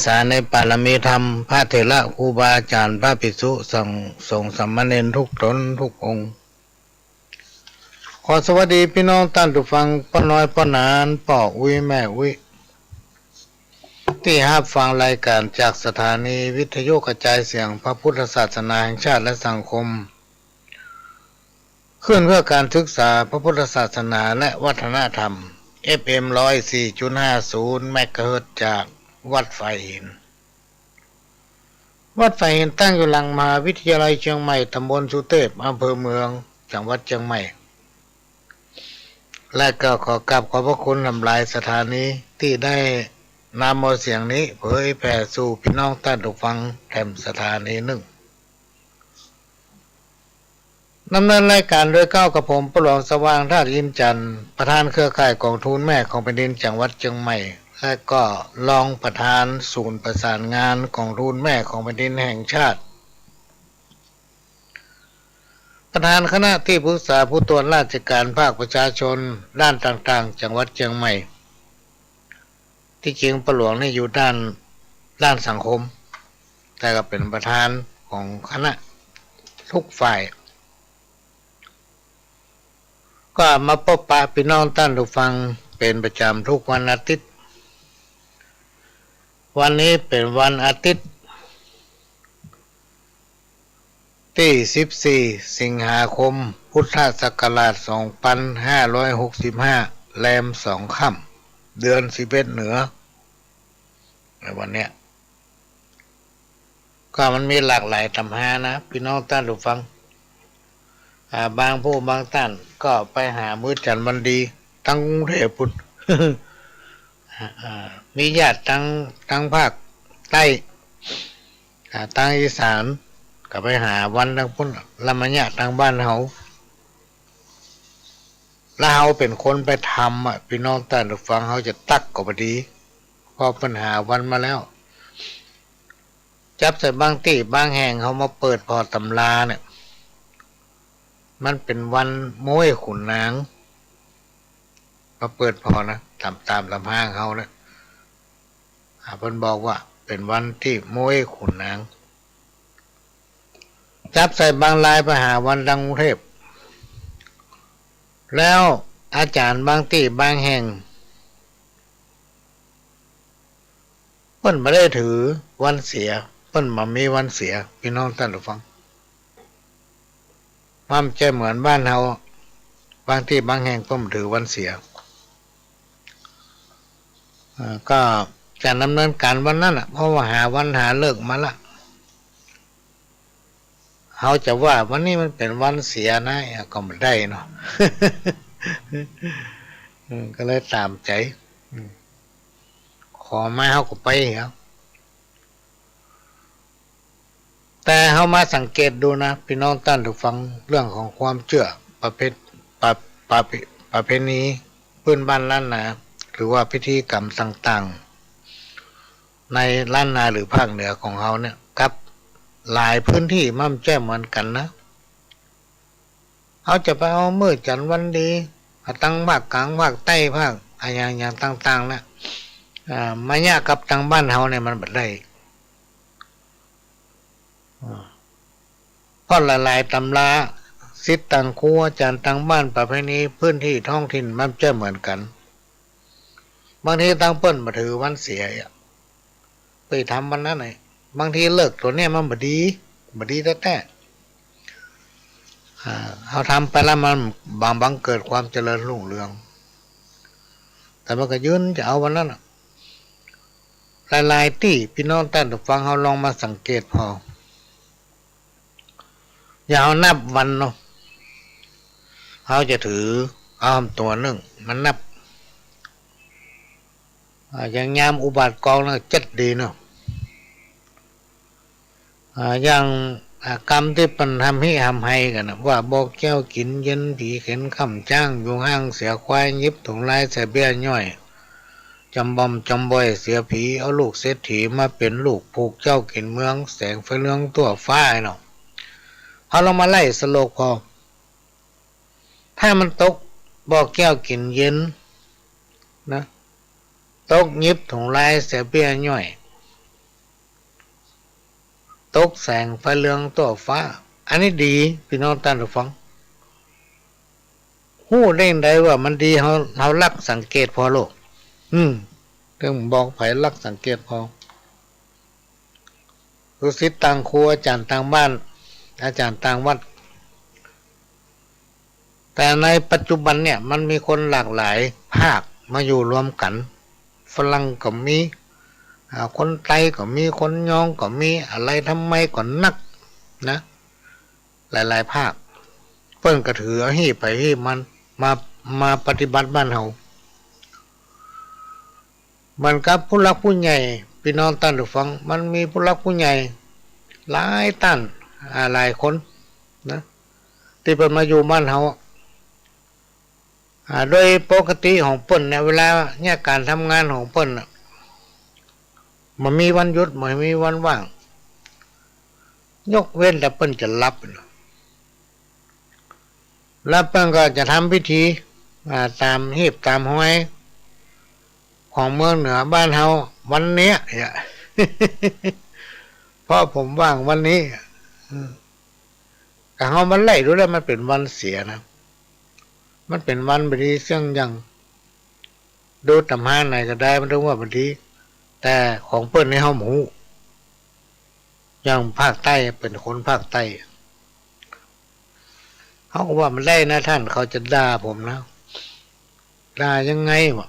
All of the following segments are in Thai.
สารในปารมีธรรมพระเถระครูบาอาจารย์พระภิกษุสงฆ์สามเณรทุกตนทุกองค์ขอสวัสดีพี่น้องท่านผู้ฟังป้าน้อยป้านานป่ออุ้ยแม่อุ้ยที่รับฟังรายการจากสถานีวิทยุกระจายเสียงพระพุทธศาสนาแห่งชาติและสังคมขึ้นเพื่อการศึกษาพระพุทธศาสนาและวัฒนธรรม FM 104.50 เมกะเฮิรตซ์จากวัดไฟหินตั้งอยู่หลังมหาวิทยาลัยเชียงใหม่ตำบลสุเทพอำเภอเมืองจังหวัดเชียงใหม่และก็ขอกราบขอบพระคุณนำลายสถานีที่ได้นำเอาเสียงนี้เผยแผ่สู่พี่น้องท่านผู้ฟังแห่งสถานีหนึ่งดำเนินรายการโดยก้าวกับผมประหลวงสว่างธาตุอินจันทร์ประธานเครือข่ายกองทุนแม่ของแผ่นดินจังหวัดเชียงใหม่และก็รองประธานศูนย์ประสานงานกองทุนแม่ของแผ่นดินแห่งชาติประธานคณะที่ปรึกษาผู้ตรวจราชการภาคประชาชนด้านต่างๆจังหวัดเชียงใหม่ที่จริงประหลวงนี่อยู่ด้านสังคมแต่ก็เป็นประธานของคณะทุกฝ่ายก็มาพบปะพี่น้องท่านผู้ฟังเป็นประจำทุกวันอาทิตย์วันนี้เป็นวันอาทิตย์ที่14สิงหาคมพุทธศักราช2565แรม2ค่ำเดือน11เหนือในวันเนี้ยก็มันมีหลากหลายตำรานะพี่น้องท่านผู้ฟังบางผู้บางท่านก็ไปหามื้อจันทร์วันดีทั้งกรุงเทพพุ่น มีญาติทั้งภาคใต้ทางอีสานก็ไปหาวันทั้งพุ่นละมะญะทางบ้านเฮาแล้วเฮาเป็นคนไปทำพี่น้องท่านผู้ฟังเฮาจะตักก็บ่ดีพอปัญหาวันมาแล้วจับใส่บางที่บางแห่งเขามาเปิดพอตำราเนี่ยมันเป็นวันม้วยขุนนางมาเปิดพอนะตามลำห้างเขานะเพิ่นบอกว่าเป็นวันที่ม้วยขุนนางจับใส่บางลายไปหาวันดังกรุงเทพแล้วอาจารย์บางที่บางแห่งเพิ่นไม่ได้ถือวันเสียเพิ่นมามีวันเสียพี่น้องท่านผู้ฟังมันจะเหมือนบ้านเราบางที่บางแห่งเพิ่นถือวันเสียก็จะดำเนินการวันนั้นเพราะว่าหาวันหาเลิกมาละเขาจะว่าวันนี้มันเป็นวันเสียนะก็ไม่ได้เนาะ ก็เลยตามใจขอมาเขาก็ไปครับแต่เขามาสังเกตดูนะพี่น้องท่านผู้ฟังเรื่องของความเชื่อประเพณีพื้นบ้านล้านนาหรือว่าพิธีกรรมต่างๆในล้านนาหรือภาคเหนือของเขาเนี่ยครับหลายพื้นที่มั่มแจ้เหมือนกันนะเขาจะไปเอามื้อจันทร์วันดีตั้งภาคกลางภาคใต้ภาคอย่างต่างๆนะมายากกับทางบ้านเขาเนี่ยมันบ่ได้เพราะหลายๆตำราศิษย์ต่างครูอาจารย์ต่างบ้านประเพณีพื้นที่ท้องถิ่นมันจะเหมือนกันบางทีตั้งเปิ้นมาถือวันเสียไปทำวันนั้นไหนบางทีเลิกตัวเนี้ยมันบ่ดีแต่เขาทำไปแล้วมันบางเกิดความเจริญรุ่งเรืองแต่มันก็ยืนจะเอาวันนั้นหลายๆที่พี่น้องท่านผู้ฟังเขาลองมาสังเกตพออย่าเอานับวันเนาะเขาจะถืออ้อมตัวหนึ่งมันนับอย่างยามอุบัติกองนะจัดดีเนาะอย่างกรรมที่ปันทำให้กันนะว่าบอกแก้วกินเย็นผีเข็นค่ำจ้างอยู่ห้างเสียควายยิบถุงลายใส่เบี้ยย่อยจำบ่อยเสียผีเอาลูกเศรษฐีมาเป็นลูกผูกเจ้ากินเมืองแสงไฟเรืองตัวฟ้าเนาะเอาลงมาไล่สโลกพอถ้ามันตกบอกแก้วกินเย็นนะตกยิบถุงลายเสียเบี้ยย่อย ตกแสงไฟเหลืองตัวฟ้าอันนี้ดีพี่น้องท่านผู้ฟังหู้ได้ไดว่ามันดีเฮารักสังเกตพอโลกถึงบอกไผรักสังเกตพอลูกศิษย์ต่างครูอาจารย์ต่างบ้านอาจารย์ต่างวัดแต่ในปัจจุบันเนี่ยมันมีคนหลากหลายภาคมาอยู่รวมกันฝรั่งก็มีคนไทยก็มีคนยองก็มีอะไรทำไมก็นักนะหลายๆภาคเพิ่นก็ถือให้ไปให้มันมาปฏิบัติบ้านเฮามันกับผู้หลักผู้ใหญ่พี่น้องท่านผู้ฟังมันมีผู้หลักผู้ใหญ่หลายท่านหลายคนนะที่เพิ่นมาอยู่บ้านเฮาโดยปกติของเพิ่นเนี่ยเวลาเนี่ยการทำงานของเพิ่นมันมีวันหยุดมันมีวันว่างยกเว้นแต่เพิ่นจะรับแล้วเพิ่นก็จะทำพิธีตามฮีบตามห้อยของเมืองเหนือบ้านเฮาวันเนี้ยเพราะผมว่างวันนี้แต่เฮามันไล่ดูแล้วมันเป็นวันเสียนะมันเป็นวันบดีเสี่ยงยังดูตำหาไหนก็ได้มันต้องว่าบดีแต่ของเปิ้นในเฮาหมูอย่างภาคใต้เป็นคนภาคใต้เขาก็ว่ามันได้นะท่านเขาจะด่าผมนะด่ายังไงวะ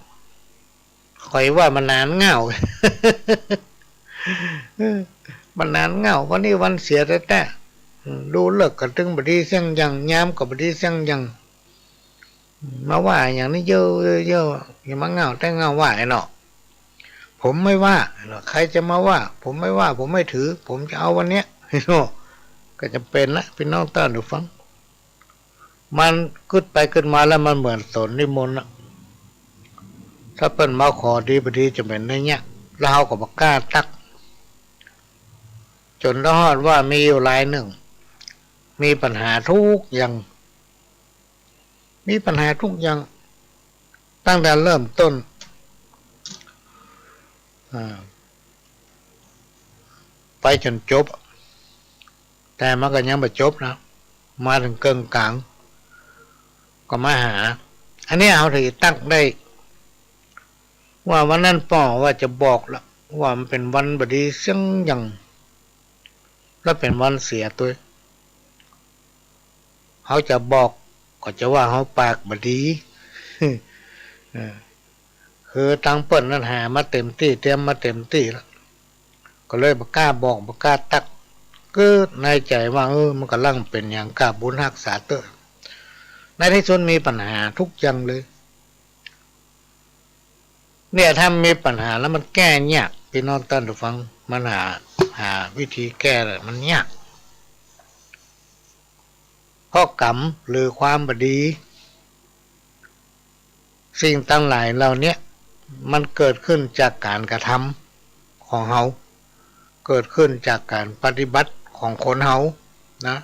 คอยว่ามันนานเงา มันนานเงาวันนี้วันเสียแต่ดูเลิกก็ถึงบดีเสี่ยงยังย้ำก็บดีเสี่ยงยังมาว่าอย่างนี้เยอะอย่ามาเงาแต่เงาว่าไอ้เนาะผมไม่ว่าใครจะมาว่าผมไม่ว่าผมไม่ถือผมจะเอาวันเนี้ยเนาะก็จะเป็นละพี่น้องต้านผู้ฟังมันกึดไปกึดมาแล้วมันเหมือนสนนิมนต์นะถ้าเปิ้นมาขอดีบดีจะเป็นได้เนี่ยแล้วเฮาก็บ่กล้าตักจนรอดว่ามีอยู่หลายหนึ่งมีปัญหาทุกอย่างมีปัญหาทุกอย่างตั้งแต่เริ่มต้นไปจนจบแต่มันก็ยังไม่จบนะมาถึงเกินกลางก็มาหาอันนี้เอาถือตั้งได้ว่าวันนั้นป่อว่าจะบอกละว่ามันเป็นวันบดีเสี่ยงยังแล้วเป็นวันเสียตัวเขาจะบอกก็จะว่าเขาปากบดีคือตังเปิ่นนั้นหามาเต็มที่เตรียมมาเต็มที่แล้วก็เลยบ่กล้าบอกบ่กล้าตักก็ในใจว่ามันกำลังเป็นอย่างกล้าบุญรักษาเตอในที่สุดมีปัญหาทุกอย่างเลยเนี่ยถ้ามีปัญหาแล้วมันแก้ยากพี่น้องท่านผู้ฟังมันหาวิธีแก้เลยมันยากเพราะกรรมหรือความบดีสิ่งต่างหลายเหล่านี้มันเกิดขึ้นจากการกระทำของเฮาเกิดขึ้นจากการปฏิบัติของคนเฮานะ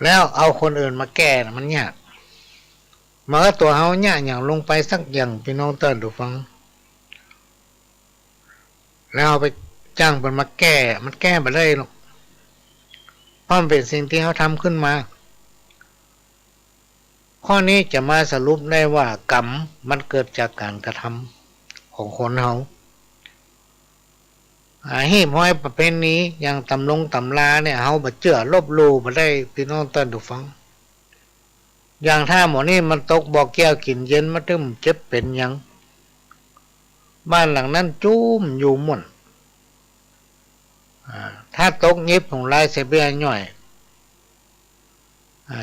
แล้วเอาคนอื่นมาแก้มันยากมันก็ตัวเฮาเนี่ยอย่างลงไปสักอย่างพี่น้องเตือนดูฟังแล้วเอาไปจ้างมันมาแก้มันแก้ไม่ได้หรอกเพราะมันเป็นสิ่งที่เขาทำขึ้นมาข้อนี้จะมาสรุปได้ว่ากรรมมันเกิดจากการกระทำของคนเฮาหีบห้อยประเภทนี้อย่างตำราเนี่ยเฮาบ่เชื่อลบหลู่บ่ได้พี่น้องเตือนดูฟังอย่างถ้าหมอนี่มันตกบ่อแก้วกินเย็นมาตึ้มเจ็บเป็นยังบ้านหลังนั้นจุ้มอยู่หม่นถ้าตกยิบของลายเสเบียย่อย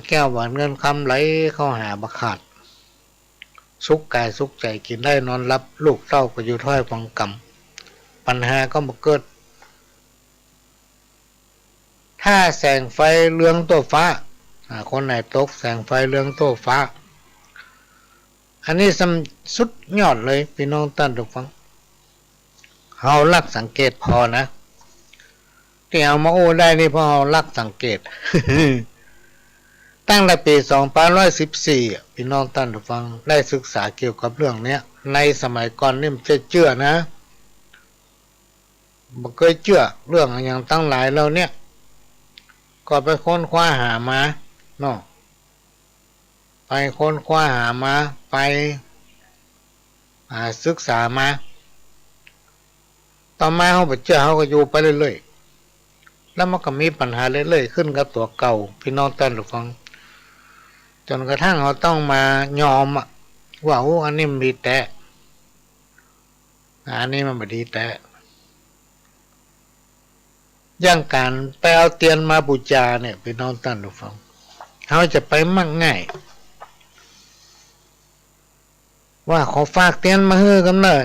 แก้วหวานเงินคำไหลเข้าหาบะขาดสุขกายสุขใจกินได้นอนรับลูกเต้าก็อยู่ถ้อยฟังกรรมปัญหาก็มาเกิดถ้าแสงไฟเรืองตัวฟ้าคนไหนตกแสงไฟเรืองตัวฟ้าอันนี้สุดยอดเลยพี่น้องท่านทุกฟังเฮาลักสังเกตพอนะที่เอามาโอ้ได้นี่เพราะเฮาลักสังเกต ตั้งแต่ปี2514พี่น้องท่านทุกฟังได้ศึกษาเกี่ยวกับเรื่องนี้ในสมัยก่อนนี่มันเชื่อนะ บ่เคยเชื่อเรื่องอย่างตั้งหลายแล้วเนี่ยก็ไปค้นคว้าหามาเนาะไปค้นคว้าหามาไปศึกษามาต่อมาเขาไปเชื่อเขาก็อยู่ไปเรื่อยๆแล้วมันก็มีปัญหาเรื่อยๆขึ้นกับตัวเก่าพี่น้องท่านผู้ฟังจนกระทั่งเขาต้องมายอมว่าอันนี้มันดีแต่อันนี้มันไม่ดีแต่ย่างการไปเอาเตียนมาบูชาเนี่ยพี่น้องท่านผู้ฟังเขาจะไปมั่งง่ายว่าขอฝากเตียนมาฮื้อกันหน่อย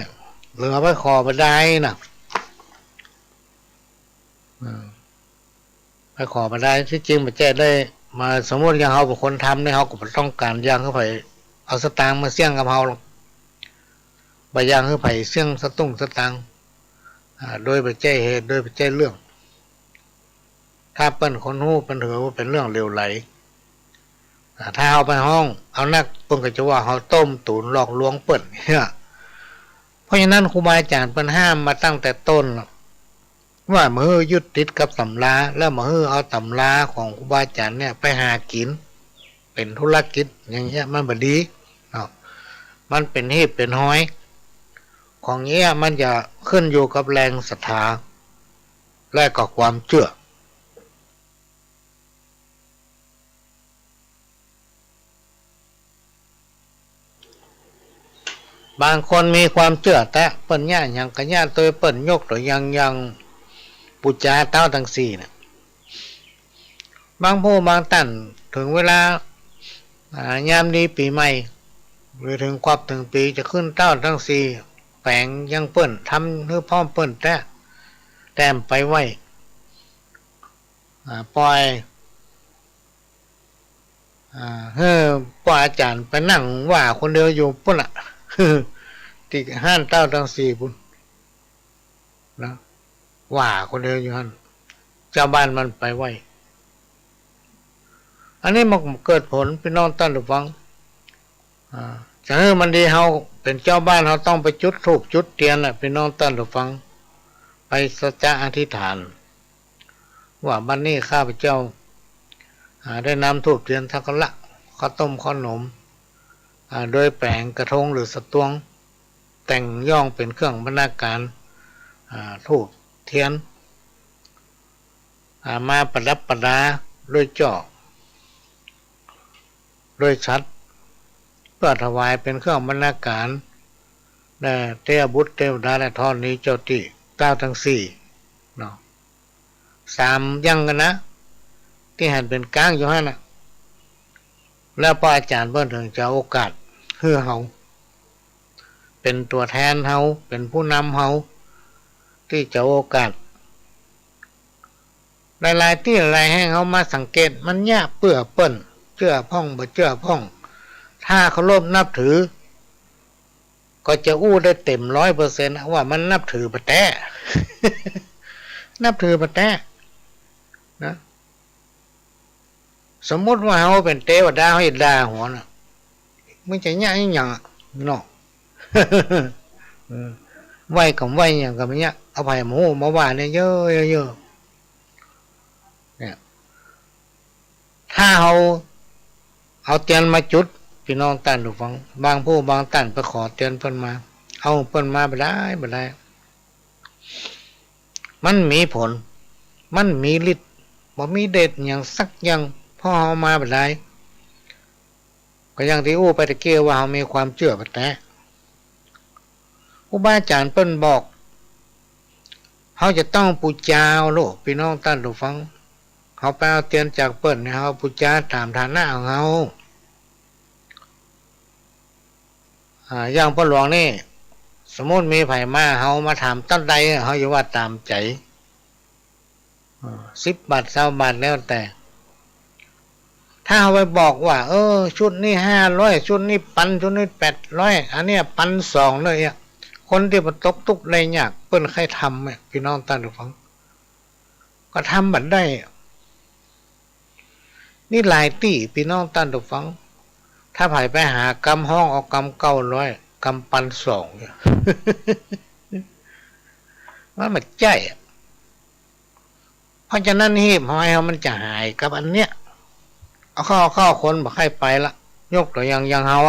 หรือเอาไปขอไปได้นะไปขอมาได้ที่จริงมันจะได้มาสมมติอย่างเขาเป็นคนทำเนี่ยเขาก็ต้องการย่างเข้าไปเอาสตางค์มาเสี่ยงกับเขาใบย่างเข้าไปเสี่ยงสตุ้งสตางค์โดยไปแจ้เหตุโดยไปแจ้เรื่องถ้าเปิ้นคนหู้เปิ้นถือว่าเป็นเรื่องเลวไหลถ้าเอาไปห้องเอานักเปิ้นก็จะว่าเขาต้มตุ๋นหลอกลวงเปิ้นเนี่ยเพราะฉะนั้นครูบาอาจารย์เปิ้นห้ามมาตั้งแต่ต้นว่ามือยึดติดกับตำราแล้วมือเอาตำราของครูบาอาจารย์เนี่ยไปหากินเป็นธุรกิจอย่างเงี้ยมันบ่ดีเนาะมันเป็นเหตุเป็นห้อยของเงี้ยมันจะขึ้นอยู่กับแรงศรัทธาและก็ความเชื่อบางคนมีความเชื่อแต่เปิ้นย่าอย่างกะย่าตัวเปิ้นยกตัวยังปุจจาเต้าทั้งสี่เนี่ยบางผู้บางท่านถึงเวลายามดีปีใหม่หรือถึงครบถึงปีจะขึ้นเต้าทั้งสี่แปลงยังเปิ้นทำเพื่อพร้อมเปิ้นแต่แต้มไปไว้ปล่อยเฮ้อป้าอาจารย์ไปนั่งว่าคนเดียวอยู่ปุ่นอ่ะที่ห้านเต้าทั้งสี่ปุ่นนะว่าคนเดียวอยู่ฮั่นเจ้าบ้านมันไปไว้อันนี้มันเกิดผลพี่น้องท่านผู้ฟังฉะนั้นมันดีเฮาเป็นเจ้าบ้านเฮาต้องไปจุดธูปจุดเทียนน่ะพี่น้องท่านผู้ฟังไปสัจจะอธิษฐานว่าบัดนี้ข้าพเจ้าได้นำธูปเทียนสักการะข้าวต้มขนมโดยแปลงกระทงหรือสตวงแต่งย่องเป็นเครื่องบรรณาการธูปเทียนมาประดับประดาด้วยจอกด้วยชัดเพื่อถวายเป็นเครื่องบรรณาการเทพบุตรเทวดาและทอนนี้เจ้าที่เจ้าทั้งสี่เนาะ3ยังกันนะที่หันเป็นก้างอยู่ให้นะแล้วพระอาจารย์เพิ่นถึงจะโอกาสให้เฮาเป็นตัวแทนเฮาเป็นผู้นำเฮาที่จะโอกาสหลายๆที่หลายแห่งเขามาสังเกตมันยากเปื้อเปิ้นเชื่อพ่องบ่เชื่อพ่องถ้าเคารพนับถือก็จะอู้ได้เต็ม 100% ว่ามันนับถือปะแต้นับถือปะแต้นะสมมุติว่าเขาเป็นเทวดาเขาด่าหัวน่ะมันจะยากอีหยังเนาะไหวกับไหวอย่างกับเนี้ยเอาไปหมูมาว่าเนี่ยเยอะเนี่ยถ้าเอาเตียนมาจุดพี่น้องท่านผู้ฟังบางผู้บางท่านไปขอเตียนเพิ่นมาเอาเพิ่นมาบ่ได้มันมีผลมันมีฤทธิ์บ่มีเดชอย่างสักอย่างพอเอามาบ่ได้ก็อย่างที่อู้ไปตะเกียว่าเฮามีความเชื่อบ่แต่ครูบาอาจารย์เพิ่นบอกเฮาจะต้องบูชาโลกพี่น้องท่านผู้ฟังเฮาไปเอาเตียนจากเปิ้นให้เฮาบูชาตามฐานะของเฮาอย่างพ่อหลวงนี่สมมุติมีไผมาเฮามาถามตั้งใดเฮาอยู่ว่าตามใจ10 บาท20 บาทแล้วแต่ถ้าเฮาไปบอกว่าชุดนี้500ชุดนี้1,000ชุดนี้800อันเนี้ย1,200เลยอ่ะคนที่มันตกทุกข์ได้ยากเปิ้นใครทำเนี่ยพี่น้องท่านผู้ฟังก็ทำบัดได้นี่หลายที่พี่น้องท่านผู้ฟังถ้าไผไปหากำห้องเอากำ900กำ1,200 มันไม่ใจเพราะฉะนั้นหีบหอยมันจะหายกับอันเนี้ยเอาเข้าคนบอกให้ไปละยกตัวอย่างเฮา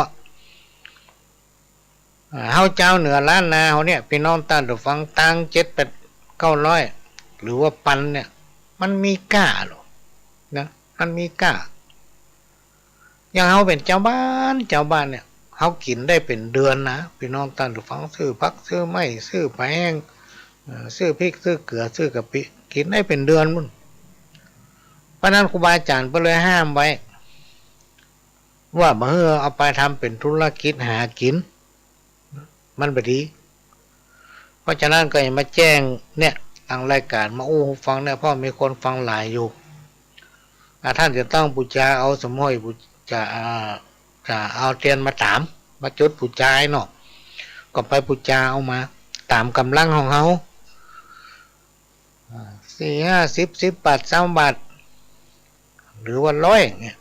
เฮาเจ้าเหนือล้านนาเฮาเนี่ยพี่น้องตาดูฟังตัง700-900หรือว่าปันเนี่ยมันมีก้าหรอนะมันมีก้าอย่างเฮาเป็นเจ้าบ้านเนี่ยเฮากินได้เป็นเดือนนะพี่น้องตาดูฟังซื้อผักซื้อไม้ซื้อแป้งซื้อพริกซื้อเกลือซื้อกะปิกินได้เป็นเดือนมุ่นเพราะนั้นครูบาอาจารย์ก็เลยห้ามไว้ว่าเมื่อเอาไปทำเป็นธุรกิจหากินมันไม่ดีเพราะฉะนั้นก็อย่ามาแจ้งเนี่ยทางรายการมาอู้ฟังเนี่ยเพราะมีคนฟังหลายอยู่ท่านจะต้องบูชาเอาสมห้อยบูชาจะเอาเทียนมาตามมาจุดบูชาเนาะก็ไปบูชาเอามาตามกำลังของเขา40-50-10 บาท20 บาทหรือว่า100เนี่ย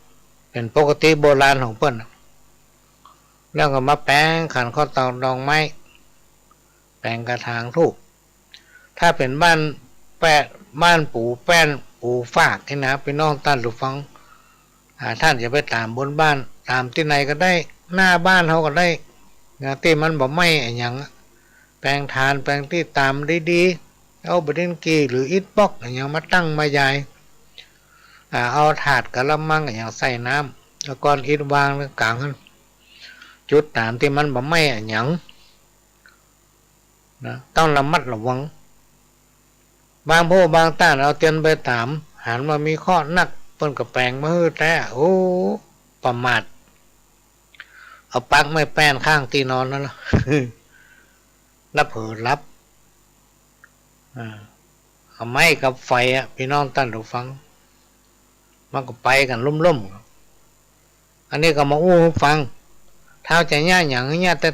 เป็นปกติโบราณของเพิ่นแล้วก็มาแปลงขันข้อตอกดองไม้แปลงกระถางทูบถ้าเป็นบ้านปู่แป้นปู่ฝากนี่นะพี่น้องท่านผู้ฟังท่านจะไปตามบนบ้านตามที่ไหนก็ได้หน้าบ้านเขาก็ได้นะที่มันบ่ไหม้อย่างแปลงทานแปลงที่ตามดีๆเอาบดินกีหรืออิฐบล็อกอย่างมาตั้งมาใหญ่เอาถาดกะละมังอย่างใส่น้ำแล้วก้อนอิฐวางกลางกันจุดตามที่มันบ่ไหม้อย่างนะต้องระมัดระวังบางบางต้านเอาเตียนไปตามหันมามีข้อนักเปิ้นกับแปลงมาฮื้อแต่โอ้ประมาทเอาปักไม่แป้นข้างที่นอนนั่นละแล้วเผลอรับเอาไม้กับไฟพี่น้องท่านผู้ฟังมันก็ไปกันลุ่มๆอันนี้ก็มาอู้ฟังเท้าจะย่าอย่างย่าแต่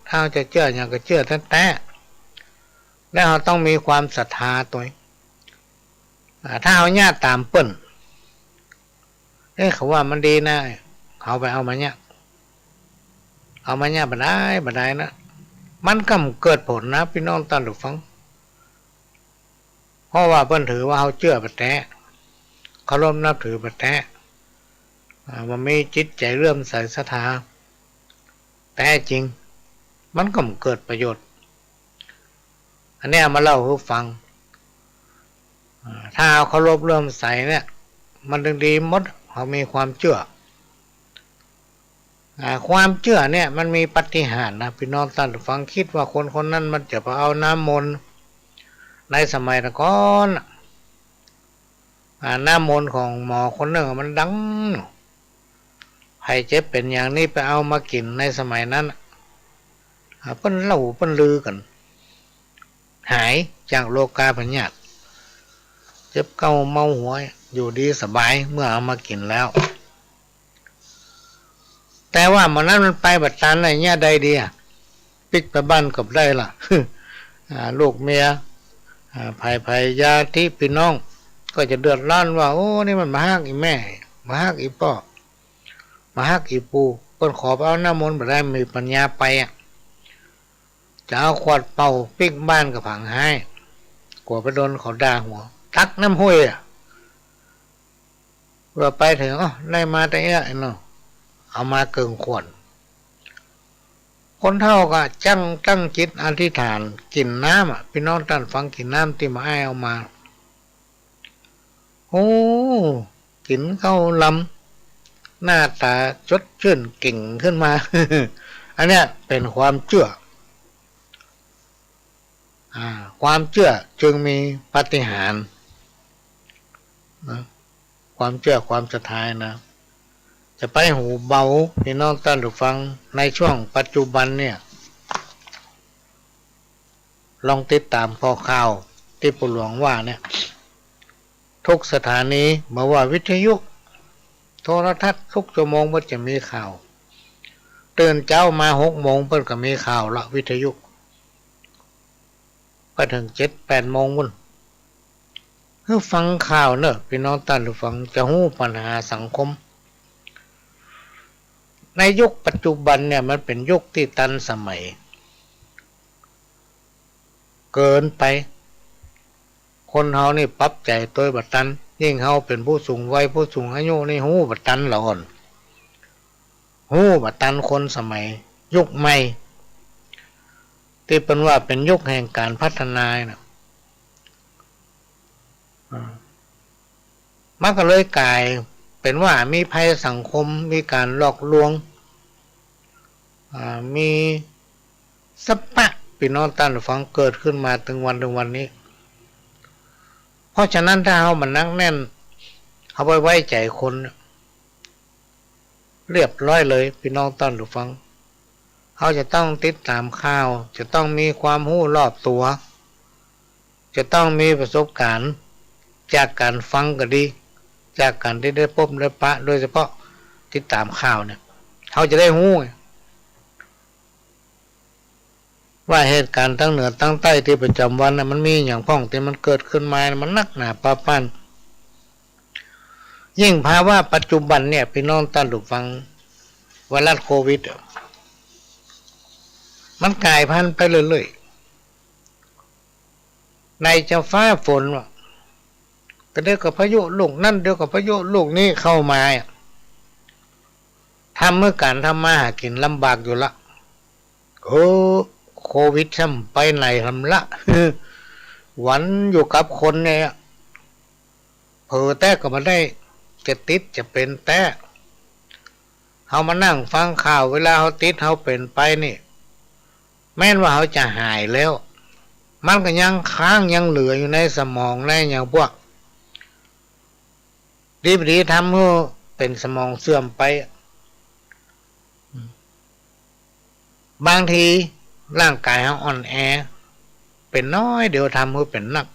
เท้าจะเชื่ออย่างก็เชื่อแต่แล้วเราต้องมีความศรัทธาตัวถ้าเอาย่าตามเปิ้นเขาว่ามันดีนะเขาไปเอามาเนี่ยบัดได้นะมันก็เกิดผลนะพี่น้องท่านผู้ฟังเพราะว่าเปิ้นถือว่าเขาเชื่อบัดแท้เขาร่วมนับถือบัดแท้มันมีจิตใจเลื่อมใสศรัทธาแต่จริงมันก็เกิดประโยชน์อันนี้มาเล่าให้ฟังถ้าเขารบเลื่อมใสเนี่ยมันดึงดีหมดเขามีความเชื่อความเชื่อเนี่ยมันมีปาฏิหาริย์นะพี่น้องท่านฟังคิดว่าคนนั้นมันจะไปเอาน้ำมนต์ในสมัยก่อนน้ำมนต์ของหมอคนหนึ่งมันดังให้เจ็บเป็นอย่างนี้ไปเอามากินในสมัยนั้นเพิ่นเล่าเพิ่นลือกันหายจากโรคกาพยาธิเจ็บเก้าเมาหัวอยู่ดีสบายเมื่อเอามากินแล้วแต่ว่ามันนั้นมันไปบัดตันอะไรเงี้ยใดดีปิกไปบ้านกับได้ล่ะ ลูกเมียภัยญาติพี่น้องก็จะเดือดร้อนว่าโอ้นี่มันมาฮักอีแม่มาฮักอีพ่อมาฮักอีปูเพิ่นขอไปเอาน้ำมนต์บ่ได้มีปัญญาไปจะเอาขวดเป่าปิกบ้านกับผังให้กลัวไปโดนเขาด่าหัวตักน้ำห้วยเราไปถึงได้มาแต่เนาะเอามาเกินขวดคนเท่าก็ตั้งจิตอธิษฐานกินน้ำพี่น้องท่านฟังกินน้ำที่มาเอามาโอ้กินเข้าลำหน้าตาจดชื่นเก่งขึ้นมา อันเนี้ยเป็นความเชื่อความเชื่อจึงมีปาฏิหาริย์นะความเชื่อความศรัทธานะจะไปหูเบาพี่น้องท่านผู้ฟังในช่วงปัจจุบันเนี่ยลองติดตามข้อข่าวที่ปู่หลวงว่าเนี่ยทุกสถานีมาว่าวิทยุโทรทัศน์ทุกชั่วโมงมันจะมีข่าวตื่นเช้ามา6 โมงเพิ่นก็มีข่าวละวิทยุไปถึง7-8 โมงมุ่นคือฟังข่าวเนอะพี่น้องท่านผู้ฟังจะหู้ปัญหาสังคมในยุคปัจจุบันเนี่ยมันเป็นยุคที่ทันสมัยเกินไป คนเฮานี่ปรับใจตัวบัดตันยิ่งเฮาเป็นผู้สูงวัยผู้สูงอายุนี่ฮู้บัดตันละอ่อนฮู้บัดตันคนสมัยยุคใหม่ที่เป็นว่าเป็นยุคแห่งการพัฒนานะมันก็เลยกลายเป็นว่ามีภัยสังคมมีการหลอกลวงมีสปะพี่น้องท่านฟังเกิดขึ้นมาถึงวันนี้เพราะฉะนั้นถ้าเฮามันนักแน่นเอาไว้ใจคนเรียบร้อยเลยพี่น้องท่านฟังเขาจะต้องติดตามข่าวจะต้องมีความรู้รอบตัวจะต้องมีประสบการณ์จากการฟังก็ดีจากการที่ได้พบได้ปะโดยเฉพาะติดตามข่าวเนี่ยเขาจะได้รู้ว่าเหตุการณ์ทั้งเหนือทั้งใต้ที่ประจำวันนะมันมีอย่างพ้องที่มันเกิดขึ้นมามันนักหนาปาปันยิ่งภาวะปัจจุบันเนี่ยพี่น้องท่านผู้ฟังไวรัสโควิดมันกลายพันธุ์ไปเรื่อยๆในจะฟ้าฝนก็เดี๋ยวกับพายุลูกนั่นเดี๋ยวกับพายุลูกนี้เข้ามาทำเมื่อการทำมาหากินลำบากอยู่ละโควิดช่ำไปไหนทำละหวันอยู่กับคนเนี่ยเผลอแต่ก็มาได้จะติดจะเป็นแต่เขามานั่งฟังข่าวเวลาเขาติดเขาเป็นไปนี่แม้นว่าเขาจะหายแล้วมันก็ยังค้างยังเหลืออยู่ในสมองในอย่างพวกดีทำให้เป็นสมองเสื่อมไปบางทีร่างกายเขาอ่อนแอเป็นน้อยเดี๋ยวทำให้เป็นหนัก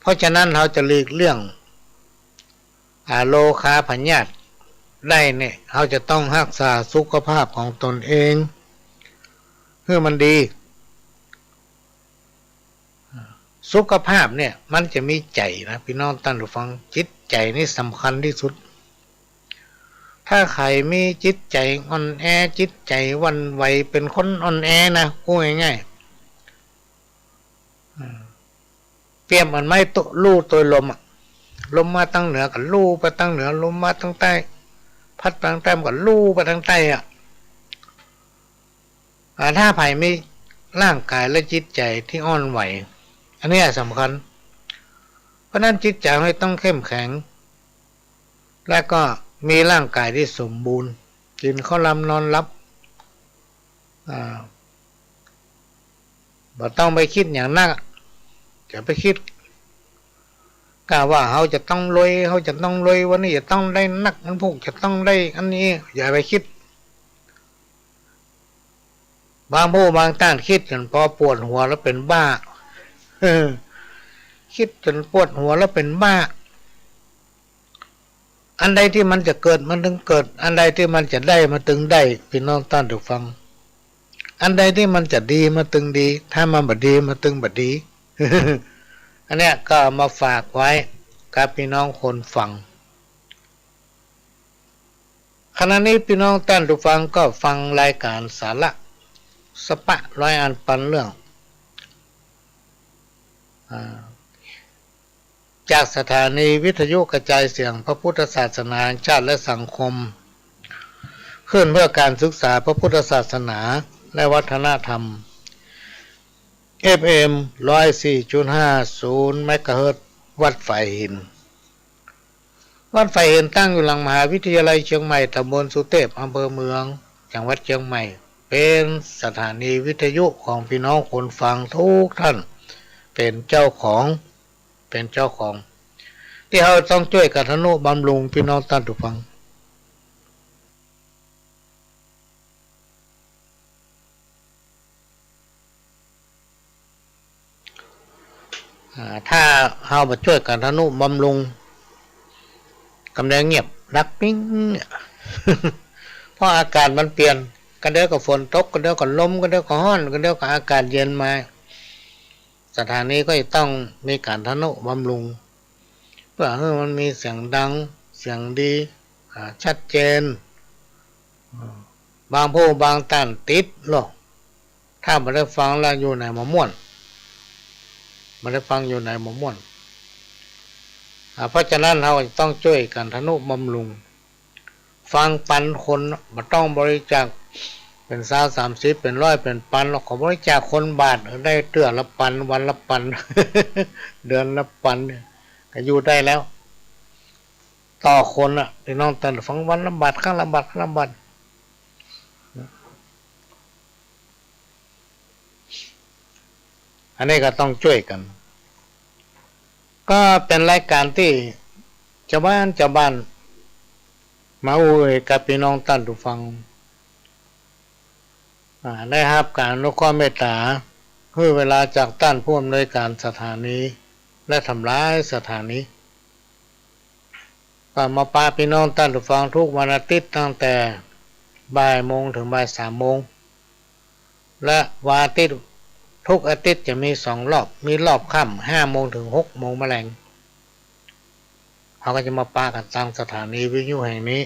เพราะฉะนั้นเราจะหลีกเลี่ยงโรคาพยาธิได้เนี่ยเขาจะต้องรักษาสุขภาพของตนเองเพื่อมันดีสุขภาพเนี่ยมันจะมีใจนะพี่น้องท่านผู้ฟังจิตใจนี่สำคัญที่สุดถ้าใครมีจิตใจอ่อนแอจิตใจวันไหวเป็นคนอ่อนแอนะพูดง่ายๆเปรียบเหมือนไม้ตุลู่ตัวลมลมมาตั้งเหนือกับลู่ไปตั้งเหนือลมมาตั้งใต้พัดตั้งใต้กับลู่ไปตั้งใต้ถ้าใครมีร่างกายและจิตใจที่อ่อนไหวอันนี้สำคัญเพราะนั้นจิตใจให้ต้องเข้มแข็งและก็มีร่างกายที่สมบูรณ์กินข้าวลำนอนรับบ่ต้องไปคิดอย่างนักจะไปคิดกะว่าเขาจะต้องรวยวันนี้จะต้องได้นักมันพวกจะต้องได้อันนี้อย่าไปคิดบางผู้บางท่านคิดจนพอปวดหัวแล้วเป็นบ้าคิดจนปวดหัวแล้วเป็นบ้าอันใดที่มันจะเกิดมันถึงเกิดอันใดที่มันจะได้มันถึงได้พี่น้องท่านผู้ฟังอันใดที่มันจะดีมันถึงดีถ้ามันบ่ดีมันถึงบ่ดี อันเนี้ยก็มาฝากไว้กับพี่น้องคนฟังขณะนี้พี่น้องท่านผู้ฟังก็ฟังรายการสาระสปะร้อยอันปันเรื่องจากสถานีวิทยุกระจายเสียงพระพุทธศาสนาชาติและสังคมขึ้นเพื่อการศึกษาพระพุทธศาสนาและวัฒนธรรม FM 104.50 เมกะเฮิรตซ์วัดไฟหินวัดไฟหินตั้งอยู่หลังมหาวิทยาลัยเชียงใหม่ตำบลสุเทพอำเภอเมืองจังหวัดเชียงใหม่เป็นสถานีวิทยุของพี่น้องคนฟังทุกท่านเป็นเจ้าของที่เราต้องช่วยกันทนุบำรุงพี่น้องท่านผู้ฟังถ้าเรามาช่วยกันทนุบำรุงกำลังเงียบรักปิ้งเพราะอากาศมันเปลี่ยนกันเดี๋ยวก็ฝนตกกันเดี๋ยวก็ลมกันเดี๋ยวก็ร้อนกันเดี๋ยวก็อากาศเย็นมาสถานีก็จะต้องมีการทนุบำรุงเพื่อให้มันมีเสียงดังเสียงดีชัดเจนบางผู้บางท่านติดหรอกถ้าไม่ได้ฟังแล้วอยู่ไหนมาม่วน มันได้ฟังอยู่ในหมู่ม่วนเพราะฉะนั้นเราต้องช่วยกันทนุบำรุงฟังปันคนมาต้องบริจาคเป็น20-30เป็น100เป็นปันเราขอบริจาคคนบาทได้เดือนละปันวันละปัน เดือนละปันก็อยู่ได้แล้วต่อคนพี่น้องแต่ฟังวันละบาทข้างละบาทข้างละบาทอันนี้ก็ต้องช่วยกันก็เป็นรายการที่ชาวบ้านมาอุ้ยกับพี่น้องท่านผู้ฟังได้รับการอนุเคราะห์เมตตาคือเวลาจากท่านผู้อำนวยการสถานีและทำร้ายสถานีก็มาปาพี่น้องท่านผู้ฟังทุกวันอาทิตย์ตั้งแต่บ่ายโมงถึงบ่าย3โมงและวันอาทิตย์ทุกอาทิตย์จะมี2รอบมีรอบค่ำ5โมงถึง6โมงแมลงเขาก็จะมาปากันตั้งสถานีวิทยุแห่งนี้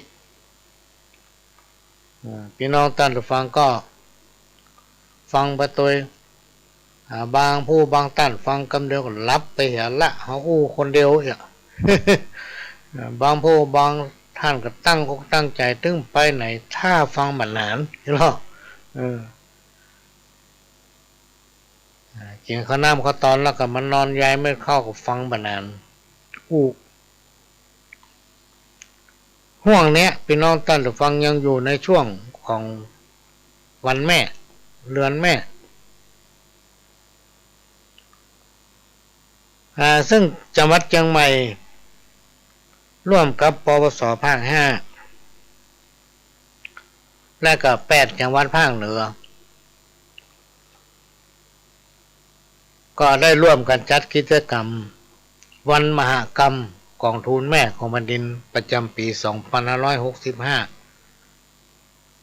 พี่น้องท่านผู้ฟังก็ฟังไปตัวบางผู้บางท่านฟังคำเดียวก็รับไปเห็นละเขาอู้คนเดียวอ่ะ บางผู้บางท่านก็ตั้งใจตึ้งไปไหนถ้าฟังบันนานใช่หรอกินข้าวน้ำข้าวตอนแล้วก็มันนอนย้ายไม่เข้ากับฟังบันนานห่วงเนี้ยพี่น้องท่านผู้ฟังยังอยู่ในช่วงของวันแม่เดือนแม่ซึ่งจังหวัดเชียงใหม่ร่วมกับปวสภาค5และก็8จังหวัดภาคเหนือก็ได้ร่วมกันจัดกิจกรรมวันมหกรรมกองทุนแม่ของแผ่นดินประจำปี2565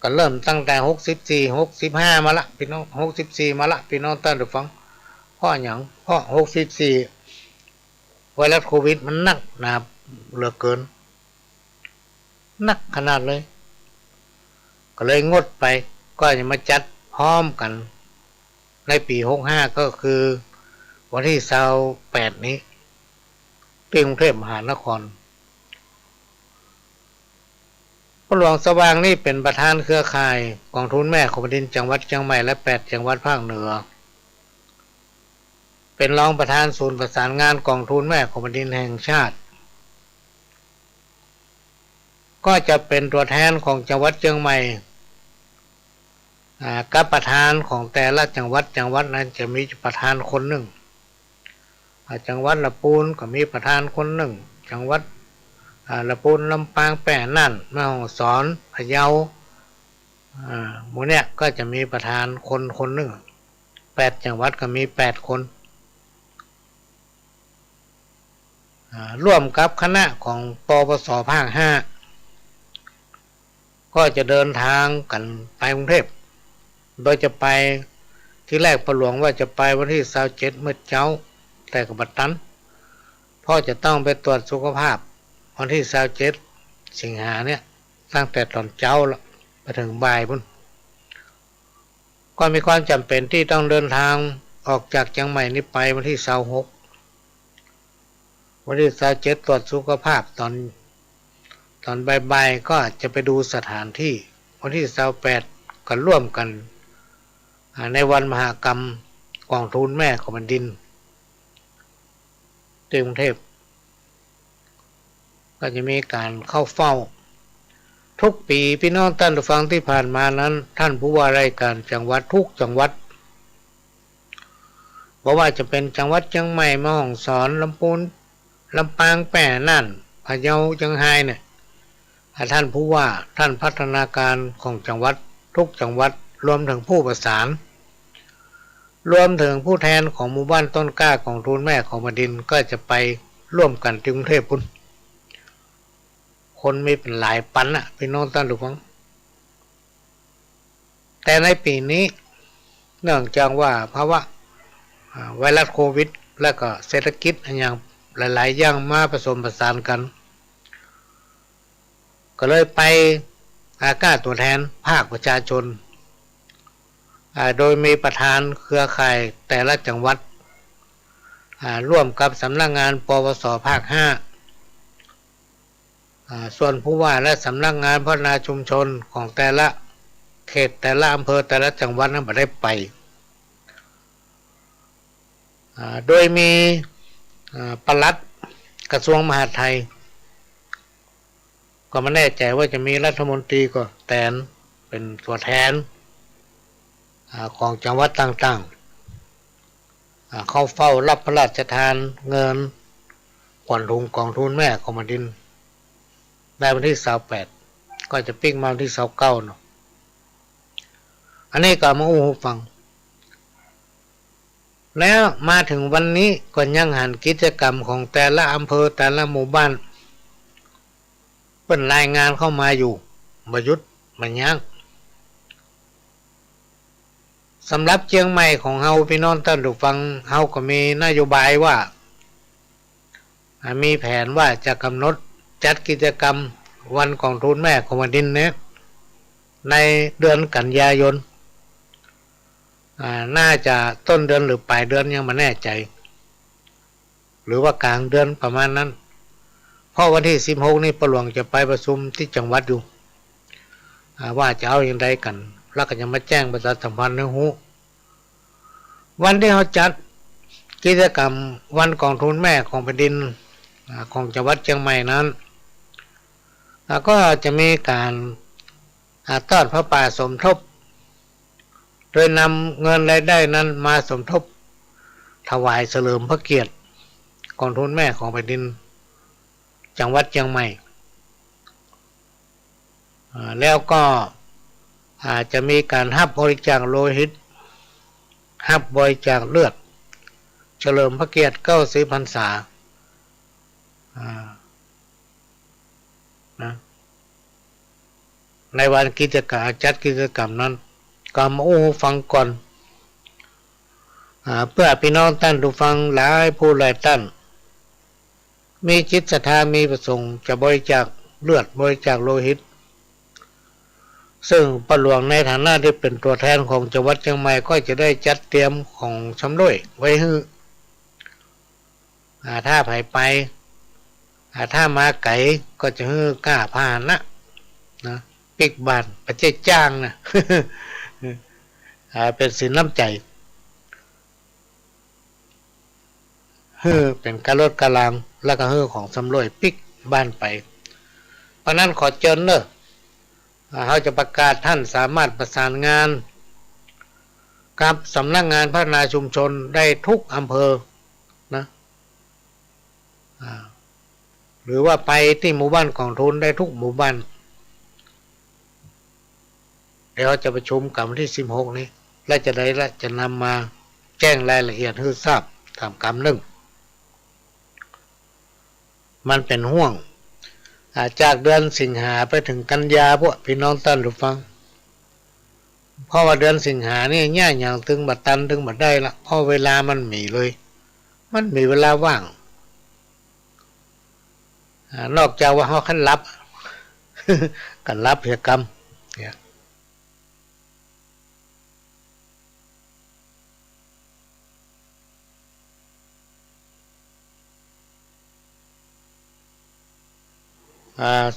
ก็เริ่มตั้งแต่64 65มาละพี่น้อง64มาละพี่น้องท่านผู้ฟังเพราะอย่างเพราะ64ไวรัสโควิดมันหนักหนาเหลือเกินหนักขนาดเลยก็เลยงดไปก็จะมาจัดพร้อมกันในปี65ก็คือวันที่28นี้ที่กรุงเทพมหานครพระหลวงสว่างนี่เป็นประธานเครือข่ายกองทุนแม่ของแผ่นดินจังหวัดเชียงใหม่และ8จังหวัดภาคเหนือเป็นรองประธานศูนย์ประสานงานกองทุนแม่ของแผ่นดินแห่งชาติก็จะเป็นตัวแทนของจังหวัดเชียงใหม่กับประธานของแต่ละจังหวัดนั้นจะมีประธานคนหนึ่งจังหวัดลำพูนก็มีประธานคนหนึ่งจังหวัดลำพูนลำปางแปะนั่นแม่ฮ่องสอนพะเยาหมู่เนี่ยก็จะมีประธานคนหนึ่ง8จังหวัดก็มี8คนร่วมกับคณะของปวสภาค5ก็จะเดินทางกันไปกรุงเทพโดยจะไปที่แรกพระหลวงว่าจะไปวันที่27เมื่อเช้าแต่กับบัดนั้นเพราะจะต้องไปตรวจสุขภาพวันที่27สิงหาเนี่ยตั้งแต่ตอนเช้าแล้วไปถึงบ่ายพุ่นก็มีความจำเป็นที่ต้องเดินทางออกจากเชียงใหม่นี้ไปวันที่26วันที่27ตรวจสุขภาพตอนบ่ายๆก็จะไปดูสถานที่วันที่28ก็ร่วมกันในวันมหกรรมกองทุนแม่ของแผ่นดินที่กรุงเทพก็จะมีการเข้าเฝ้าทุกปีพี่น้องท่านผู้ฟังที่ผ่านมานั้นท่านผู้ว่าราชการจังหวัดทุกจังหวัดบอกว่าจะเป็นจังหวัดเชียงใหม่แม่ฮ่องสอนลำพูนลำปางแปะนั่นพะเยาเชียงรายเนี่ยท่านผู้ว่าท่านพัฒนาการของจังหวัดทุกจังหวัดรวมถึงผู้ประสานรวมถึงผู้แทนของหมู่บ้านต้นกล้าของทุนแม่ของแผ่นดินก็จะไปร่วมกันที่กรุงเทพพุ่นคนมีเป็นหลายพันพี่น้องท่านผู้ฟังแต่ในปีนี้เนื่องจากว่าภาวะไวรัสโควิดและก็เศรษฐกิจอย่างหลายๆอย่างมาผสมผสานกันก็เลยไปอาก้าตัวแทนภาคประชาชนโดยมีประธานเครือข่ายแต่ละจังหวัด ร่วมกับสำนักงานปวสภาค5ส่วนผู้ว่าและสำนักงานพัฒนาชุมชนของแต่ละเขตแต่ละอำเภอแต่ละจังหวัดนั้นไม่ได้ไปโดยมีปลัดกระทรวงมหาดไทยก็ไม่แน่ใจว่าจะมีรัฐมนตรีก็แทนเป็นตัวแทนของจังหวัดต่างๆเข้าเฝ้ารับพระราชทานเงินขวัญถุงกองทุนแม่ของแผ่นดินได้วันที่28ก็จะปิ้งมาวันที่29เนาะอันนี้ก็มาอู้หูฟังแล้วมาถึงวันนี้ก็ยังหันกิจกรรมของแต่ละอำเภอแต่ละหมู่บ้านเป็นรายงานเข้ามาอยู่บ่หยุดบ่ยั้งสำหรับเชียงใหม่ของเฮาพี่น้องท่านผู้ฟังเฮาก็มีนโยบายว่ามีแผนว่าจะกำหนดจัดกิจกรรมวันกองทุนแม่ของแผ่นดินเนี่ยในเดือนกันยายนน่าจะต้นเดือนหรือปลายเดือนยังไม่แน่ใจหรือว่ากลางเดือนประมาณนั้นเพราะวันที่16นี้ประหลวงจะไปประชุมที่จังหวัดอยู่ว่าจะเอาอย่างไรกันแล้วก็จะมาแจ้งประชาสัมพันธ์ให้รู้วันที่เขาจัดกิจกรรมวันกองทุนแม่ของแผ่นดินของจังหวัดเชียงใหม่นั้นก็จะมีการทอดพระป่าสมทบโดยนำเงินรายได้นั้นมาสมทบถวายเฉลิมพระเกียรติกองทุนแม่ของแผ่นดินจังหวัดเชียงใหม่แล้วก็อาจจะมีการรับบริจาคโลหิตรับบริจาคเลือดเฉลิมพระเกียรติ90 พรรษาในวันกิจกรรมจัดกิจกรรมนั้นก็มาอู้ฟังก่อนเพื่อพี่น้องท่านผู้ฟังหลายผู้หลายท่านมีจิตศรัทธามีประสงค์จะบริจาคเลือดบริจาคโลหิตซึ่งประหลวงในฐานะที่เป็นตัวแทนของจังหวัดเชียงใหม่ก็จะได้จัดเตรียมของชำร่วยไว้ให้ถ้าไปถ้ามาไก่ก็จะให้กล้าพานะปิกบานประเจจ้างนะ เป็นสินน้ำใจเป็นการลดกำลังแล้วก็ของสำรวยปิกบ้านไปเพราะนั้นขอเชิญเนอะเขาจะประกาศท่านสามารถประสานงานกับสำนักงานพัฒนาชุมชนได้ทุกอำเภอนะหรือว่าไปที่หมู่บ้านกองทุนได้ทุกหมู่บ้านเดี๋ยวจะประชุมกันวันที่16นี้และจะนำมาแจ้งรายละเอียดให้ทราบตามกำหนึ่งมันเป็นห่วงจากเดือนสิงหาไปถึงกันยาพวกพี่น้องท่านผู้ฟังเพราะว่าเดือนสิงหานี่ย่าอย่างถึงบัดตันถึงบัดได้ละเพราะเวลามันมีเลยมันมีเวลาว่างนอกจากว่าเขาขั้นรับ กันรับเพียกรรมเนี่ย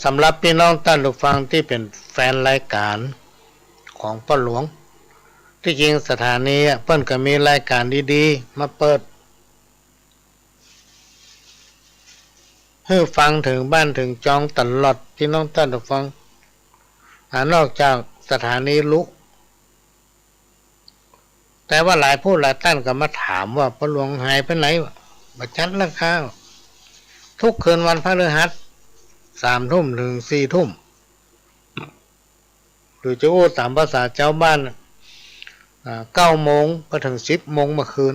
สำหรับพี่น้องท่านผู้ฟังที่เป็นแฟนรายการของพ่อหลวงที่จริงสถานีเพิ่นก็มีรายการดีๆมาเปิดให้ฟังถึงบ้านถึงจองตลอดพี่น้องท่านผู้ฟังนอกจากสถานีลุกแต่ว่าหลายผู้หลายท่านก็มาถามว่าพ่อหลวงหายไปไหนบัดจัดราคาทุกคืนวันพฤหัส3 ทุ่มถึง4 ทุ่มหรือจะอู้ตามภาษาเจ้าบ้าน9 โมงก็ถึง10 โมงเมื่อคืน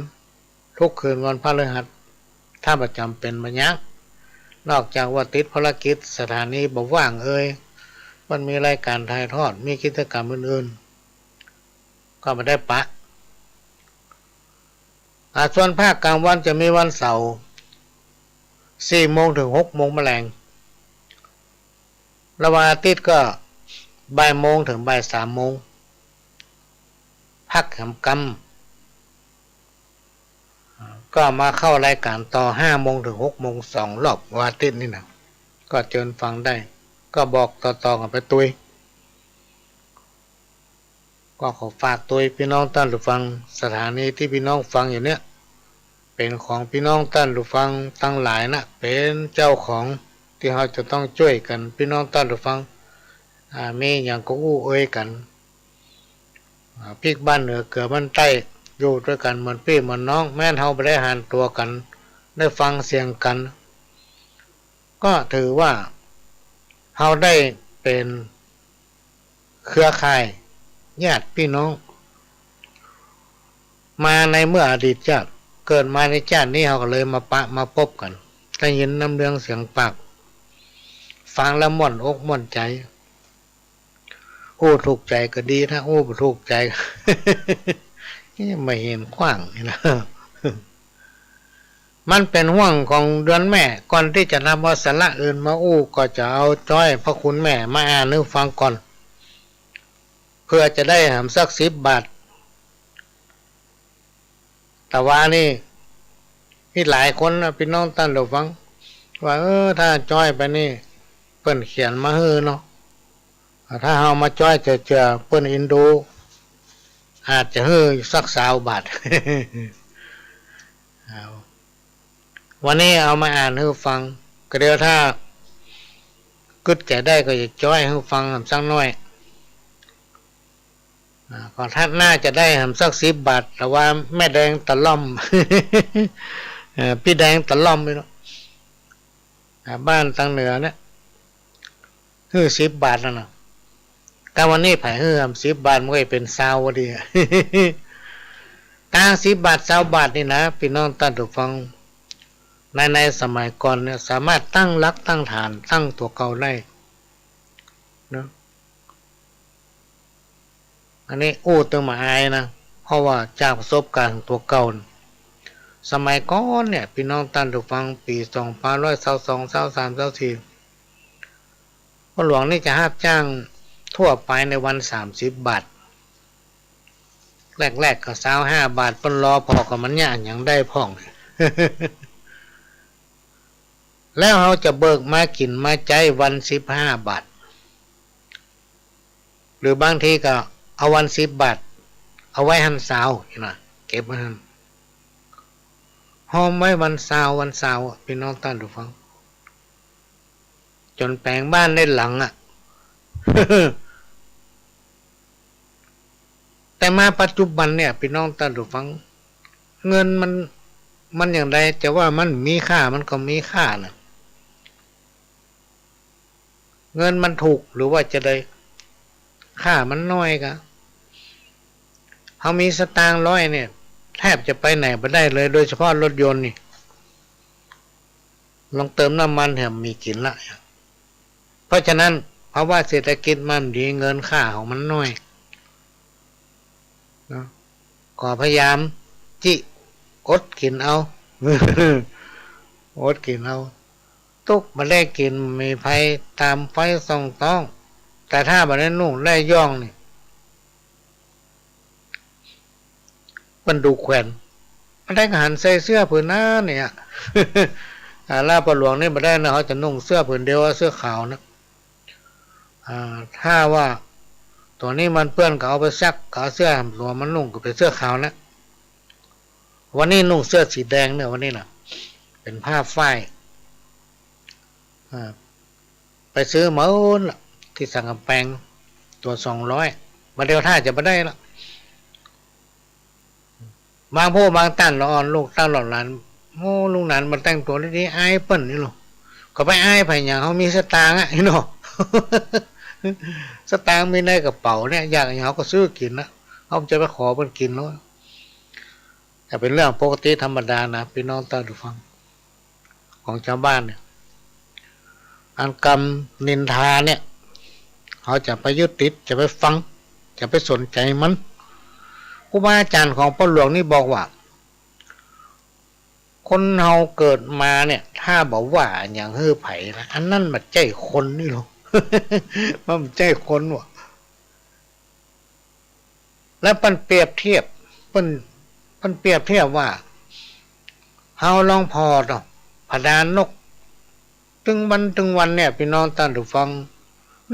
ทุกคืนวันพฤหัสถ้าประจำเป็นบัญญัตินอกจากว่าติดภารกิจสถานีบ่ว่างมันมีรายการถ่ายทอดมีกิจกรรมอื่นๆก็ไม่ได้ปะส่วนภาคกลางวันจะมีวันเสาร์4 โมงถึง6 โมงแมลงแล้ววันอาทิตย์ก็บ่ายโมงถึงบ่าย3 โมงพักแหมก ก็มาเข้ารายการต่อ5 โมงถึง6 โมง2 รอบวันอาทิตย์นี่นะก็เชิญฟังได้ก็บอกต่อๆกันไปตุยก็ขอฝากตุยพี่น้องท่านผู้ฟังสถานีที่พี่น้องฟังอยู่เนี้ยเป็นของพี่น้องท่านผู้ฟังทั้งหลายนะเป็นเจ้าของที่เราจะต้องช่วยกันพี่น้องท่านผู้ฟังมีอย่างก็อู้เอ้ยกันพริกบ้านเหนือเกือบ้านใต้อยู่ด้วยกันเหมือนพี่เหมือนน้องแม่นเฮาไปได้หันตัวกันได้ฟังเสียงกันก็ถือว่าเฮาได้เป็นเครือข่ายญาติพี่น้องมาในเมื่ออดีตชาติเกิดมาในชาตินี้เฮาก็เลยมาพบกันได้ยินน้ำเรื่องเสียงปากฟังแล้วม่วนอกม่วนใจโอ้ถูกใจก็ดีนะโอ้บ่ถูกใจ ไม่เห็นขว้างนี่นะ มันเป็นห่วงของเดือนแม่ก่อนที่จะนำเอาสาระอื่นมาอู้ก็จะเอาจ้อยพระคุณแม่มาอ่านให้ฟังก่อนเพื่อจะได้หำสัก10 บาทแต่ว่านี่มีหลายคนนะพี่น้องท่านผู้ฟังว่าถ้าจ้อยไปนี่เปิ้นเขียนมาให้เนาะถ้าเฮามาจ้อยเจอเปิ้นอินดูอาจจะให้สัก20 บาท วันนี้เอามาอ่านให้ฟังก็เดี๋ยวถ้ากึดจะได้ก็จะจ้อยให้ฟังสักหน่อยก่อนท่านน่าจะได้สัก10 บาทแต่ว่าแม่แดงตะล่อม พี่แดงตะล่อมไปเนาะบ้านทางเหนือเนี่ยคือ10 บาทแล้วนะการวันนี้ไผ่10 บาทมันก็เป็น20วันดี ตาง10 บาท20 บาทนี่นะพี่น้องท่านผู้ฟังในสมัยก่อนเนี่ยสามารถตั้งรักตั้งฐานตั้งตัวเก่าได้นะอันนี้อู้ตึงมาอายนะเพราะว่าจากประสบการณ์ตัวเก่าสมัยก่อนเนี่ยพี่น้องท่านผู้ฟังปี2522 23 24พ่อหลวงนี่จะรับจ้างทั่วไปในวัน30 บาทแรกๆก็25 บาทเพิ่นรอพอกับมันยากหยังได้พ่อง แล้วเราจะเบิกมากินมาใจวัน15 บาทหรือบางทีก็เอาวัน10 บาทเอาไว้หันสาวนะเก็บไว้หันห้อมไว้วันสาวพี่น้องท่านผู้ฟังจนแปลงบ้านได้หลังอ่ะ แต่มาปัจจุบันเนี่ยพี่น้องท่านผู้ฟังเงินมันอย่างไรจะว่ามันมีค่ามันก็มีค่านะเงินมันถูกหรือว่าจะได้ค่ามันน้อยกะเขามีสตางค์100เนี่ยแทบจะไปไหนไม่ได้เลยโดยเฉพาะรถยนต์นี่ลองเติมน้ำมันแถมมีกินละเพราะฉะนั้นเพราะว่าเศรษฐกิจมันดีเงินค่าของมันน้อยนะก็พยายามจิอดกินเอา อดกินเอาตุกมาได้กินมีไฟตามไฟส่องต้องแต่ถ้ามาได้นุ่งได้ย่องนี่มันดูแขวนมันได้หันใส่เสื้อผืนหน้าเนี่ย ลาปหลวงนี่มาได้นะเขาจะนุ่งเสื้อผืนเดียวเสื้อขาวนะถ้าว่าตัวนี้มันเปื้อนก็เอาไปซักก็เอาเสื้อหลวงมันนุ่งก็เป็นเสื้อขาวนะวันนี้นุ่งเสื้อสีแดงเนี่ยวันนี้นะเป็นผ้าฝ้ายไปซื้อเหมาที่สั่งกำแพงตัว200มาเดียวท่าจะมาได้ละบางพ่อบางตั้นละอ่อนลูกตั้นหลอดหลานโอ้ลูกหลานมาแต่งตัวนี้อายเปิ้นนี่หรอก็ไปอายไผ่อย่างเขามีสตางค์อ่ะนี่หรอ สตางค์มีในกระเป๋าเนี่ยอยากอย่างเขาก็ซื้อกินนะเขาจะไปขอเพิ่นกินแล้วแต่เป็นเรื่องปกติธรรมดานะพี่น้องท่านผู้ฟังของชาวบ้านเนี่ยอันกรรมนินทาเนี่ยเขาจะไปยึดติดจะไปฟังจะไปสนใจมันครูบาอาจารย์ของพ่อหลวงนี่บอกว่าคนเฮาเกิดมาเนี่ยถ้าบอกว่าอย่างฮื้อไผ่นะอันนั้นมันใจคนนี่หรอ มันใจคนวะแล้วมันเปรียบเทียบมันเปรียบเทียบว่า เฮาลองพอต่อพดานกถึงวันเนี่ยพี่น้องท่านผู้ฟัง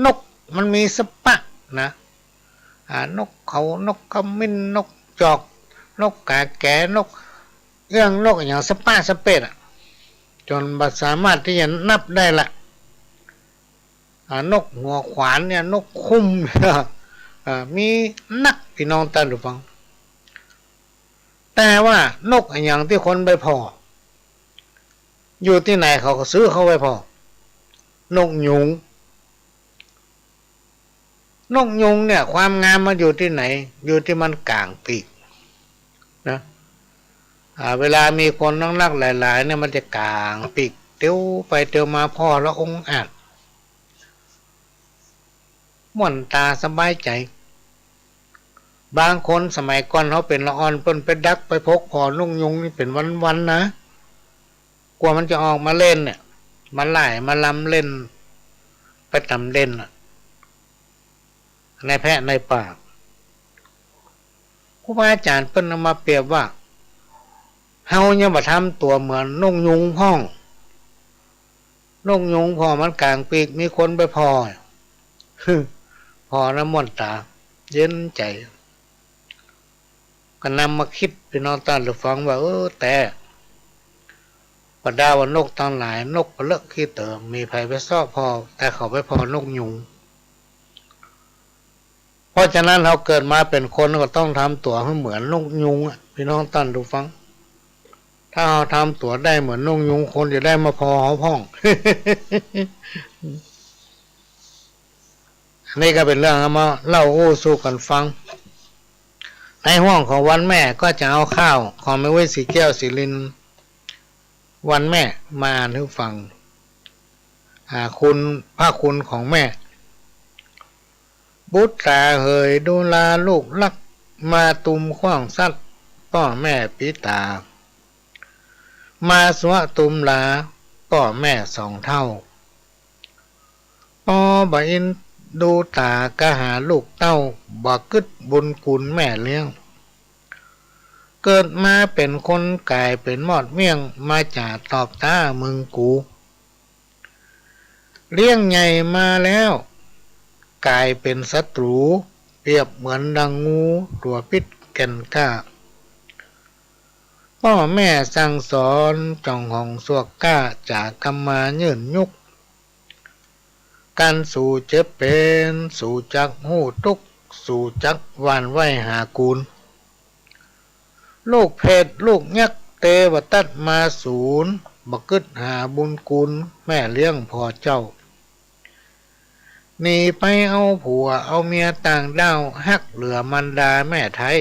นกมันมีสปะนะนกเขานกขมิ้นนกจอกนกกาแก่นกเอื้องนกอย่างสปะสเปดจนบัดสามารถที่จะนับได้ละนกหัวขวานเนี่ยนกคุ้มมีนักพี่น้องท่านผู้ฟังแต่ว่านกอย่างที่คนไปพออยู่ที่ไหนเขาก็ซื้อเขาไปพอนกยุงนกยุงเนี่ยความงามมันอยู่ที่ไหนอยู่ที่มันก่างปีกนะเวลามีคนนักหลายๆเนี่ยมันจะก่างปีกเตี้ยวไปเตี้ยวมาพ่อแล้วองอาจม่วนตาสบายใจบางคนสมัยก่อนเขาเป็นละอ่อนเปิ้นไปดักไปพกพอนกยุงนี่เป็นวันๆนะกว่ามันจะออกมาเล่นเนี่ยมันไล่มาลำเล่นไปตำเล่นในแพะในปากครูบาอาจารย์เปิ้นเอามาเปรียบว่าเฮายังมาทำตัวเหมือนนกยุงพ่องนกยุงพอมันกลางปีกมีคนไปพอพอน้ำม่วนตาเย็นใจก็นำมาคิดพี่น้องท่านผู้ฟังว่าแต่บรรดาว่านกทั้งหลายนกเลิกขี้เติมมีภัยไปซ่อพอแต่เขาไปพอนกยุงเพราะฉะนั้นเราเกิดมาเป็นคนก็ต้องทำตัวให้เหมือนนกยุงพี่น้องท่านผู้ฟังถ้าเราทำตัวได้เหมือนนกยุงคนจะได้มาพอเขาพ่อง อันนี้ก็เป็นเรื่องมาเล่าสู่กันฟังในห้องของวันแม่ก็จะเอาข้าวของแม่เว้ยสีแก้วสีลินวันแม่มาอ่านให้ฟังคุณพระคุณของแม่บุตราเหยดูลาลูกลักมาตุมขว้างสัตว์พ่อแม่ปิตามาสวะตุมลาพ่อแม่สองเท่าพ่อบอินดูตากะหาลูกเต้าบ่กึดบุญคุณแม่เลี้ยงเกิดมาเป็นคนกายเป็นมอดเมี่ยงมาจากตอบตามึงกูเลี้ยงใหญ่มาแล้วกลายเป็นศัตรูเปรียบเหมือนดังงูตัวพิษแก่นกล้าพ่อแม่สั่งสอนจ่องห้องสวกก้าจากกรรมาเยื่นยุกการสู่เจ็บเป็นสู่จักหูทุกสู่จักวานไหวหากูลลูกเพศลูกยักษ์เตวตัดมาศูนย์บักกึดหาบุญคุณแม่เลี้ยงพ่อเจ้าหนีไปเอาผัวเอาเมียต่างด้าวฮักเหลือมันดาแม่ไทย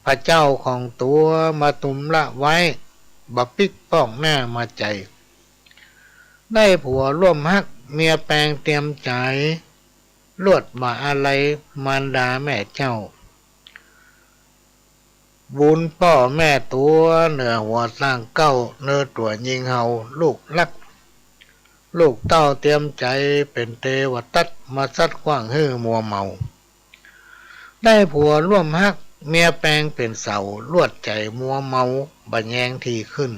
พระเจ้าของตัวมาตุมละไว้บักปิกป้องหน้ามาใจได้ผัวร่วมฮักเมียแปลงเตรียมใจลวดมาอะไรมันดาแม่เจ้าบุญพ่อแม่ตัวเหนือหัวสร้างเก้าเนื้อตัวยิงเฮาลูกลักลูกเต้าเตรียมใจเป็นเทวตัดมาซัดขว้างฮื้อมัวเมาได้ผัวร่วมฮักเมียแปลงเป็นเสาลวดใจมัวเมาบัญแยงทีขึ้น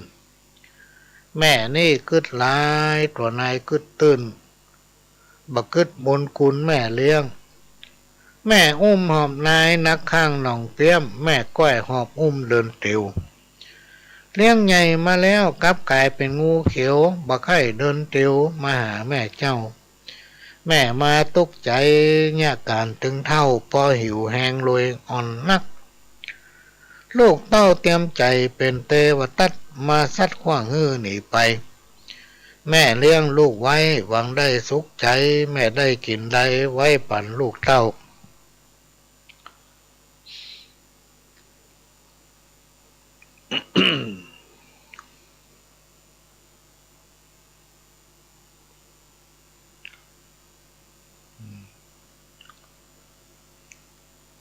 แม่นี่กึดลายตัวนายกึดตื่นบักกึดบนคุณแม่เลี้ยงแม่อุ้มหอบนายนักข้างหนองเตี้ยมแม่ก้อยหอบอุ้มเดินเตียวเลี้ยงใหญ่มาแล้วกลับกลายเป็นงูเขียวบักไข่เดินเตียวมาหาแม่เจ้าแม่มาตกใจเนี่ยการถึงเท่าพอหิวแหงรวยอ่อนนักลูกเต้าเตรียมใจเป็นเทวตัดมาซัดขว้างฮื้อหนีไปแม่เลี้ยงลูกไว้หวังได้สุขใจแม่ได้กินได้ไว้ปั่นลูกเต้า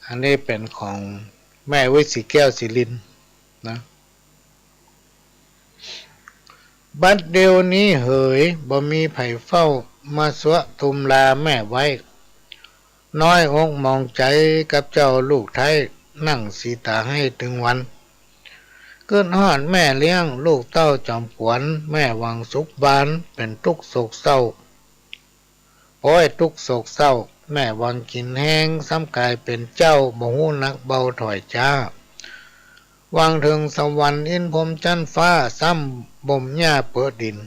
อันนี้เป็นของแม่วิสีแก้วสีลินนะบัดเดียวนี้เหยบ่มีไผเฝ้ามาสวะตุมลาแม่ไว้น้อยอกมองใจกับเจ้าลูกไทยนั่งสีตาให้ถึงวัน เกิดฮอดแม่เลี้ยงลูกเต้าจอมขวัญแม่วังสุขบานเป็นทุกข์โศกเศร้าโอ้ยทุกข์โศกเศร้าแม่วังกินแห้งซ้ำกายเป็นเจ้าบ่ฮู้นักเบาถอยจ้าวางถึงสวรรค์อินพรหมจันทร์ฟ้าซ้ำบ่มหญ้าเปิดดิน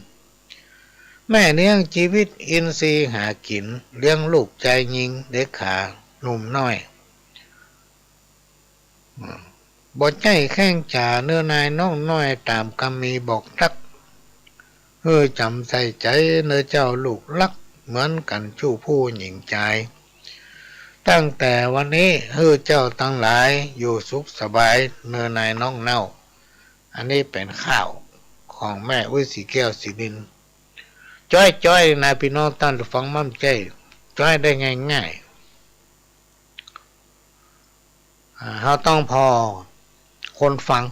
แม่เลี้ยงชีวิตอินทรีย์หากินเลี้ยงลูกใจยิงเด็กขาหนุ่มน้อยบ่ใจแข้งจ่าเนื้อนายน้องน้อยตามคำมีบอกทักจำใส่ใจเนื้อเจ้าลูกรักเหมือนกันชู้ผู้หญิงใจตั้งแต่วันนี้เจ้าทั้งหลายอยู่สุขสบายเนื้อนายน้องเน่าอันนี้เป็นข้าวของแม่อุ้ยสีแก้วสีดินจ้อยนายพี่น้องท่านฟังมั่นใจจ้อยได้ง่ายๆเราต้องพอคนฟัง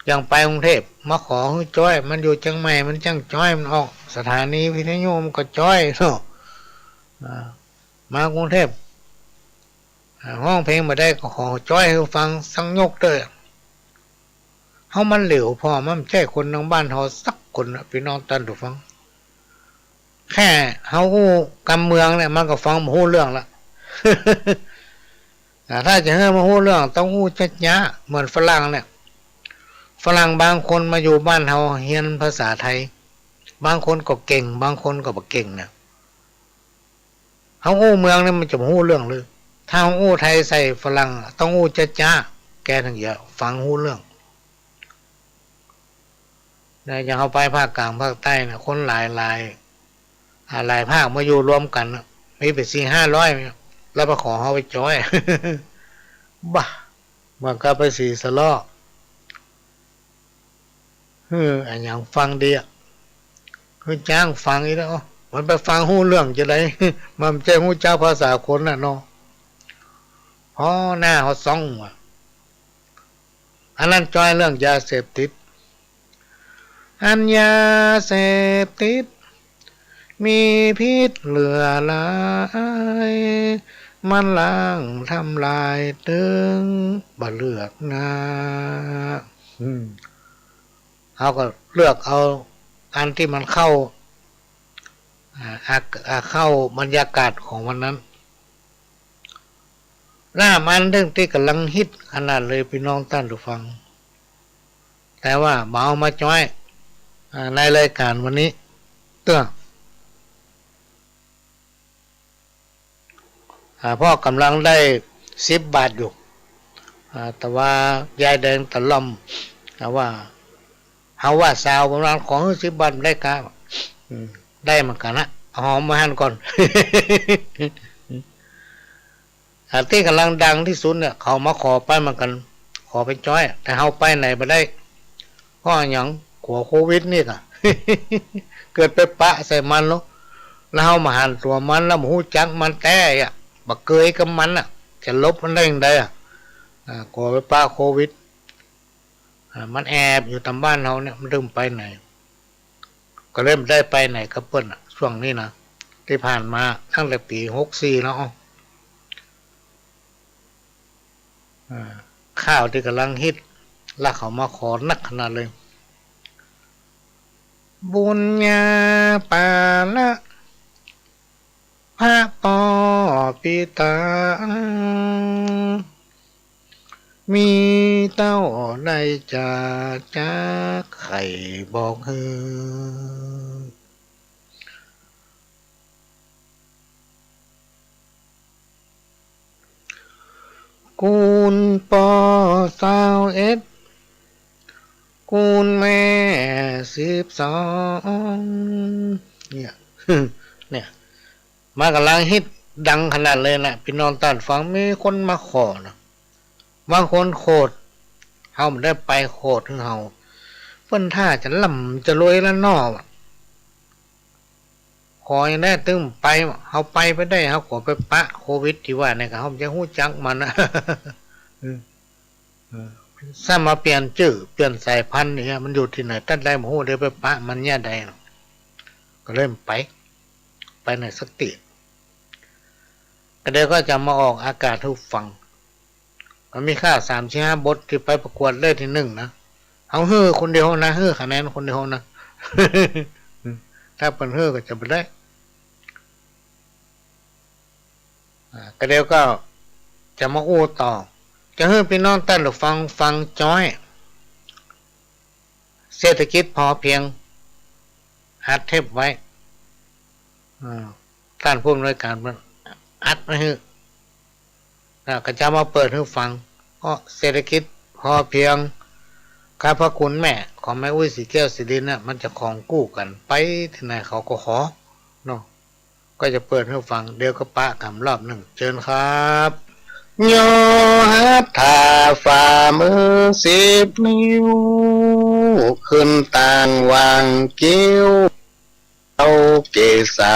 อย่างไปกรุงเทพมาขอให้จ้อยมันอยู่จังใหม่มันจังจ้อยมันออกสถานีวิทยุมันก็จ้อยเนาะมากรุงเทพห้องเพลงมาได้ก็ขอจ้อยให้ฟังสังยกเด้อเฮามันเหลวพอมันใช่คนทางบ้านเฮาสักคนพี่น้องท่านฟังแค่เฮาฮู้การเมืองเนี่ยมันก็ฟังบ่ฮู้เรื่องละ ถ้าจะให้มาฮู้เรื่องต้องฮู้ชัดยะเหมือนฝรั่งเนี่ยฝรั่งบางคนมาอยู่บ้านเฮาเรียนภาษาไทยบางคนก็เก่งบางคนก็บ่เก่งนะเฮาฮู้เมืองเนี่ยมันจะบ่ฮู้เรื่องเลยถ้าเฮาฮู้ไทยใส่ฝรั่งต้องฮู้ชัดยะแกทั้งเยอะฟังฮู้เรื่องได้อย่างเฮาไปภาคกลางภาคใต้น่ะคนหลายภาคมาอยู่รวมกันมีไป 400-500แล้วมาขอเฮาไปจ้อย บ้ามันก็ไปสีสะล้ออันอย่างฟังดีอ่ะจ้างฟังอีกแล้วมันไปฟังฮู้เรื่องจะได้ มันใจฮู้เจ้าภาษาคนน่ะเนาะพอหน้าเขาซ่องว่ะอันนั้นจ้อยเรื่องยาเสพติดอันยาเสพติดมีพิษเหลือหลายมันล้างทำลายตึงบ่เลือกนาเขาก็เลือกเอาอันที่มันเข้าบรรยากาศของวันนั้นหน้ามันเรื่องที่กำลังฮิตขนาดเลยพี่น้องท่านผู้ฟังแต่ว่าเมามาจ้อยในรายการวันนี้พ่อกำลังได้10 บาทอยู่แต่ว่ายายแดงตะล่อมแต่ว่าเฮาว่าสาวประมาณของ10 บาทได้กะได้เหมือนกันนะหอมมาหั่นก่อน ที่กำลังดังที่สุดเนี่ยเขามาขอไปเหมือนกันขอไปจ้อยแต่เฮาไปไหนบ่ได้เพราะหยังหัวโควิดนี่ก็ เกิดไปปะใส่มันแล้วเฮามาหั่นตัวมันแล้วหูจักมันแต่อ่ะบักเกยกับมันอ่ะจะลบมันได้ยังไงอ่ะกลัวไปปะโควิดมันแอบอยู่ตามบ้านเราเนี่ยมันเริ่มไปไหนก็เริ่มได้ไปไหนกับเปิ้นช่วงนี้นะที่ผ่านมาตั้งแต่ปี64แล้วข้าวที่กำลังฮิตแล้วเขามาขอนักขนาดเลยบุญญาปาละพระปอปิตามีเต้าได้จากไข่บอกกูลปอ21กูลแม่12เนี่ยเนี่ยมากำลังฮิตดังขนาดเลยนะพี่น้องท่านฟังมีคนมาขอนะบางคนโคตรเฮาไม่ได้ไปโคตรถึงเฮาเพิ่นท่าจะล่ำจะรวยแล้วนอขออย่างได้ตึงไปเฮาไปได้เฮาขอไปปะโควิดที่ว่าเนี่ยก็เฮาจะฮู้จักมันนะ ถ้ามาเปลี่ยนชื่อเปลี่ยนสายพันธุ์เนี่ยมันอยู่ที่ไหนตั้งได้บ่ฮู้ได้ไปปะมันเนี่ยใดก็เริ่มไปในสักติก็เดี๋ยวก็จะมาออกอากาศให้ฟัง มันมีค่า3-5 บทที่ไปประกวดเลยที่1นะเอาเฮ้อคนเดียวนะเฮ้อคะแนนคนเดียวนะ ถ้าเป็นเฮ้อก็จะไปได้ก็เดี๋ยวก็จะมาอู้ต่อจะเฮ้อพี่น้องตั้นหรือฟังจ้อยเศรษฐกิจพอเพียงหัดเทปไว้ท่านผู้อำนวยการมันอัดไว้เฮ้อก็จะมาเปิดให้ฟังเพราะเศรษฐกิจพอเพียงข้าพระคุณแม่ของแม่อุ้ยสีแก้วสีดินน่ะมันจะของกู้กันไปที่ไหนเขาก็ขอเนาะก็จะเปิดให้ฟังเดี๋ยวก็ปะคำรอบหนึ่งเชิญครับโยฮัตถาฝ่ามือ10 นิ้วขึ้นต่างวางกิ้วเอาเกศา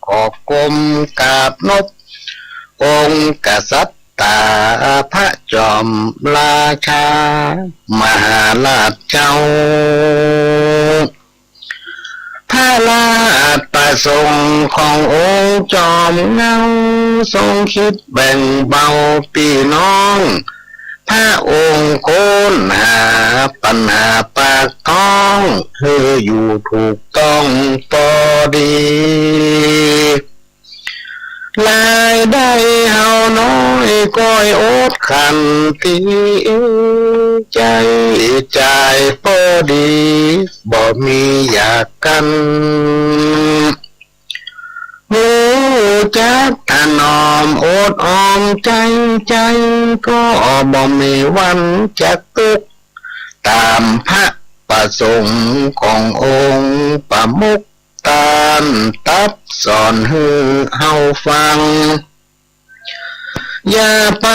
ขอบกลมกาบนบองค์กษัตริย์ตาพระจอมราชามหาราชเจ้าพระราชประสงค์ขององค์จอมเงาทรงคิดแบ่งเบาพี่น้องพระองค์ค้นหาปัญหาปากท้องเพื่ออยู่ถูกต้องพอดีรายได้เฮาน้อยก้อยอดขันตีใจจ่ายพอดีบ่มีอยากกันหูจักถนอมอดออมใจก็บ่มีวันจักตุกตามพระประสงค์ขององค์ประมุขตานตับสอนให้เฮาฟังอย่าไป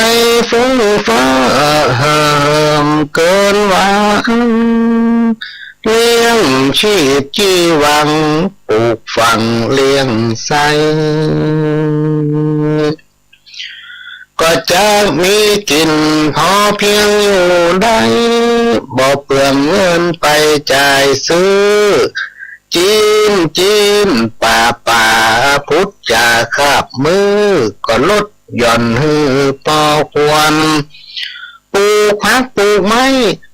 ฟุ้งเฟ้อเหิมเกินหวังเลี้ยงชีพจีวังปลูกฝังเลี้ยงใสก็จะมีกินพอเพียงอยู่ได้บ่เปลืองเงินไปจ่ายซื้อจิ้มป่าพุทธจาคาบมือก็ลดหย่อนหือพอควรปลูกผักปลูกไม้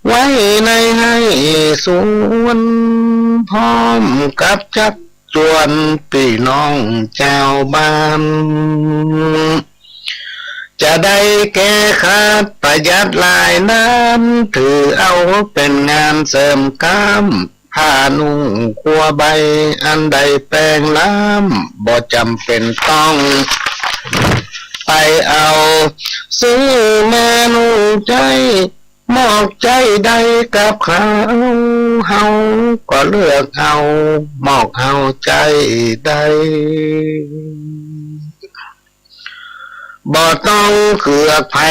ไว้ในให้สวนพร้อมกับจักจวนพี่น้องเจ้าบ้านจะได้แก้ขาดประหยัดรายน้ำถือเอาเป็นงานเสริมกำผ้านุ่งคัวใบอันใดแปลงล้ำบ่จำเป็นต้องไปเอาซื้อแม่นุ่งใจมอกใจใดกับเขาเฮาก็เลือกเอามอกเฮาใจใดบ่ต้องเกือกไผ่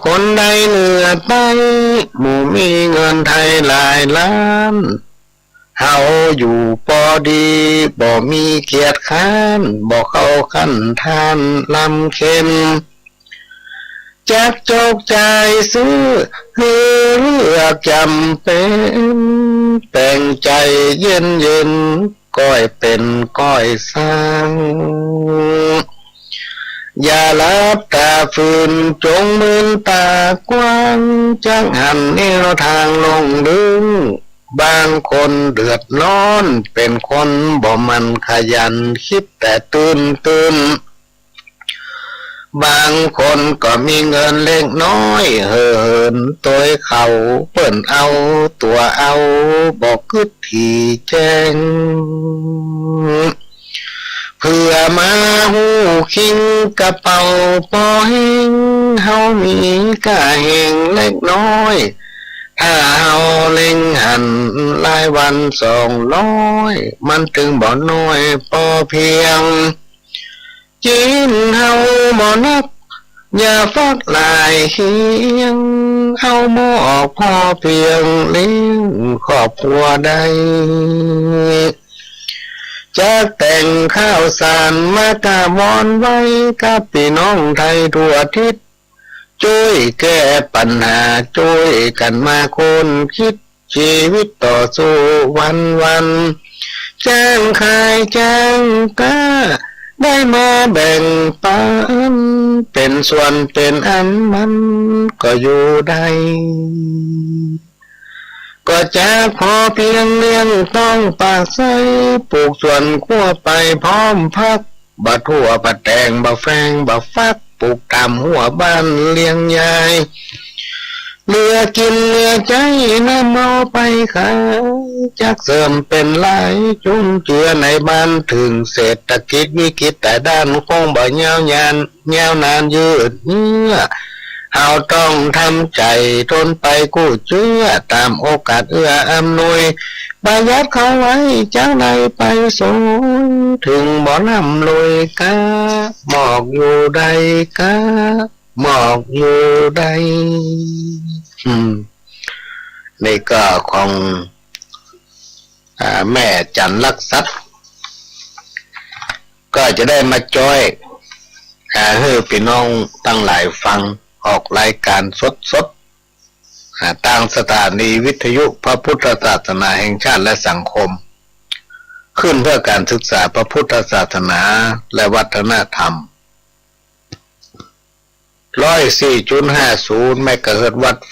คนใดเหนือไปหมู่มีเงินไทยหลายล้านเฮาอยู่พอดีบ่มีเกียรติค้านบ่เข้าขั้นทานลำเค็มจักจกใจซื้อเลือกจำเป็นแต่งใจเย็นก้อยเป็นก้อยสร้างอย่าลับตาฝืนจงมืนตากว้างจังหันแนวทางลงดึงบางคนเดือดร้อนเป็นคนบ่มันขยันคิดแต่ตื่นบางคนก็มีเงินเล็กน้อยเหินตัวเขาเปิ้นเอาตัวเอาบอกคึดทีแจ้งเพื่อมาหูคิงกระเป๋าปอเฮงเฮามีกะเฮงเล็กน้อยถ้าเฮาเล็งหันรายวัน200มันถึงบ่น้อยพอเพียงกินเฮาบ่นับอย่าฟักลายเฮียงเฮาบ่พอเพียงเลี้ยงครอบครัวได้จะแต่งข้าวสารมากะวอนไว้กับพี่น้องไทยทั่วทิศช่วยแก้ปัญหาช่วยกันมาคนคิดชีวิตต่อสู้วันจ้างขายจ้างกา ได้มาแบ่งปันเป็นส่วนเป็นอันมันก็อยู่ได้ก็จะพอเพียงเลี้ยงต้องปากใสปลูกส่วนขั้วไปพร้อมพักบะทั่วบะแตงบะแฟงบะฟักปลูกตามหัวบ้านเลี้ยงยายเหลือกินเหลือใจน้ำเอาไปขายจักเสริมเป็นหลายจุนเจือในบ้านถึงเศรษฐกิจวิกฤตแต่ด้านคงบ่ยาวนานยืดเยื้อเอาต้องทำใจทนไปกู้เชื่อตามโอกาสเอื้ออำนวยประหยัดเขาไว้จากใดไปสูงถึงบ่นำลอยกาหมอกอยู่ใดกาหมอกอยู่ใดนี่ก็ของแม่จันลักทรัพย์ก็จะได้มาจอยให้พี่น้องตั้งหลายฟังออกรายการสดๆต่างสถานีวิทยุพระพุทธศาสนาแห่งชาติและสังคมขึ้นเพื่อการศึกษาพระพุทธศาสนาและวัฒนธรรม104.50 เมกะเฮิรตซ์วัตต์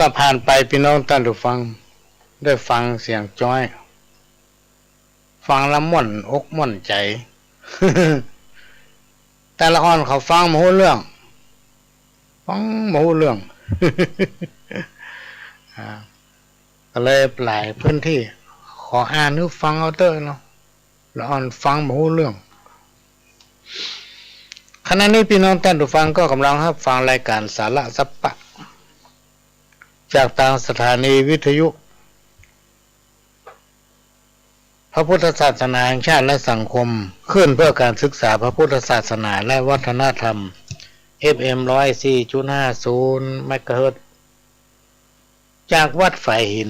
ก็ผ่านไปพี่น้องท่านผู้ฟังได้ฟังเสียงจ้อยฟังละม่วนอกม่วนใจ แต่ละอ่อนเขาฟังมาหูเรื่องฟังมาหูเรื่อง ก็เลยหลายพื้นที่ขออ่านหรือฟังเอาเตอร์เนาะละอ่อนฟังมาหูเรื่องขณะนี้พี่น้องท่านผู้ฟังก็กำลังรับฟังรายการสาระสัพพะจากทางสถานีวิทยุพระพุทธศาสนาแห่งชาติและสังคมขึ้นเพื่อการศึกษาพระพุทธศาสนาและวัฒนธรรม FM 104.50 เมกะเฮิรตซ์จากวัดฝ่ายหิน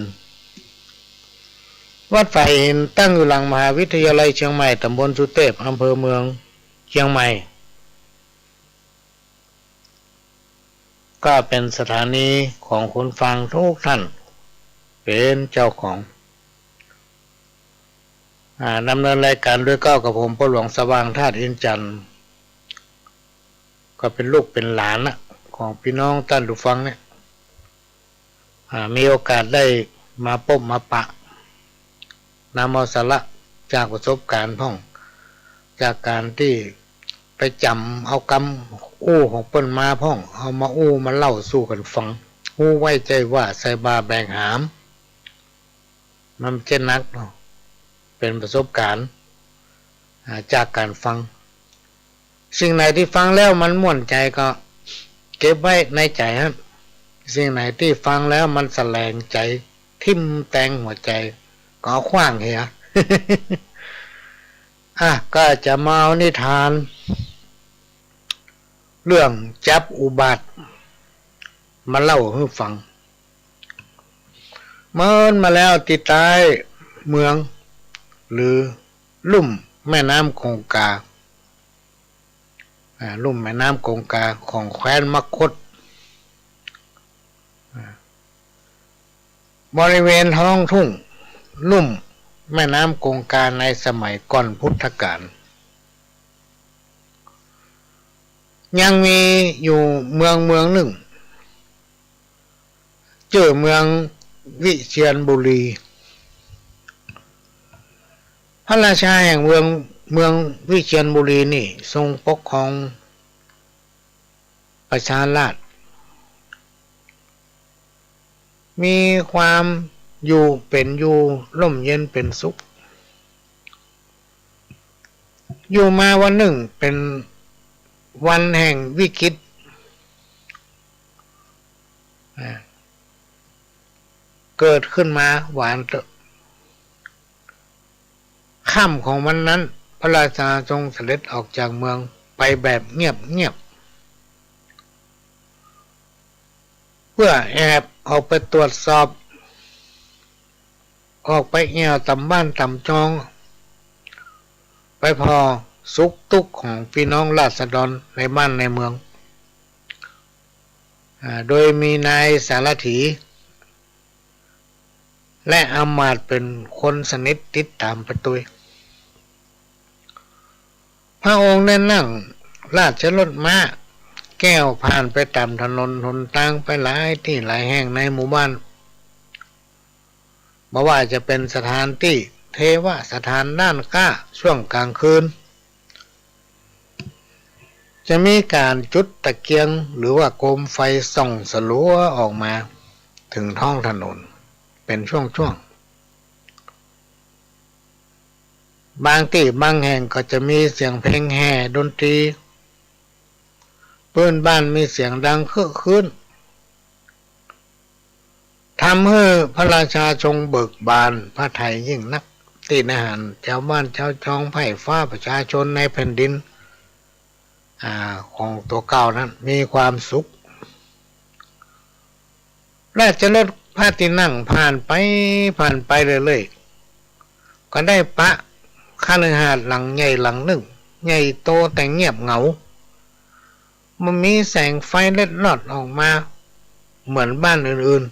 วัดฝ่ายหินตั้งอยู่หลังมหาวิทยาลัยเชียงใหม่ตำบลสุเทพอำเภอเมืองเชียงใหม่ก็เป็นสถานีของคนฟังทุกท่านเป็นเจ้าของดำเนินรายการด้วยกับผมพ่อหลวงสว่างธาตุอินจันทร์ก็เป็นลูกเป็นหลานของพี่น้องท่านผู้ฟังเนี่ยมีโอกาสได้มาพบมาปะนำเอาสาระจากประสบการณ์พ่องจากการที่ไปจำเอากำอู้ของเปิ้นมาพ่องเอามาอู้มาเล่าสู่กันฟังอู้ไว้ใจว่าใส่บาแบงหามมันเช่นนักเนาะเป็นประสบการณ์จากการฟังสิ่งไหนที่ฟังแล้วมันม่วนใจก็เก็บไว้ในใจครับสิ่งไหนที่ฟังแล้วมันแสลงใจทิ่มแทงหัวใจก็ขว้างเหีย ก็จะมาเอานิทานเรื่องจับอุบัติมาเล่าให้ฟังเมื่อมาแล้วติดใต้เมืองหรือลุ่มแม่น้ำคงคาลุ่มแม่น้ำคงคาของแคว้นมคธบริเวณท้องทุ่งลุ่มแม่น้ำคงคาในสมัยก่อนพุทธกาลยังมีอยู่เมืองหนึ่งชื่อเมืองวิเชียรบุรีพระราชาแห่งเมืองวิเชียรบุรีนี่ทรงปกครองประชาราษฎร์มีความอยู่เป็นอยู่ร่มเย็นเป็นสุขอยู่มาวันหนึ่งเป็นวันแห่งวิกฤตเกิดขึ้นมาหวานเตอะค่ำของวันนั้นพระราชาทรงเสด็จออกจากเมืองไปแบบเงียบเพื่อแอบออกไปตรวจสอบออกไปแอวตำบ้านตำจองไปพอ สุขทุกข์ของพี่น้องราษฎรในบ้านในเมืองโดยมีนายสารถีและอำมาตย์เป็นคนสนิทติดตามประตุยพระองค์ได้นั่งราชรถม้าแก้วผ่านไปตามถนนหนทางไปหลายที่หลายแห่งในหมู่บ้านไม่ว่าจะเป็นสถานที่เทวสถานด้านก้าช่วงกลางคืนจะมีการจุดตะเกียงหรือว่าโคมไฟส่องสลัวออกมาถึงท้องถนนเป็นช่วงๆบางที่บางแห่งก็จะมีเสียงเพลงแห่ดนตรีปืนบ้านมีเสียงดังคึกคืนทำให้พระราชาทรงเบิกบานพระทัยยิ่งนักที่ทหารชาวบ้านชาวช่องไผ่ฟ้าประชาชนในแผ่นดินของตัวเก่านั้นมีความสุขราชรถพระที่นั่งผ่านไปเรื่อยๆก็ได้ปะคฤหาสน์หลังใหญ่หลังหนึ่งใหญ่โตแต่เงียบเหงามันมีแสงไฟเล็ดลอดออกมาเหมือนบ้านอื่น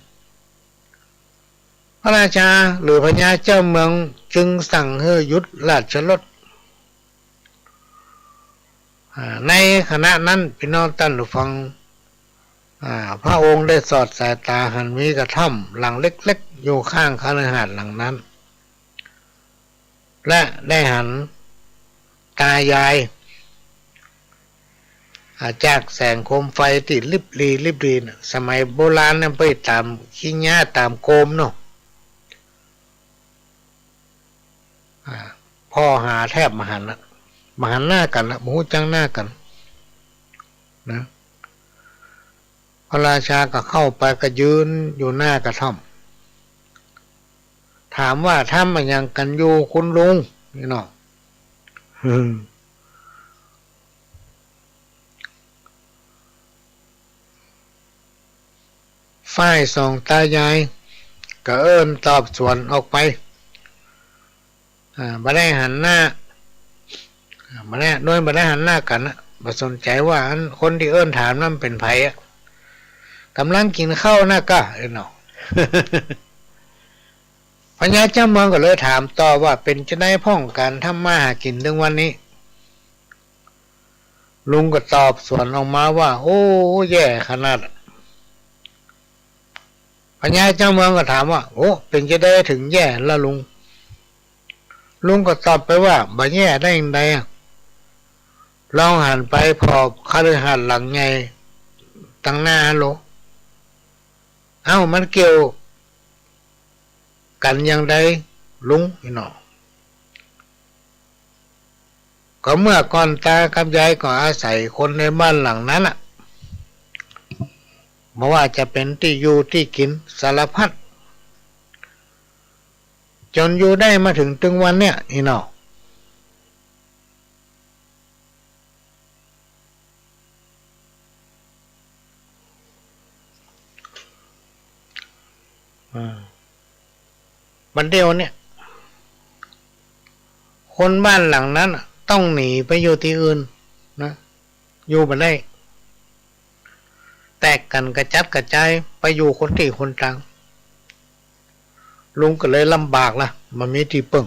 ๆพระราชาหรือพญาเจ้าเมืองจึงสั่งให้หยุดราชรถในขณะนั้นพี่น้องท่านผู้ฟังพระองค์ได้สอดสายตาหันมีกระท่อมหลังเล็กๆอยู่ข้างคฤหาสน์หลังนั้นและได้หันตายายจากแสงโคมไฟที่ลิบรีนะสมัยโบราณนั้นไปตามขี้หญ้าตามโคมเนาะพ่อหาแทบมาหันหน้ากันละหมูจังหน้ากันนะพระราชาก็เข้าไปก็ยืนอยู่หน้ากระท่อมถามว่าทำมันยังกันอยู่คุณลุงนี่เนาะฝ่ายสองตายายก็เอิ้นตอบสวนออกไปบ่ได้หันหน้าบ่ได้หันหน้ากันนะบ่สนใจว่าคนที่เอิ้นถามนั้นเป็นไผกำลังกินข้าวนะกะเนาะ พญาเจ้าเมืองก็เลยถามต่อว่าเป็นจะได้พ้องการทำมาหากินถึงวันนี้ลุงก็ตอบสวนออกมาว่าโอ้แย่ขนาดพญาเจ้าเมืองก็ถามว่าโอ้เป็นจะได้ถึงแย่ละลุงก็ตอบไปว่าบ่แย่ได้ยังไงลองหันไปพอคฤหาสน์หลังใหญ่ตั้งหน้าโลมันเกี่ยวกันยังไงลุงพี่น้องก็เมื่อก่อนตากับยายก็อาศัยคนในบ้านหลังนั้นไม่ว่าจะเป็นที่อยู่ที่กินสารพัดจนอยู่ได้มาถึงวันเนี้ยพี่น้องบัดเดียวเนี่ยคนบ้านหลังนั้นต้องหนีไปอยู่ที่อื่นนะอยู่บ่ได้แตกกันกระจัดกระจายไปอยู่คนที่คนต่างลุงก็เลยลำบากละมันมีที่พึ่ง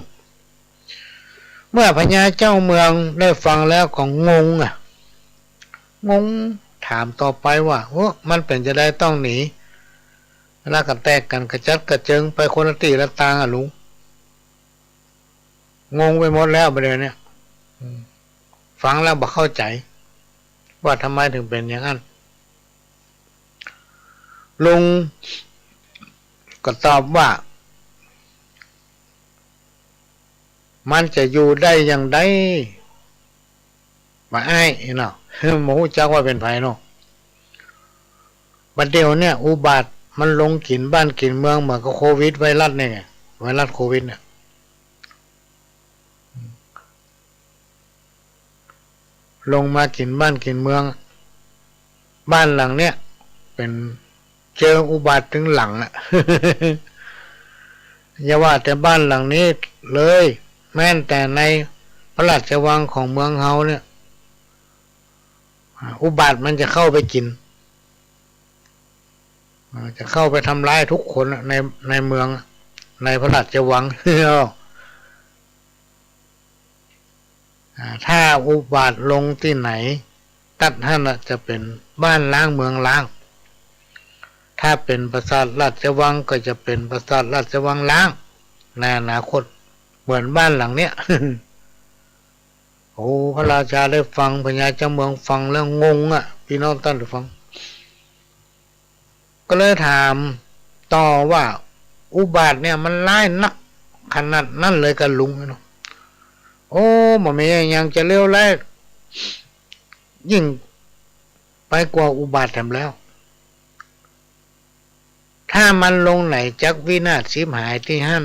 เมื่อพญาเจ้าเมืองได้ฟังแล้วก็งงถามต่อไปว่าโอ้มันเป็นจะได้ต้องหนีแล้วก็แตกกันกระจัดกระเจิงไปคนละที่ละทางลุงงงไปหมดแล้วประเดี๋ยวนี้ฟังแล้วบ่เข้าใจว่าทำไมถึงเป็นอย่างนั้นลุงก็ตอบว่ามันจะอยู่ได้อย่างไรมาอ้ายเนาะหมูจักว่าเป็นไผเนาะบัดเดียวเนี่ยอุบัติมันลงกินบ้านกินเมืองเหมือนกับโควิดไวรัสเนี่ยไงไวรัสโควิดเนี่ยลงมากินบ้านกินเมืองบ้านหลังเนี้ยเป็นเจออุบัติถึงหลังอย่าว่าแต่บ้านหลังนี้เลยแม้แต่ใน ระราชวังของเมืองเฮาเนี่ยอุบาทมันจะเข้าไปกินจะเข้าไปทำร้ายทุกคนในเมืองในพระราชวัง ถ้าอุบาทลงที่ไหนตัดท่านจะเป็นบ้านล้างเมืองล้างถ้าเป็นปราสาทราชวังก็จะเป็นปราสาทราชวังล้างในอนาคตเหมือนบ้านหลังเนี้ย โอ้พระราชาได้ฟังพญาเจ้าเมืองฟังแล้วงงอ่ะพี่น้องท่านฟังก็เลยถามต่อว่าอุบาทเนี่ยมันร้ายนักขนาดนั้นเลยกับลุงเนาะโอ้มันไม่ยังจะเลวร้ายยิ่งไปกว่าอุบาททำแล้วถ้ามันลงไหนจักวินาศชิบหายที่หั่น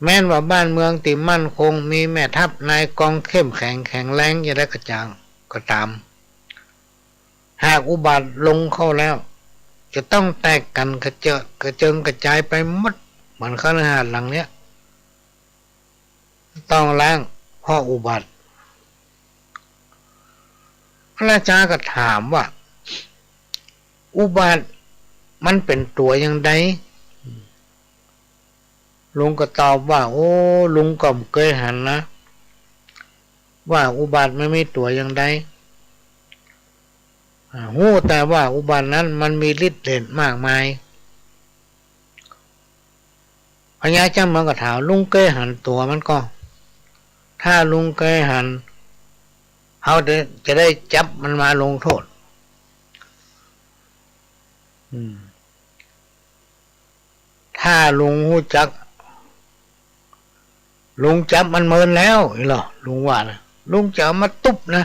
แม้นว่าบ้านเมืองติมั่นคงมีแม่ทัพนายกองเข้มแข็งแรงอย่าได้กระจ่างก็ตามหากอุบาทลงเข้าแล้วจะต้องแตกกันกระเจิงกระจายไปหมดเหมือนคฤหาสน์หลังเนี้ยต้องล้างพ่ออุบาทพระราชาก็ถามว่าอุบาทมันเป็นตัวอย่างใดลุงก็ตอบว่าโอ้ลุงก็เคยหันนะว่าอุบาทไม่มีตัวอย่างใดหู้แต่ว่าอุบาทนั้นมันมีฤทธิ์เดชมากมายพญาเจ้าเมืองก็ถามลุงเคยหันตัวมันก็ถ้าลุงเคยหันเขาจะได้จับมันมาลงโทษถ้าลุงหู้จักลุงจับมันเมินแล้วเหรอลุงว่านะลุงจะเอามาตุบนะ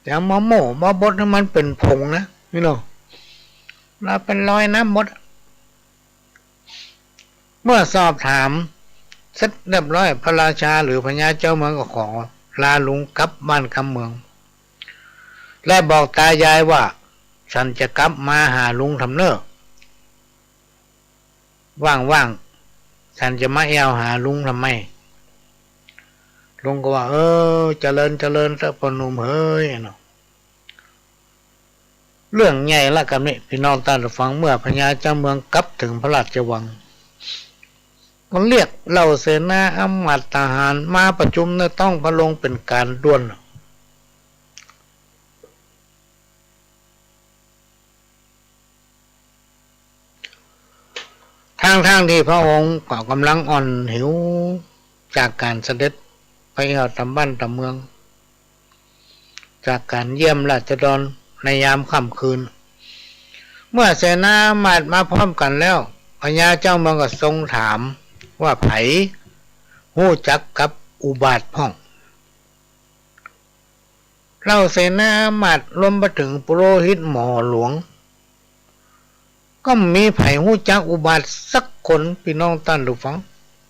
จะเอามาโม่มาบดให้มันเป็นผงนะนี่เหรอเราเป็นรอยน้ำมดเมื่อสอบถามเสร็จเรียบร้อยพระราชาหรือพญาเจ้าเมืองก็ขอลาลุงกลับบ้านกำเมืองและบอกตายายว่าฉันจะกลับมาหาลุงทำเนิกว่างๆฉันจะมาแอวหาลุงทำไมลุงก็ว่าเจริญซะปนุ่มเฮ้ยเนาะเรื่องใหญ่ละกันนี่พี่น้องท่านผู้ฟังเมื่อพญาเจ้าเมืองกลับถึงพระราชวังก็เรียกเหล่าเสนาอำมาตย์ทหารมาประชุมในต้องพระลงเป็นการด่วนทางที่พระองค์ก็กำลังอ่อนหิวจากการเสด็จไปเอาตำบ้านตำเมืองจากการเยี่ยมราษฎรในยามค่ำคืนเมื่อเสนาอำมาตย์มาพร้อมกันแล้วพญาเจ้าเมืองก็ทรงถามว่าไผหู้จักกับอุบาทพ่องเราเสนาอำมาตย์รวมไปถึงปุโรหิตหมอหลวงก็มีไผหู้จักอุบาทสักคนพี่น้องท่านผู้ฟัง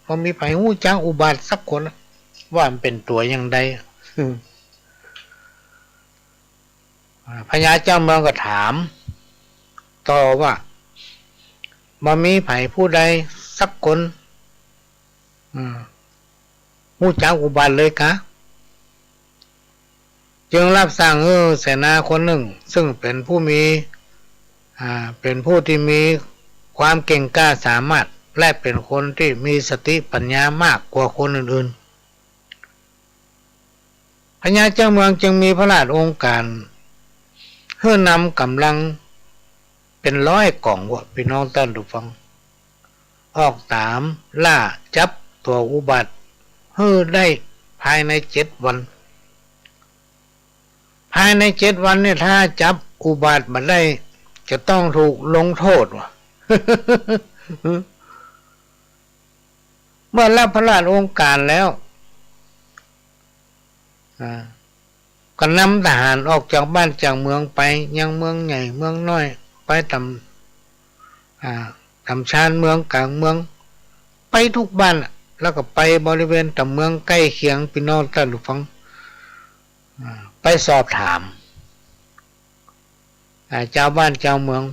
พอมีไผหู้จักอุบาทสักคนว่ามันเป็นตัวอย่างใดพญาเจ้าเมืองก็ถามต่อว่าบ่มีไผผู้ใดสักคนหู้จักอุบาทเลยกะจึงรับสั่งเสนาคนหนึ่งซึ่งเป็นผู้ที่มีความเก่งกล้าสามารถและเป็นคนที่มีสติปัญญามากกว่าคนอื่นๆพญาเจ้าเมืองจึงมีพระราชโองการเพื่อนำกำลังเป็นร้อยกล่องวะพี่น้องท่านผู้ฟังออกตามล่าจับตัวอุบาทให้ได้ภายใน7 วันภายใน7 วันเนี่ยถ้าจับอุบาทมาได้จะต้องถูกลงโทษวะ เมื่อรับพระราชโองการแล้วก็นำทหารออกจากบ้านจากเมืองไปยังเมืองใหญ่เมืองน้อยไปทำชานเมืองกลางเมืองไปทุกบ้านแล้วก็ไปบริเวณตำเมืองใกล้เคียงพี่น้องท่านผู้ฟังไปสอบถามเจ้าบ้านเจ้าเมือง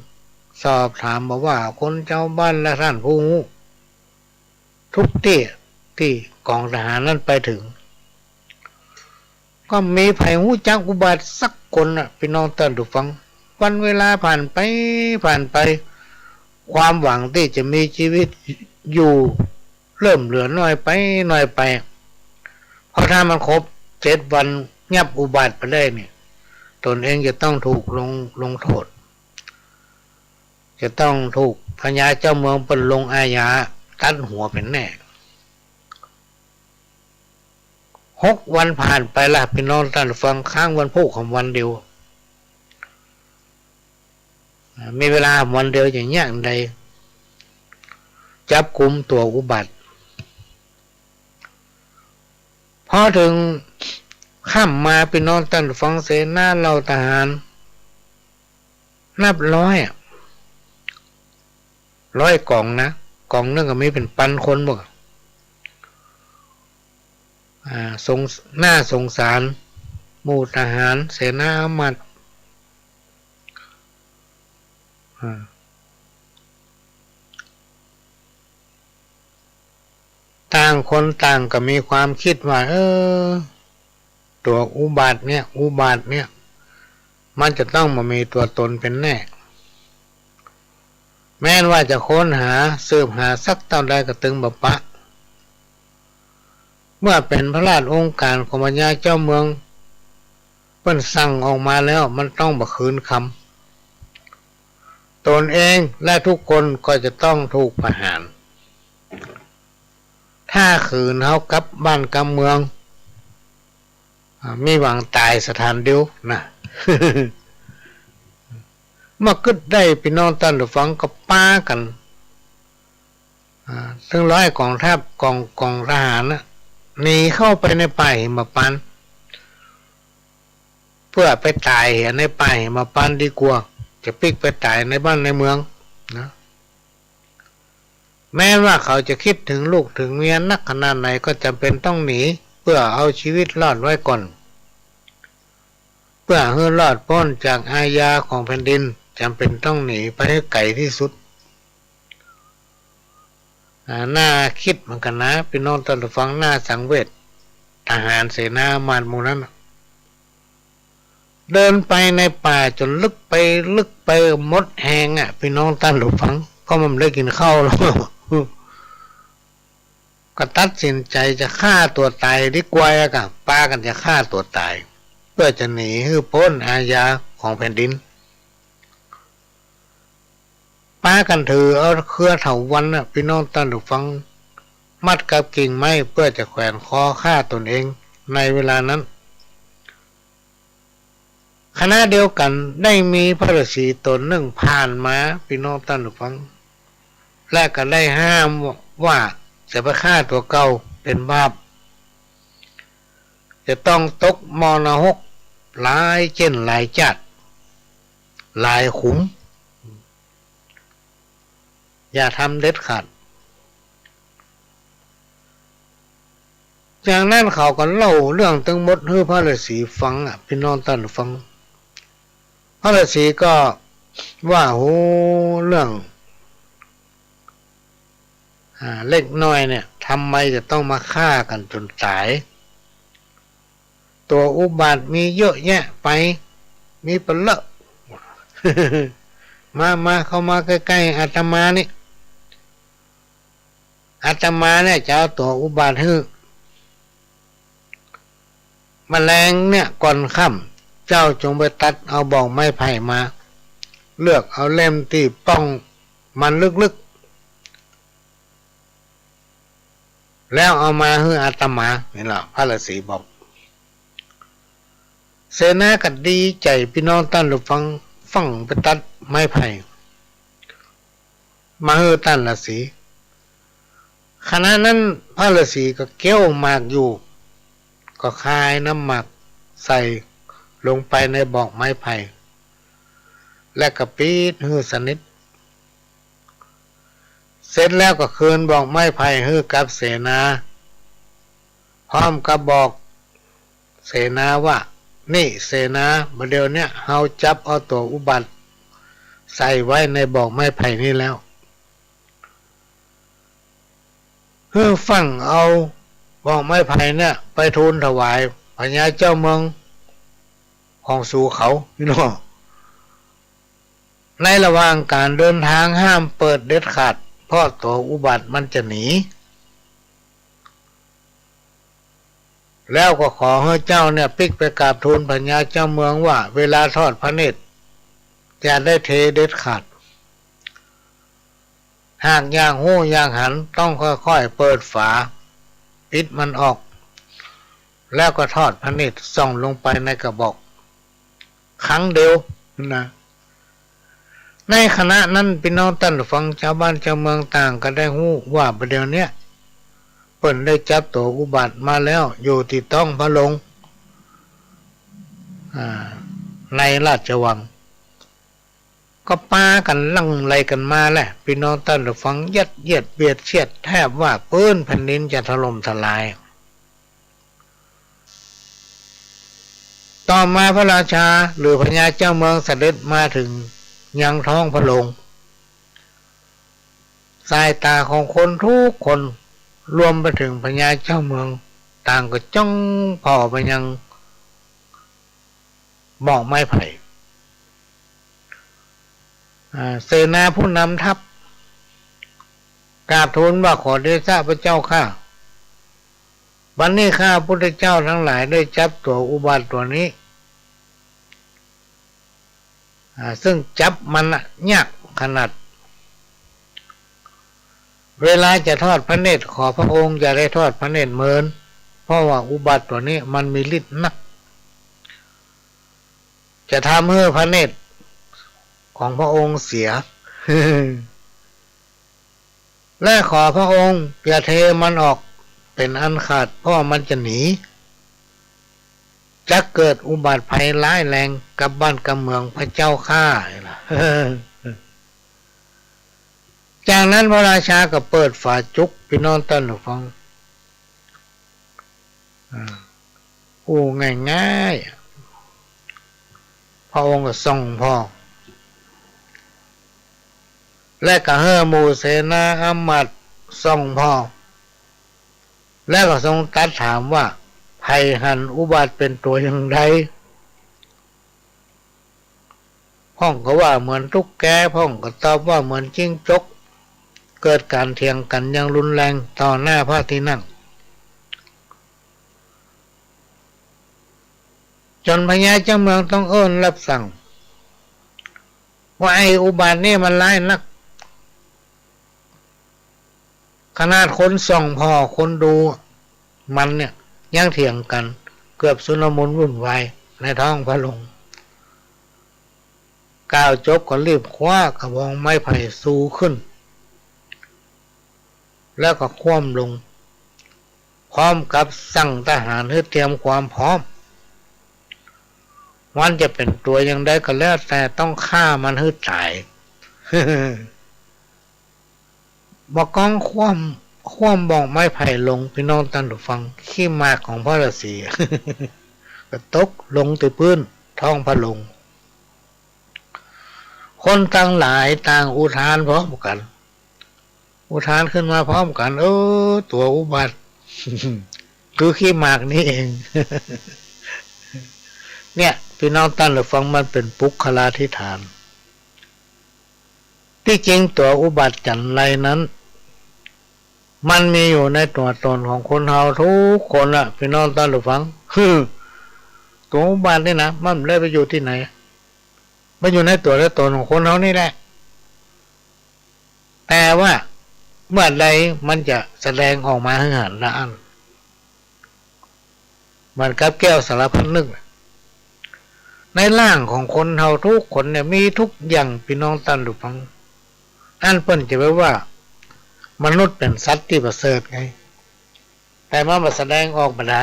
สอบถามบอกว่าคนเจ้าบ้านและท่านผู้ทุกที่ ที่กองทหารนั้นไปถึงก็มีไผหู้จักอุบัติสักคนน่ะพี่น้องท่านผู้ฟังวันเวลาผ่านไปความหวังที่จะมีชีวิตอยู่เริ่มเหลือน้อยไปเพราะถ้ามันครบ7 วันยับอุบัติไปได้เนี่ยตนเองจะต้องถูกลงโทษจะต้องถูกพญาเจ้าเมืองเป็นลงอาญาตัดหัวเป็นแน่6 วันผ่านไปละพี่น้องท่านฟังค้างวันพุธของวันเดียวมีเวลาวันเดียวอย่างนี้ใดจับกุมตัวอุบัติพอถึงข้ามมาพี่น้องท่านฟังเสนาเหล่าทหารนับร้อยกองนะกองนึงก็มีเป็นพันคนบ่น่าสงสารหมู่ทหารเสนาอามัดต่างคนต่างก็มีความคิดว่าตัวอุบัติเนี่ยมันจะต้องมามีตัวตนเป็นแน่แม้ว่าจะค้นหาสืบหาสักเท่าใดก็ตึงบปะเมื่อเป็นพระราชองค์การของพญาเจ้าเมืองเพิ่นสั่งออกมาแล้วมันต้องบ่คืนคำตนเองและทุกคนก็จะต้องถูกประหารถ้าขืนเขากลับบ้านกลับเมืองมีหวังตายสถานเดียวนะ เมื่อขึ้นได้พี่น้องท่านผู้ฟังก็ป้ากันทั้งร้อยกองทัพกองทหารนะหนีเข้าไปในป่าหิมพานต์เพื่อไปตายในป่าหิมพานต์ดีกว่าจะพลิกไปตายในบ้านในเมืองนะแม้ว่าเขาจะคิดถึงลูกถึงเมียนักขนาดไหนก็จำเป็นต้องหนีเพื่อเอาชีวิตรอดไว้ก่อนเพื่อให้รอดพ้นจากอาญาของแผ่นดินจำเป็นต้องหนีไปให้ไกลที่สุดน่าคิดเหมือนกันนะพี่น้องท่านผู้ฟังน่าสังเวชทหารเสนามารหมู่นั้นเดินไปในป่าจนลึกไปมดแหงพี่น้องท่านผู้ฟังก็มันได้กินข้าวแล้วก็ตัดสินใจจะฆ่าตัวตายดีกว่ากับป้ากันจะฆ่าตัวตายเพื่อจะหนีให้พ้นอาญาของแผ่นดินป้ากันถือเอาเครือเถาวัลย์พี่น้องท่านผู้ฟังมัดกับกิ่งไม้เพื่อจะแขวนคอฆ่าตนเองในเวลานั้นขณะเดียวกันได้มีพระฤาษีตนหนึ่งผ่านมาพี่น้องท่านผู้ฟังและก็ได้ห้ามว่าจะไปฆ่าตัวเก่าเป็นบาปจะต้องตกมรณะหลายเช่นหลายจัดหลายขุมอย่าทำเด็ดขาดจากนั้นเขาก็เล่าเรื่องทั้งหมดให้พระฤาษีฟังพี่น้องท่านฟังพระฤาษีก็ว่าโหเรื่องเล็กน้อยเนี่ยทำไมจะต้องมาฆ่ากันจนตายตัวอุบัติมีเยอะแยะไปมีเปลอะ มาเข้ามาใกล้ๆอาตมานี่อาตมาเนี่ยจะเอาตัวอุบัติให้แมลงเนี่ยก่อนค่ำเจ้าจงไปตัดเอาบอกไม้ไผ่มาเลือกเอาเล่มที่ป้องมันลึกๆแล้วเอามาให้อาตมานี่แหละพระฤาษีบอกเสนาก็ดีใจพี่น้องท่านผู้ฟังไปตัดไม้ไผ่มาให้ท่านฤาษีขณะนั้นพระฤาษีก็เกี้ยวหมากอยู่ก็คายน้ำหมักใส่ลงไปในบอกไม้ไผ่และก็ปิดให้สนิทเสร็จแล้วก็คืนบอกไม้ไผ่ให้กับเสนาพร้อมกับบอกเสนาว่านี่เสนาบัดเดี๋ยวนี้เฮาจับเอาตัวอุบัติใส่ไว้ในบอกไม้ไผ่นี่แล้ว เพื่อฟังเอาบอกไม้ไผ่เนี่ยไปทูลถวายพญาเจ้าเมืองของสู่เขาพี่น้องในระหว่างการเดินทางห้ามเปิดเด็ดขาดเพราะตัวอุบัติมันจะหนีแล้วก็ขอให้เจ้าเนี่ยปิกไปกราบทูลพญาเจ้าเมืองว่าเวลาทอดพระเนตรจะได้เทเด็ดขาดหากย่างหู้ย่างหันต้องค่อยๆเปิดฝาปิดมันออกแล้วก็ทอดพระเนตรส่องลงไปในกระบอกครั้งเดียวนะในขณะนั้นพี่น้องท่านฟังชาวบ้านชาวเมืองต่างก็ได้หู้ว่าประเดี๋ยวนี้เพิ่นได้จับตัวอุบัติมาแล้วอยู่ที่ต้องพระลงในราชวังก็ปากันลั่งไลกันมาแหละพี่น้องท่านฟังยัดเยียดเบียดเสียดแทบว่าปื้นแผ่นดินจะถล่มทลายต่อมาพระราชาหรือพญาเจ้าเมืองเสด็จมาถึงยังท้องพระโรงสายตาของคนทุกคนรวมไปถึงพญาเจ้าเมืองต่างก็จ้องพ่อไปยังบอกไม้ไผ่เสนาผู้นำทัพกราบทูลว่าขอเดชะพระเจ้าข้าวันนี้ข้าพุทธเจ้าทั้งหลายได้จับตัวอุบัติตัวนี้ซึ่งจับมันยากขนาดเวลาจะทอดพระเนตรขอพระองค์อย่าได้ทอดพระเนตรเมินเพราะว่าอุบัติตัวนี้มันมีฤทธิ์นักจะทำให้พระเนตรของพระองค์เสีย และขอพระองค์อย่าเทมันออกเป็นอันขาดเพราะมันจะหนีจะเกิดอุบัติภัยร้ายแรงกับบ้านกับเมืองพระเจ้าข้า จากนั้นพระราชาก็เปิดฝาจุกพี่น้องท่านผู้ฟังง่ายๆพระองค์ก็ทรงพ่อและก็เฮอหมู่เสนาอมาตย์ทรงพ่อและก็ทรงตรัสถามว่าภัยหันอุบัติเป็นตัวอย่างไรพ่องก็ว่าเหมือนตุ๊กแกพ่องก็ตอบว่าเหมือนจิ้งจกเกิดการเถียงกันอย่างรุนแรงต่อหน้าพระที่นั่งจนพญาเจ้าเมืองต้องรับสั่งว่าไอ้อุบัตินี่มันร้ายนักขนาดคนส่องพ่อคนดูมันเนี่ยยังเถียงกันเกือบสุลมุนวุ่นวายในท้องพระโรงก้าวจบก็รีบคว้ากระบองไม้ไผ่สูขึ้นแล้วก็คว่ำลงพร้อมกับสั่งทหารให้เตรียมความพร้อมมันจะเป็นตัวอย่างใดก็แล้วแต่ต้องฆ่ามันให้ตาย บอกกองคว่ำบอกไม้ไผ่ลงพี่น้องท่านผู้ฟังขี้มากของพระฤาษี ก็ตกลงที่พื้นท้องพระโรงคนทั้งหลายต่างอุทานพร้อมกันอุทานขึ้นมาพร้อมกันตัวอุบัติ คือขี้มากนี่เอง เนี่ยพี่น้องท่านผู้ฟังมันเป็นปุคลาธิฐานที่จริงตัวอุบัติจันไรนั้นมันมีอยู่ในตัวตนของคนเราทุกคนอะพี่น้องท่านผู้ฟังตัวอุบัตินี่นะมันเลยไปอยู่ที่ไหนมันอยู่ในตัวและตนของคนเรานี่แหละแต่ว่าเมื่อใดมันจะแสดงออกมาให้เห็นละอันมันกับแก้วสารพัดนึกในร่างของคนเราทุกคนเนี่ยมีทุกอย่างพี่น้องท่านผู้ฟังอันเปิ้นจะไว้ว่ามนุษย์เป็นสัตว์ที่ประเสริฐไงแต่มันมาแสดงออกมาได้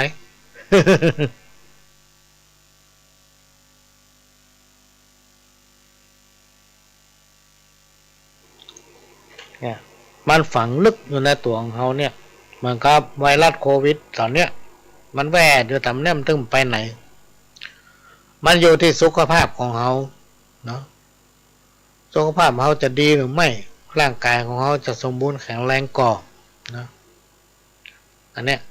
เนี่ยมันฝังลึกอยู่ในตัวของเขาเนี่ยเหมือนกับไวรัสโควิดตอนเนี้ยมันแวดอยู่ทำเนี่ยมันตึงไปไหนมันอยู่ที่สุขภาพของเขาเนาะสุขภาพเขาจะดีหรือไม่ร่างกายของเขาจะสมบูรณ์แข็งแรงก่อนะ อันเนี้ย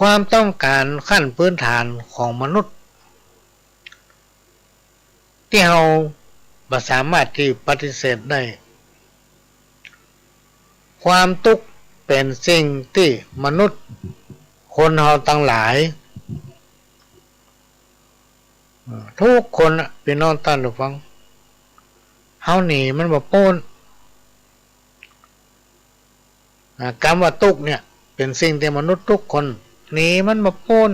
ความต้องการขั้นพื้นฐานของมนุษย์ที่เราบ่สามารถที่ปฏิเสธได้ความทุกข์เป็นสิ่งที่มนุษย์คนเราทั้งหลายทุกคนพี่น้องท่านผู้ฟังเฮาหนีมันบ่พ้นคำว่าทุกข์เนี่ยเป็นสิ่งที่มนุษย์ทุกคนหนีมันบ่พ้น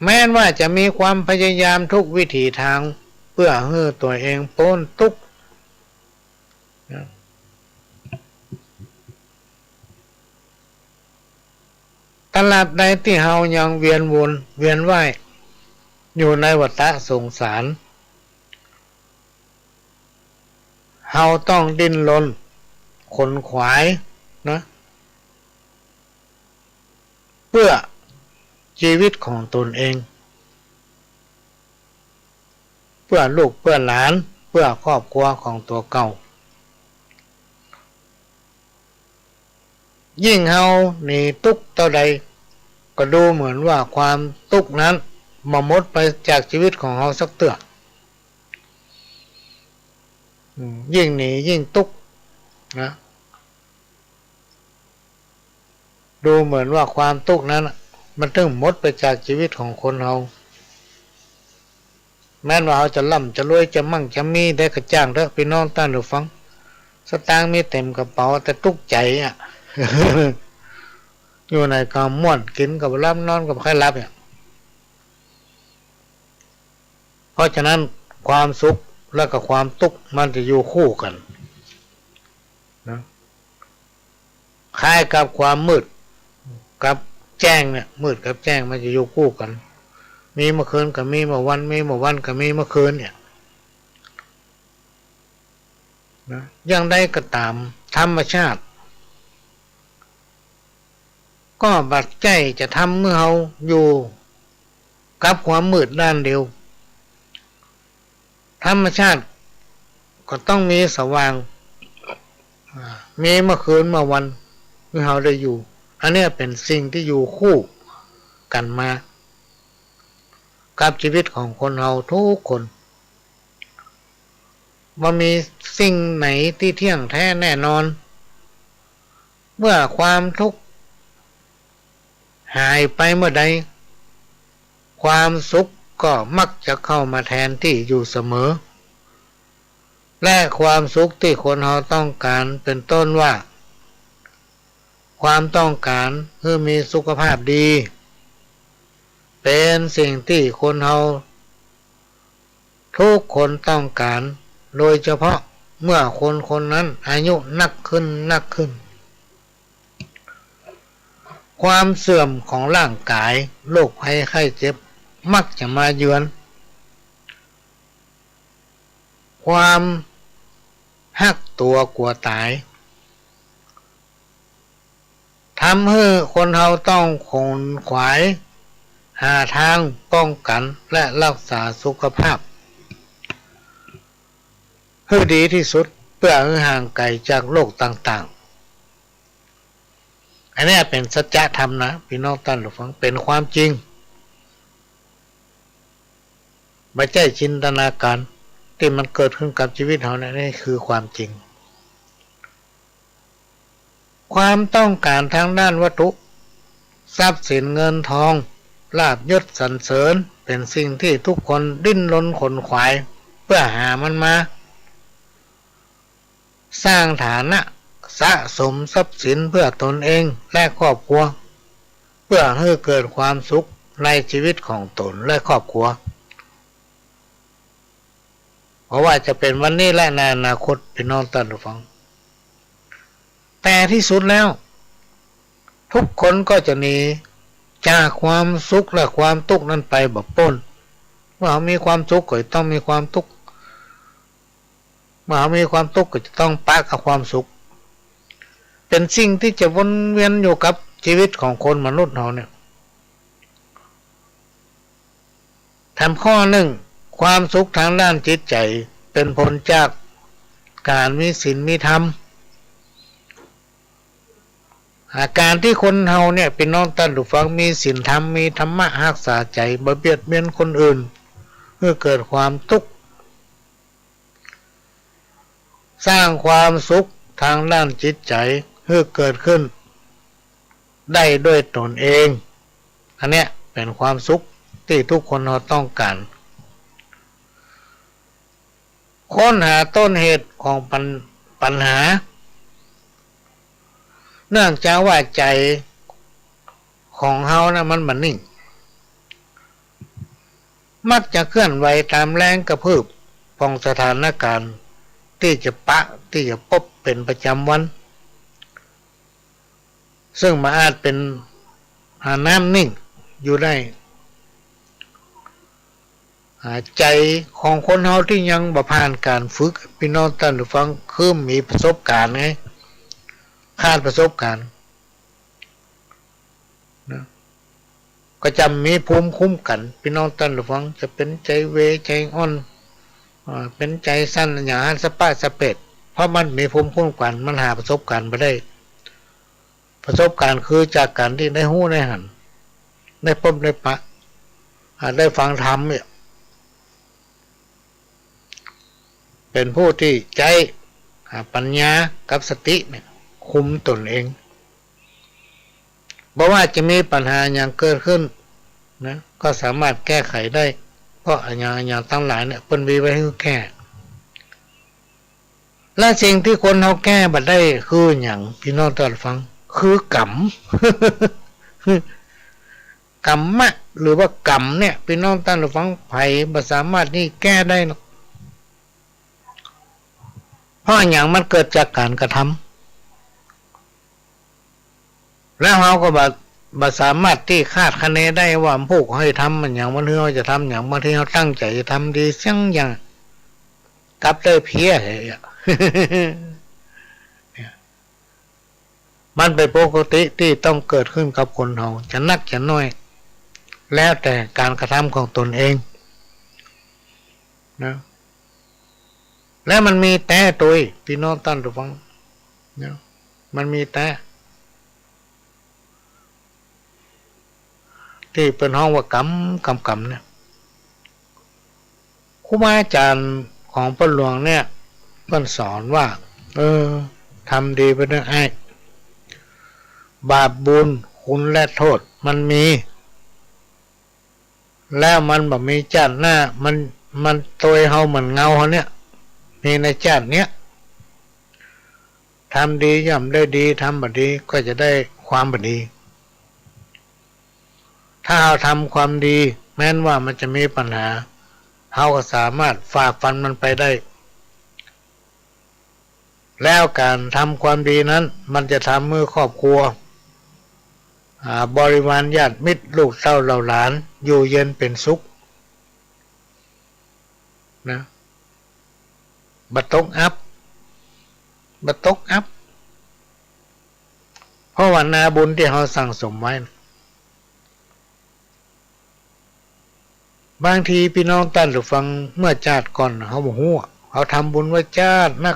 แม้ว่าจะมีความพยายามทุกวิถีทางเพื่อให้ตัวเองพ้นทุกข์ตลาดใดที่เฮายังเวียนวนเวียนว่ายอยู่ในวัฏสงสารเฮาต้องดิ้นรนขนขวายนะเพื่อชีวิตของตนเองเพื่อลูกเพื่อหลานเพื่อครอบครัวของตัวเก่ายิ่งเฮาหนีทุกข์เท่าใดก็ดูเหมือนว่าความทุกข์นั้นมาหมดไปจากชีวิตของเฮาสักเตื้อยิ่งหนียิ่งทุกข์นะดูเหมือนว่าความทุกข์นั้นมันถึงหมดไปจากชีวิตของคนเฮาแม้ว่าเฮาจะร่ำจะรวยจะมั่งจะมีได้กระจ้างเด้อพี่น้องท่านผู้ฟังสตางค์มีเต็มกระเป๋าแต่ทุกข์ใจอยู่ในความม่วนกินกับรับนอนกับใครรับเนี่ยเพราะฉะนั้นความสุขและกับความทุกข์มันจะอยู่คู่กันนะคล้ายกับความมืดกับแจ้งเนี่ยมืดกับแจ้งมันจะอยู่คู่กันมีเมื่อคืนกับมีเมื่อวันมีเมื่อวันกับมีเมื่อคืนเนี่ยนะอย่างใดก็ตามธรรมชาติก็บัดใจจะทำเมื่อเราอยู่กับความมืดด้านเดียวธรรมชาติก็ต้องมีสว่างมีเมื่อคืนเมื่อวันเมื่อเราได้อยู่อันนี้เป็นสิ่งที่อยู่คู่กันมากับชีวิตของคนเราทุกคนว่ามีสิ่งไหนที่เที่ยงแท้แน่นอนเมื่อความทุกข์หายไปเมื่อใดความสุขก็มักจะเข้ามาแทนที่อยู่เสมอและความสุขที่คนเราต้องการเป็นต้นว่าความต้องการคือมีสุขภาพดีเป็นสิ่งที่คนเราทุกคนต้องการโดยเฉพาะเมื่อคนคนนั้นอายุนักขึ้นความเสื่อมของร่างกายโรคภัยไข้เจ็บมักจะมาเยือนความหักตัวกลัวตายทำให้คนเราต้องขนขวายหาทางป้องกันและรักษาสุขภาพให้ดีที่สุดเพื่อให้ห่างไกลจากโรคต่างๆอันนี้เป็นสัจธรรมนะพี่น้องท่านผู้ฟังเป็นความจริงไม่ใช่จินตนาการที่มันเกิดขึ้นกับชีวิตเราเนี่ยนี่คือความจริงความต้องการทางด้านวัตถุทรัพย์สินเงินทองลาภยศสรรเสริญเป็นสิ่งที่ทุกคนดิ้นรนขนขวายเพื่อหามันมาสร้างฐานะสะสมทรัพย์สินเพื่อตนเองและครอบครัวเพื่อให้เกิดความสุขในชีวิตของตนและครอบครัวเพราะว่าจะเป็นวันนี้และในอนาคตพี่น้องท่านผู้ฟังแต่ที่สุดแล้วทุกคนก็จะหนีจากความสุขและความทุกข์นั้นไปแบบพ้นเมื่อมีความสุขก็ต้องมีความทุกข์เมื่อมีความทุกข์ก็จะต้องปะกับความสุขเป็นสิ่งที่จะวนเวียนอยู่กับชีวิตของคนมนุษย์เราเนี่ยทำข้อหนึ่งความสุขทางด้านจิตใจเป็นผลจากการมีศีลมีธรรม อาการที่คนเฮาเนี่ยเป็นน้องท่านผู้ฟังมีศีลธรรมมีธรรมะรักษาใจบ่เบียดเบียนคนอื่นเพื่อเกิดความทุกข์สร้างความสุขทางด้านจิตใจเพื่อเกิดขึ้นได้ด้วยตนเองอันเนี้ยเป็นความสุขที่ทุกคนเราต้องการค้นหาต้นเหตุของปัญหาเนื่องจากว่าใจของเฮานะมันบ่นิ่งมักจะเคลื่อนไหวตามแรงกระเพื่อมของสถานการณ์ที่จะที่จะพบเป็นประจำวันซึ่งมาอาจเป็นน้ำนิ่งอยู่ได้ใจของคนเฮาที่ยังบ่ผ่านการฝึกพี่น้องท่านผู้ฟังคือมีประสบการณ์ไงขาดประสบการณ์นะก็จำมีภูมิคุ้มกันพี่น้องท่านผู้ฟังจะเป็นใจเวใจอ่อนเป็นใจสั้นอย่างสะปะสะเเป็ดเพราะมันมีภูมิคุ้มกันมันหาประสบการณ์มาได้ประสบการณ์คือจากการที่ได้หู้ได้หันได้พบได้ปะได้ฟังธรรมเนี่ยเป็นผู้ที่ใจปัญญากับสติเนี่ยคุมตนเองเพราะว่าจะมีปัญหาอย่างเกิดขึ้นนะก็สามารถแก้ไขได้เพราะอย่างทั้งหลายเนี่ยเป็นมีไว้ให้แก้และสิ่งที่คนเขาแก้บัดได้คืออย่างพี่น้องท่านฟังคือกรรม กรรมะหรือว่ากรรมเนี่ยพี่น้องท่านฟังไผ่บ่สามารถนี่แก้ได้หรอกเพราะอย่างมันเกิดจากการกระทำแล้วเราก็บ่สามารถที่คาดคะเนได้ว่าพวกให้ทำมันอย่างวันที่เราจะทำอย่างบางทีเราตั้งใจจะทำดีเสียงอย่างกลับได้เพี้ยมันเป็นปกติที่ต้องเกิดขึ้นกับคนเราจะนักจะน้อยแล้วแต่การกระทำของตนเองนะแล้วมันมีแต่ตัวพี่น้องท่านผู้ฟังนะมันมีแต่ที่เป็นห้องว่ากรรมเนี่ยครูบาอาจารย์ของพระหลวงเนี่ยเพิ่นสอนว่าทำดีไปด้วยไอ้บาปบุญคุณและโทษมันมีแล้วมันแบบมีชาติหน้ามันตัวเฮาเหมือนเงาเขาเนี่ยมีในชาติเนี้ยทำดีย่อมได้ดีทำบดีก็จะได้ความบดีถ้าเราทำความดีแม้นว่ามันจะมีปัญหาเราก็สามารถฝ่าฟันมันไปได้แล้วการทำความดีนั้นมันจะทำเมื่อครอบครัวบริวารญาติมิตรลูกเต้าเหล่าหลานอยู่เย็นเป็นสุขนะบัตกอัพเพราะว่านาบุญที่เราสั่งสมไว้บางทีพี่น้องท่านผู้ฟังเมื่อชาติก่อนเขาบอกฮู้เขาทำบุญไว้ชาตินัก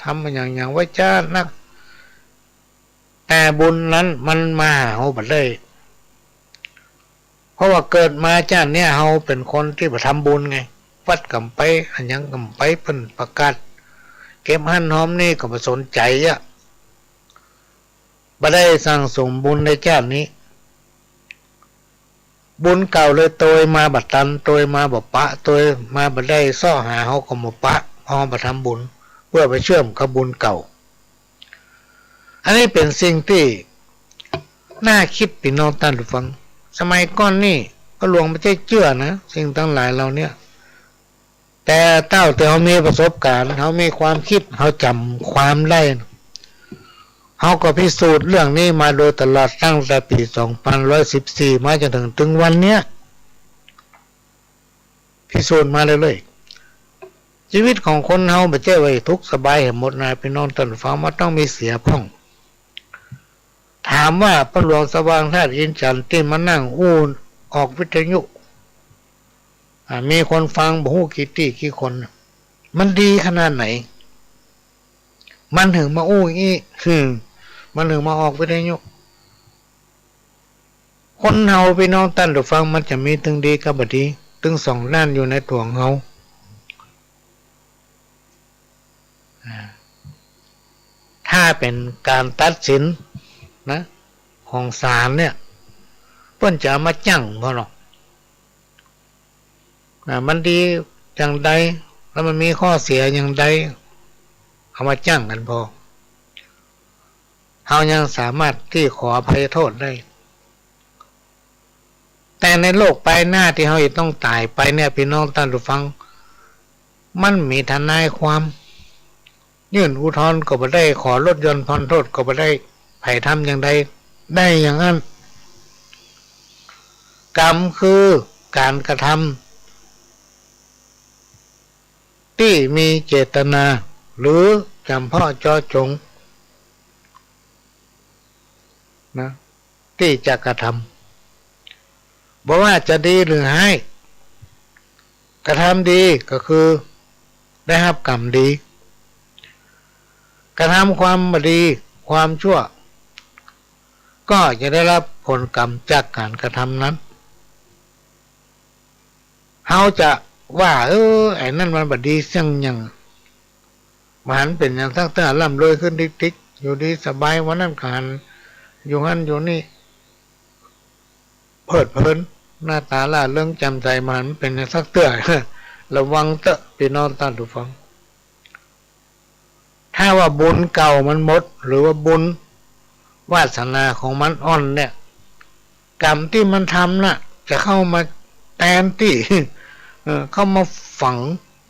ทำอย่างไว้ชาตินักแต่บุญนั้นมันมาหาเขาบัดเลยเพราะว่าเกิดมาชาติเนี้ยเขาเป็นคนที่มาทำบุญไงวัดกำไปอันยังกำไปเพิ่นประกาศเก็บหั่นหอมนี่ก็มาสนใจบ่ได้สร้างสมบุญในชาตินี้บุญเก่าเลยโตยมาบัดตันโตยมาบ่ปะโตยมาบัดได้ซ้อหาเขาก็บ่ปะพอมาทำบุญเพื่อไปเชื่อมกับบุญเก่าอันนี้เป็นสิ่งที่น่าคิดพี่น้องท่านผู้ฟังสมัยก่อนนี่ก็หลวงไม่ใช่เชื่อนะสิ่งทั้งหลายเราเนี่ยแต่เขามีประสบการณ์เขามีความคิดเขาจำความได้เขาก็พิสูจน์เรื่องนี้มาโดยตลอดตั้งแต่ปี2114มาจนถึงวันเนี้ยพิสูจน์มาเลยชีวิตของคนเฮาไม่ใช่ไว้ทุกข์สบายหมดนะพี่น้องท่านฟังมันต้องมีเสียพ่องถามว่าพระหลวงสว่างธาตุอินทร์จันทร์ที่มานั่งออกวิทยุมีคนฟังบ่ฮู้กี่คนมันดีขนาดไหนมันถึงมาอี มันถึงมาออกวิทยุคนเฮาพี่น้องตั้นหรือฟังมันจะมีตึงดีกับบดีตึงสองด้านอยู่ในตัวของเฮาถ้าเป็นการตัดสินนะของศาลเนี่ยเพิ่นจะมาจั่งบ่หรอกมันดีอย่างใดแล้วมันมีข้อเสียอย่างใดเอามาจั่งกันพอเฮายังสามารถที่ขออภัยโทษได้แต่ในโลกไปหน้าที่เฮาจะต้องตายไปเนี่ยพี่น้องท่านผู้ฟังมันมีทนายความยื่นอุทธรณ์ก็บ่ได้ขอลดหย่อนผ่อนโทษก็บ่ได้ไผทำอย่างใดได้อย่างนั้นกรรมคือการกระทำที่มีเจตนาหรือจำเพาะเจาะจงนะที่จะกระทำบอกว่าจะดีหรือให้กระทำดีก็คือได้รับกรรมดีกระทำความไม่ดีความชั่วก็จะได้รับผลกรรมจากการกระทำนั้นเฮาจะว่าไอ้นั่นมันบ่ดีเสียงอย่างมันเป็นอย่างทั้งแต่ร่ำรวยขึ้นติ๊กๆอยู่ดีสบายวันนั้นกันอยู่งั้นอยู่นี่เพิดเพลินหน้าตาล่าเรื่องจำใจมันเป็นอย่างสักเตื้อระวังเตอะพี่น้องท่านผู้ฟังถ้าว่าบุญเก่ามันหมดหรือว่าบุญวาสนาของมันอ่อนเนี่ยกรรมที่มันทำน่ะจะเข้ามาแทนที่เข้ามาฝัง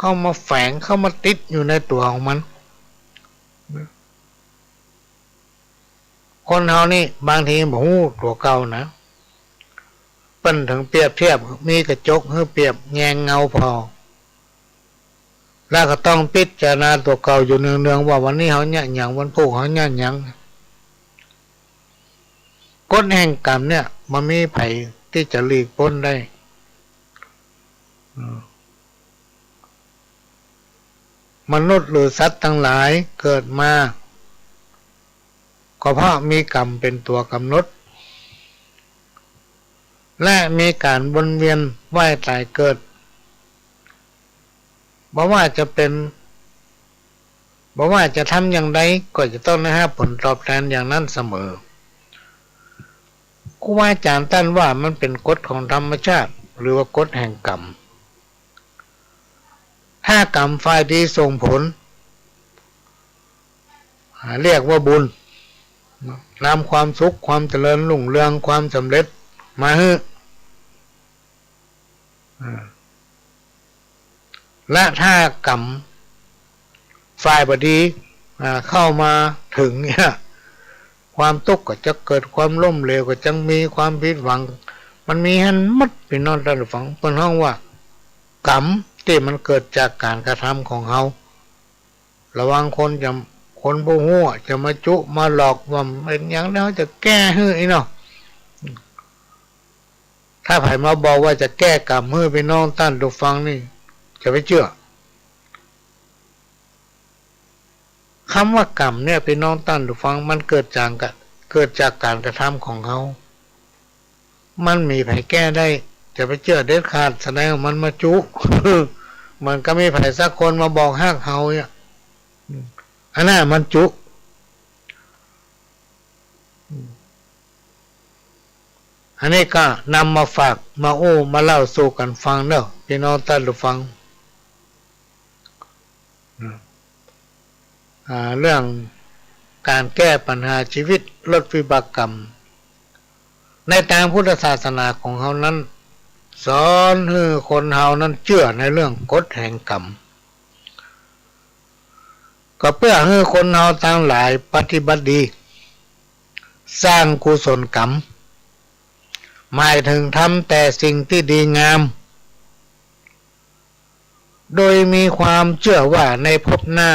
เข้ามาแฝงเข้ามาติดอยู่ในตัวของมันคนเฮานี่บางทีบอกตัวเก่านะเปิ้นถึงเปรียบเทียบมีกระจกให้เปรียบแงงเงาพอแล้วก็ต้องพิจารณาตัวเก่าอยู่เนืองๆว่าวันนี้เขาเนี่ยอย่างวันพุธเขาเนี่ยอย่างกฎแห่งกรรมเนี่ยมันมีไผที่จะหลีกพ้นได้มนุษย์หรือสัตว์ทั้งหลายเกิดมาก็เพราะมีกรรมเป็นตัวกำหนดและมีการวนเวียนว่ายตายเกิดบ่ว่าจะเป็นบ่ว่าจะทำอย่างใดก็จะต้องได้รับผลตอบแทนอย่างนั้นเสมอครูบาอาจารย์ท่านว่ามันเป็นกฎของธรรมชาติหรือว่ากฎแห่งกรรมถ้ากรรมฝ่ายดีส่งผลเรียกว่าบุญนำความสุขความเจริญรุ่งเรืองความสำเร็จมาให้และถ้ากรรมฝ่ายบดีเข้ามาถึงเนี่ยความทุกข์ก็จะเกิดความล้มเหลวก็จะมีความผิดหวังมันมีหันมัดพี่น้องท่านผู้ฟังเพิ่นฮ้องว่ากรรมที่มันเกิดจากการกระทำของเฮาระวังคนผู้ฮู้จะมาจุมาหลอกว่าเป็นอย่างแล้วจะแก้ให้อีเนาะถ้าไผมาบอกว่าจะแก้กรรมให้พี่น้องท่านผู้ฟังนี่จะไม่เชื่อคำว่ากรรมเนี่ยพี่น้องท่านผู้ฟังมันเกิดจากการกระทำของเขามันมีไผแก้ได้จะไปเชื่อเด็ดขาดแสดงว่ามันมาจุ มันก็มีไผสักคนมาบอกฮักเฮาเนี่ยอันนั้นมันจุอันนี้ก็นำมาฝากมามาเล่าสู่กันฟังเด้อพี่น้องท่านผู้ฟังเรื่องการแก้ปัญหาชีวิตลดวิบากกรรมในทางพุทธศาสนาของเขานั้นสอนให้คนเฮานั้นเชื่อในเรื่องกฎแห่งกรรมก็เพื่อให้คนเฮาทั้งหลายปฏิบัติดีสร้างกุศลกรรมหมายถึงทำแต่สิ่งที่ดีงามโดยมีความเชื่อว่าในภพหน้า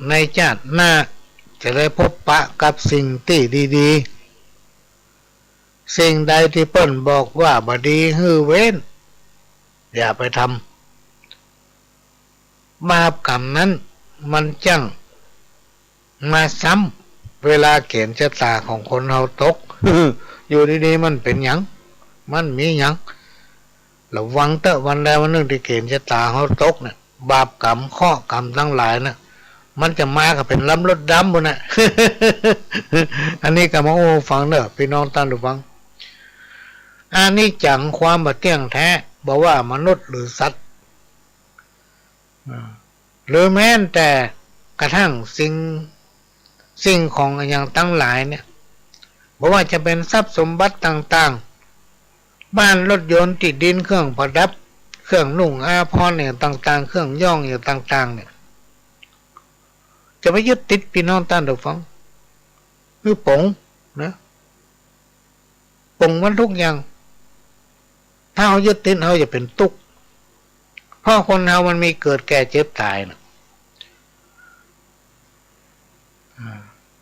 ในชาติหน้าจะได้พบปะกับสิ่งที่ดีๆสิ่งใดที่เปิ้นบอกว่าบ่ดีฮือเว้นอย่าไปทำบาปกรรมนั้นมันจังมาซ้ำเว เวลาเขียนชะตาของคนเฮาตก อยู่ดีๆมันเป็นหยังมันมีหยังระวังเตอะวันใดวันหนึ่งที่เขียนชะตาเฮาตกเนี่ยบาปกรรมข้อกรรมทั้งหลายนะมันจะมากับเป็นลำรถดำบุญน่ะ อันนี้ก็มาโอ้ฟังเด้อพี่น้องท่านผู้ฟังอันนี้จังความบ่เที่ยงแท้บอกว่ามนุษย์หรือสัตว์หรือแม้แต่กระทั่งสิ่งของอย่างตั้งหลายเนี่ยบอกว่าจะเป็นทรัพย์สมบัติต่างๆบ้านรถยนต์ติดดินเครื่องประดับเครื่องนุ่งอาภรณ์เนี่ยต่างๆเครื่องย่องอย่างต่างๆเนี่ยจะไปยึดติดพี่น้องท่านผู้ฟังคือปงนะปงมันทุกอย่างถ้าเรายึดติดเราจะเป็นทุกข์เพราะคนเรามันมีเกิดแก่เจ็บตายนะ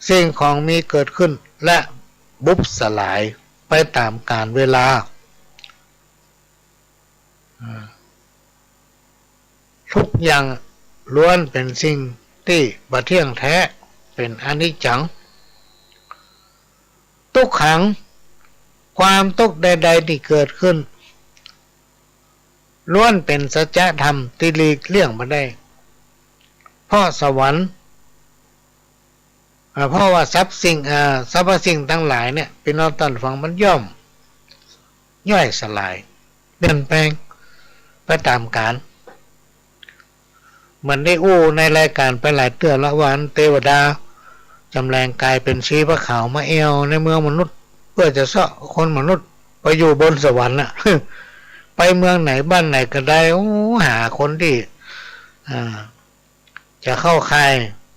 สิ่งของมีเกิดขึ้นและบุบสลายไปตามกาลเวลาทุกอย่างล้วนเป็นสิ่งที่บ่เที่ยงแท้เป็นอนิจจังทุกขังความทุกข์ใดๆที่เกิดขึ้นล้วนเป็นสัจธรรมที่หลีกเลี่ยงไม่ได้เพราะสวรรค์เพราะว่าสรรพสิ่งทั้งหลายเนี่ยพี่น้องท่านฟังมันย่อมย่อยสลายเปลี่ยนแปลงไปตามกาลมันได้อู้ในรายการไปหลายเตือนละวันเทวดาจำแรงกายเป็นชีพระขาวมาเอวในเมืองมนุษย์เพื่อจะเสาะคนมนุษย์ไปอยู่บนสวรรค์น่ะ ไปเมืองไหนบ้านไหนก็ได้หาคนที่จะเข้าค่าย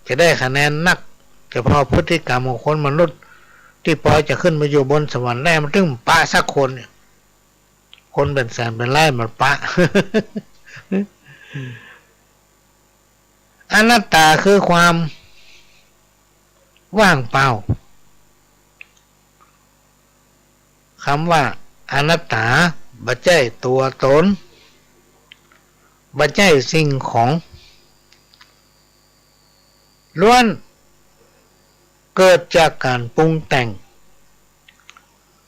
จะได้คะแนนนักเฉพาะพฤติกรรมของคนมนุษย์ที่พอจะขึ้นมาอยู่บนสวรรค์ได้มันถึงปะสักคนเนี่ยคนเป็นแสนเป็นล้านมันปะ อนัตตาคือความว่างเปล่าคำว่าอนัตตาบ่ใช่ตัวตนบ่ใช่สิ่งของล้วนเกิดจากการปรุงแต่ง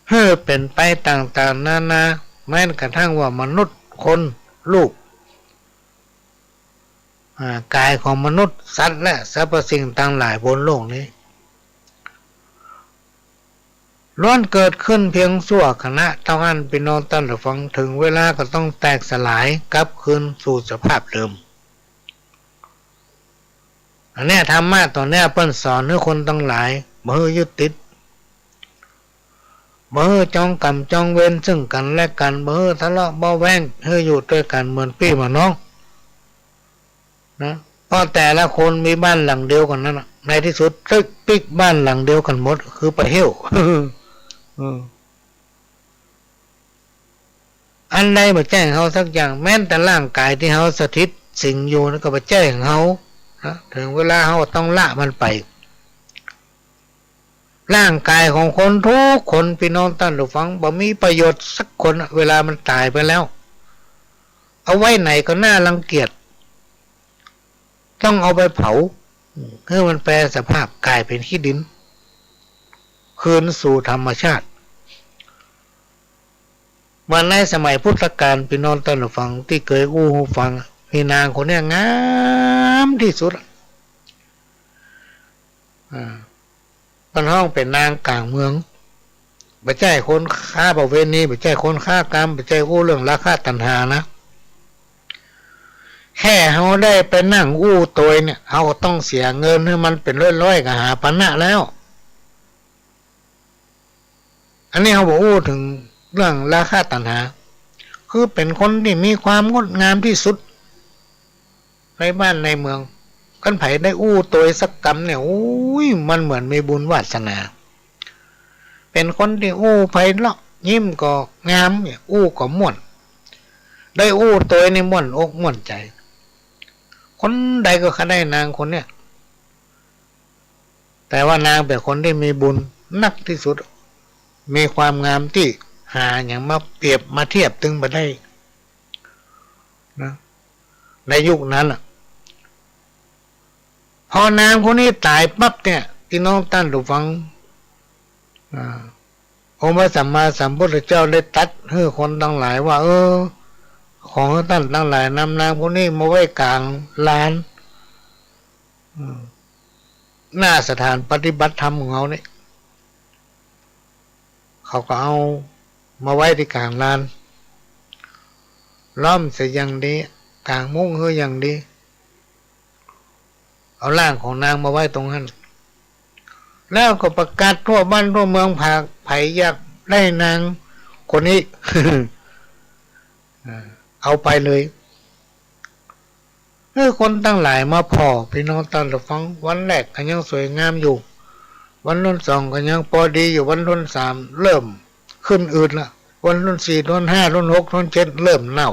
ให้เป็นไปต่างๆนานาแม้กระทั่งว่ามนุษย์คนลูกกายของมนุษย์สัตว์และสรรพสิ่งต่างหลายบนโลกนี้ล้วนเกิดขึ้นเพียงชั่วขณะเท่านั้นพี่น้องท่านผู้ฟังถึงเวลาก็ต้องแตกสลายกลับคืนสู่สภาพเดิมอันนี้ธรรมะตอนนี้เพิ่นสอนให้คนทั้งหลายบ่ให้ยึดติดบ่ให้จองกรรมจองเวรซึ่งกันและกันบ่ให้ทะเลาะเบาแว้งให้อยู่ด้วยกันเหมือนพี่เหมือนน้องนะเพราะแต่ละคนมีบ้านหลังเดียวกันนั่นน่ะในที่สุดตึกปิกบ้านหลังเดียวกันหมดคือไปเหี้ยว อันใดบ่แจ้งเขาสักอย่างแม้แต่ร่างกายที่เขาสถิตสิงอยู่นั่นก็บ่แจ้งเขาถึงเวลาเขาต้องละมันไปร่างกายของคนทุกคนพี่น้องท่านผู้ฟังบ่มีประโยชน์สักคนเวลามันตายไปแล้วเอาไว้ไหนก็น่ารังเกียจต้องเอาไปเผาเพื่อมันแปรสภาพกลายเป็นขี้ดินคืนสู่ธรรมชาติวันในสมัยพุทธกาลพี่น้องท่านผู้ฟังที่เคยอู้หูฟังมีนางคนนี้งามที่สุดมันห้องเป็นนางกลางเมืองบ่ใช่คนฆ่าประเวณีบ่ใช่คนฆ่ากรรมบ่ใช่อู้เรื่องราคะตัณหานะแค่เขาได้ไปนั่งอู้ตัวเนี่ยเขาต้องเสียเงินให้มันเป็นร้อยๆกับหาพันนะแล้วอันนี้เขาบอกอู้ถึงเรื่องราคะตัณหาคือเป็นคนที่มีความงดงามที่สุดในบ้านในเมืองกันไผได้อู้ตัวสักกรรมเนี่ยอุ้ยมันเหมือนมีบุญวาสนาเป็นคนที่อู้ไพเราะยิ้มก็งามเนี่ยอู้ก็ม่วนได้อู้ตัวนี่ม่วนอกม่วนใจคนใดก็ได้นางคนเนี้ยแต่ว่านางเป็นคนที่มีบุญนักที่สุดมีความงามที่หาอย่างมาเปรียบมาเทียบตึงมาได้นะในยุคนั้นพอนางคนนี้ตายปั๊บเนี่ย พี่น้องท่านผู้ฟังองค์พระสัมมาสัมพุทธเจ้าได้ตัดให้คนทั้งหลายว่าของท่านทั้งหลายนำนางพวกนี้มาไว้กลางลานหน้าสถานปฏิบัติธรรมของเขาเนี่ยเขาก็เอามาไว้ที่กลางลานล้อมเสียอย่างดีกลางมุ้งเฮืออย่างดีเอาร่างของนางมาไว้ตรงนั้นแล้วก็ประกาศทั่วบ้านทั่วเมืองไผ่อยากได้นางคนนี้ เอาไปเลยคนตั้งหลายมาพอพี่น้องตั้งแต่ฟังวันแรกก็ยังสวยงามอยู่วันรุ่นสองก็ยังพอดีอยู่วันรุ่นสามเริ่มขึ้นอืดละวันรุ่นสี่รุ่นห้ารุ่นหกรุ่นเจ็ดเริ่มเน่า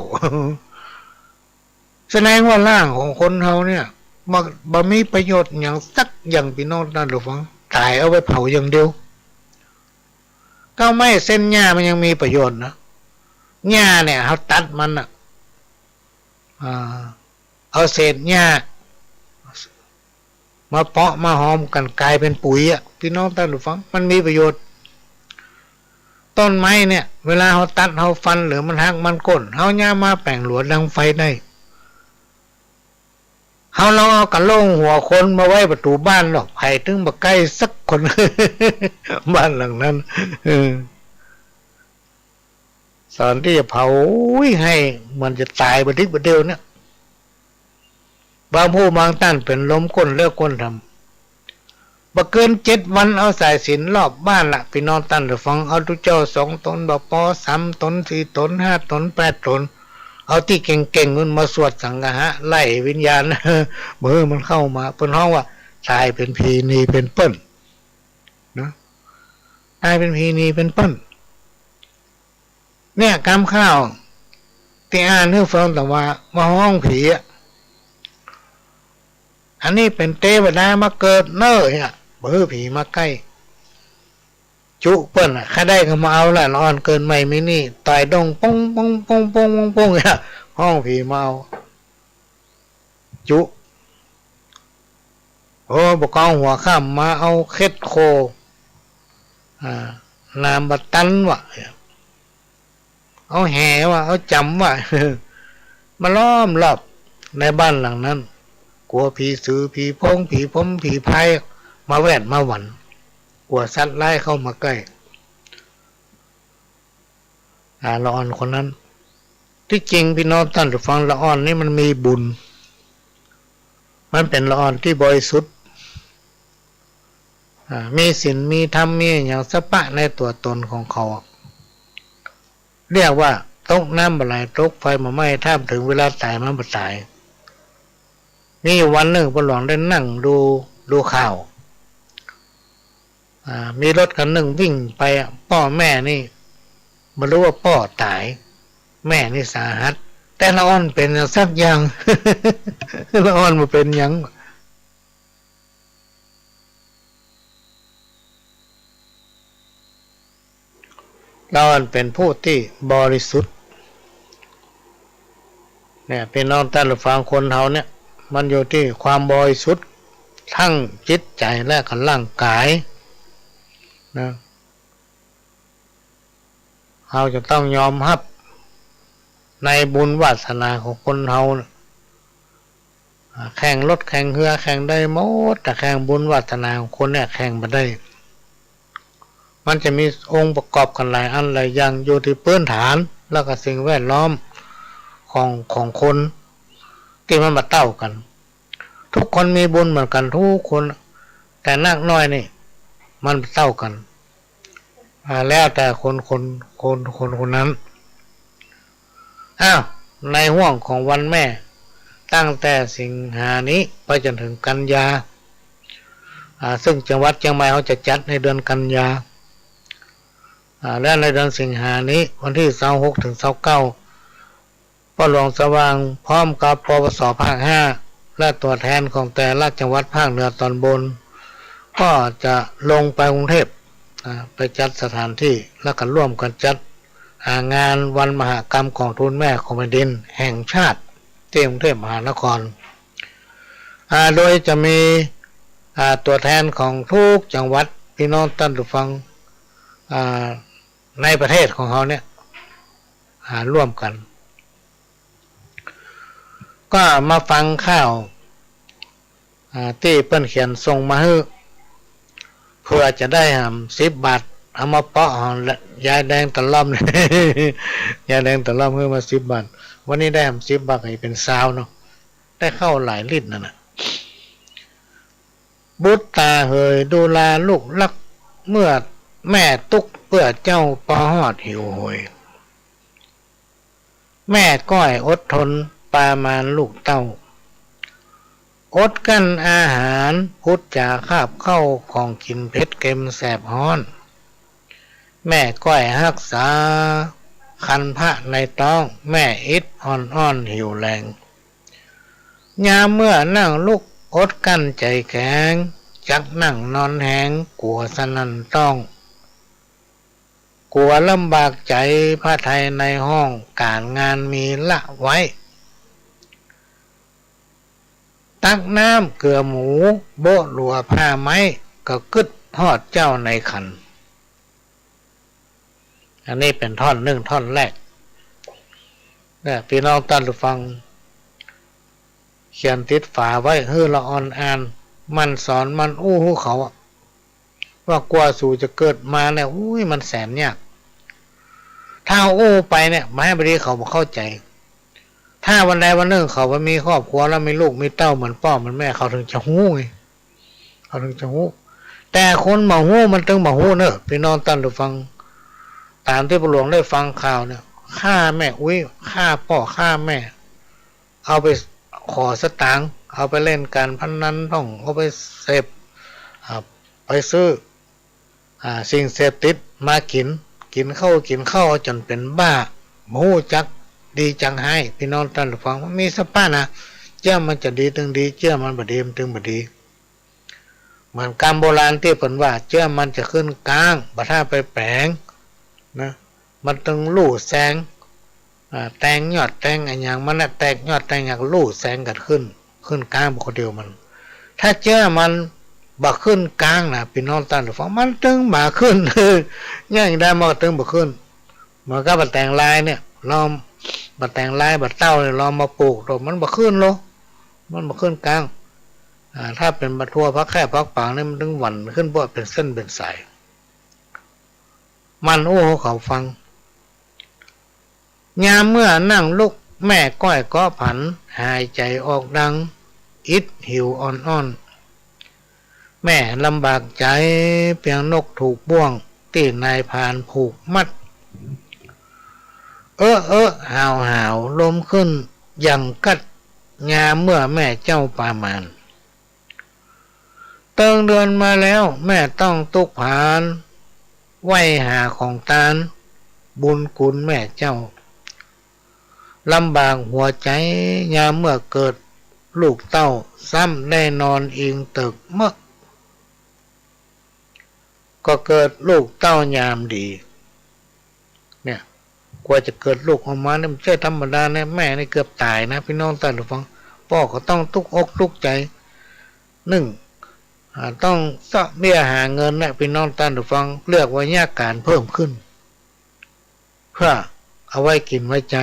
แสดงว่าร่างของคนเขาเนี่ยบ่มีประโยชน์อย่างสักอย่างพี่น้องตั้งแต่ฟังตายเอาไปเผาอย่างเดียวก็ไม่เส้นหญ้ามันยังมีประโยชน์นะหญ้าเนี่ยเขาตัดมันอ่ะเอาเศษหญ้ามาเพาะมาหอมกันกลายเป็นปุ๋ยอ่ะพี่น้องท่านผู้ฟังมันมีประโยชน์ต้นไม้เนี่ยเวลาเขาตัดเขาฟันหรือมันหักมันก้นเขาหญ้ามาแป่งหลวดังไฟได้เขาลองเอากระโหลกหัวคนมาไว้ประตูบ้านหรอกไผ่ถึงมาใกล้สักคน บ้านหลังนั้นสอนที่จะเผาให้มันจะตายบัดนี้บัดเดียวเนี่ยบางผู้บางท่านเป็นล้มก้นเลิกก้นทำบ่เกิน7 วันเอาสายสิญจน์รอบบ้านละพี่น้องท่านหรือฟังเอาทุกเจ้า2 ตนบ่พอ3 ตน4 ตน5 ตน8 ตนเอาที่เก่งๆมันมาสวดสังฆะไล่วิญญาณเมื่อมันเข้ามาเพิ่นฮ้องว่าตายเป็นพีนีเป็นเปิ้นนะตายเป็นพีนีเป็นเปิ้นเนี่ยกำข้าวที่อ่านให้ฟังแต่ว่ามาห้องผีอ่ะอันนี้เป็นเทวดามาเกิดเน้อเนี่ยเบื่อผีมาใกล้จุเปิ้นอ่ะข้าได้ก็มาเอาละนอนเกินไม่ไม่นี่ต่อยดงปงปงปงปงปงปงเนี่ยห้องผีมาเอาจุบกองหัวข้ามมาเอาเคล็ดโคนามบัตันวะเอาแห่วะเอาจำวะ มาล้อมรอบในบ้านหลังนั้นกลัวผีสือผีพงผีพมผีพายมาแวดมาหวันกลัวสัตว์ไล่เข้ามาใกล้ละอ่อนคนนั้นที่จริงพี่น้องท่านผู้ฟังละอ่อนนี่มันมีบุญมันเป็นละอ่อนที่บริสุทธิ์มีศีลมีธรรมมีอย่างสปะในตัวตนของเขาเรียกว่าตกน้ำบไหลตกไฟมาไหม้ท่ามถึงเวลาตายมันบ่ตายนี่วันหนึ่งพระหลวงได้นั่งดูข่าวมีรถคันหนึ่งวิ่งไปพ่อแม่นี่ไม่รู้ว่าพ่อตายแม่นี่สาหัสแต่ละอ่อนเป็นสักอย่าง ละอ่อนมาเป็นยังละอ่อนเป็นผู้ที่บริสุทธิ์เนี่ยเป็นน้องท่านผู้ฟังคนเฮาเนี่ยมันอยู่ที่ความบริสุทธิ์ทั้งจิตใจและกับร่างกายนะเราจะต้องยอมรับในบุญวาสนาของคนเฮาแข่งรถแข่งเรือแข่งได้หมดแต่แข่งบุญวาสนาของคนเนี่ยแข่งมาได้มันจะมีองค์ประกอบกันหลายอันหลายอย่างอยู่ที่พื้นฐานแล้วก็สิ่งแวดล้อมของคนที่มันมาเต้ากันทุกคนมีบุญเหมือนกันทุกคนแต่นักน้อยนี่มันเต้ากันแล้วแต่คนนั้นในห่วงของวันแม่ตั้งแต่สิงหานี้ไปจนถึงกันยาซึ่งจังหวัดเชียงใหม่เขาจะจัดในเดือนกันยาและในเดือนสิงหานี้วันที่26 ถึง 29พ่อหลวงสว่างพร้อมกับปวสภาค 5และตัวแทนของแต่ละจังหวัดภาคเหนือตอนบนก็จะลงไปกรุงเทพไปจัดสถานที่และกันร่วมกันจัดงานวันมหกรรมของทูลแม่ของแผ่นดินแห่งชาติที่กรุงเทพมหานครโดยจะมี ตัวแทนของทุกจังหวัดพี่น้องท่านผู้ฟังในประเทศของเขาเนี่ยร่วมกันก็มาฟังข่าวที่เปิ้นเขียนส่งมาให้เพื่อจะได้10 บาทเอามาเปาะยาแดงตะล่อม ยาแดงตะล่อมเพื่อมา10 บาทวันนี้ได้10 บาทให้เป็นซาวเนาะได้เข้าหลายลิตรนั่นน่ะบุตรตาเหยดูแลลูกรักเมื่อแม่ตุกเพื่อเจ้าปอหอดหิวโหยแม่ก้อยอดทนปามานลูกเต้าอดกั้นอาหารพุทธจาคาบเข้าของกินเผ็ดเค็มแสบฮ้อนแม่ก้อยรักษาคันพระในต้องแม่อิดอ่อนหิวแรงยามเมื่อนั่งลุกอดกั้นใจแข็งจักนั่งนอนแหงกลัวสนั่นต้องกลัวลำบากใจพระไทยในห้องการงานมีละไว้ตักน้ำเกลือหมูโบะหลัวผ้าไม้ก็กึดทอดเจ้าในขันอันนี้เป็นท่อนท่อนแรกเนี่ยพี่น้องท่านผู้ฟังเขียนติดฝาไว้เฮือละอ่อนอ่านมันสอนมันอู้หูเขาว่ากว่าสู่จะเกิดมาแล้วมันแสนยากถ้าอู้ไปเนี่ยมาให้บดีเขาเข้าใจถ้าวันใดวันหนึ่งเขาว่ามีครอบครัวแล้วมีลูกมีเต้าเหมือนพ่อเหมือนแม่เขาถึงจะหู้ไงเขาถึงจะหู้แต่คนมาหู้มันตึงมาหู้เนอะพี่น้องท่านผู้ฟังตามที่พระหลวงได้ฟังข่าวเนี่ยฆ่าแม่ฆ่าพ่อฆ่าแม่เอาไปขอสตางค์เอาไปเล่นการพนันต้องเอาไปเสพไปซื้อสิ่งเสพติดมากินข้าวจนเป็นบ้าหมูจักดีจังให้พี่น้องท่านผู้ฟังมีสปานะเจ้ามันจะดีตึงดีเจ้ามันบดีมันตึงบดีเหมือนกรรมโบราณที่เพิ่นว่าเจ้ามันจะขึ้นกลางบัดถ้าไปแปลงนะมันต้องลู่แสงแตงยอดแตงอย่างมันแตกยอดแตงอย่างลู่แสงกันขึ้นกลางบุคเดียวมันถ้าเจ้ามันบักขึ้นกลางนะพี่น้องท่านผู้ฟังมันตึงมาขึ้นย่างได้มาตึงบักขึ้นมันก็บัดแต่งลายเนี่ยล้อมบัดแต่งลายบัดเต้าเนี่ยล้อมมาปลูกมันบักขึ้นโลมันบักขึ้นกลางถ้าเป็นบัดทั่วพักแค่พักปางเนี่ยมันตึงหวันขึ้นเพราะเป็นเส้นเป็นสายมันโอ้เขาฟังยามเมื่อนั่งลุกแม่ก้อยก็ผันหายใจออกดังอิดหิวอ่อนแม่ลำบากใจเพียงนกถูกบ่วงตีนายพานผูกมัดหาวลมขึ้นอย่างกัดยามเมื่อแม่เจ้าปามานเติงเดือนมาแล้วแม่ต้องตุกผานไหวหาของตาลบุญคุณแม่เจ้าลำบากหัวใจยามเมื่อเกิดลูกเต้าซ้ำได้นอนอิงตึกเมื่อก็เกิดลูกเต้ายามดีเนี่ยกว่าจะเกิดลูกออกมาเนี่ยไม่ใช่ธรรมดาเนี่ยแม่นี่เกือบตายนะพี่น้องท่านผู้ฟังพ่อก็ต้องทุกอกทุกใจต้องเสาะเบี้ยหาเงินนะพี่น้องท่านผู้ฟังเลือกว่ายากการเพิ่มขึ้นเพื่อเอาไว้กินไว้ใจ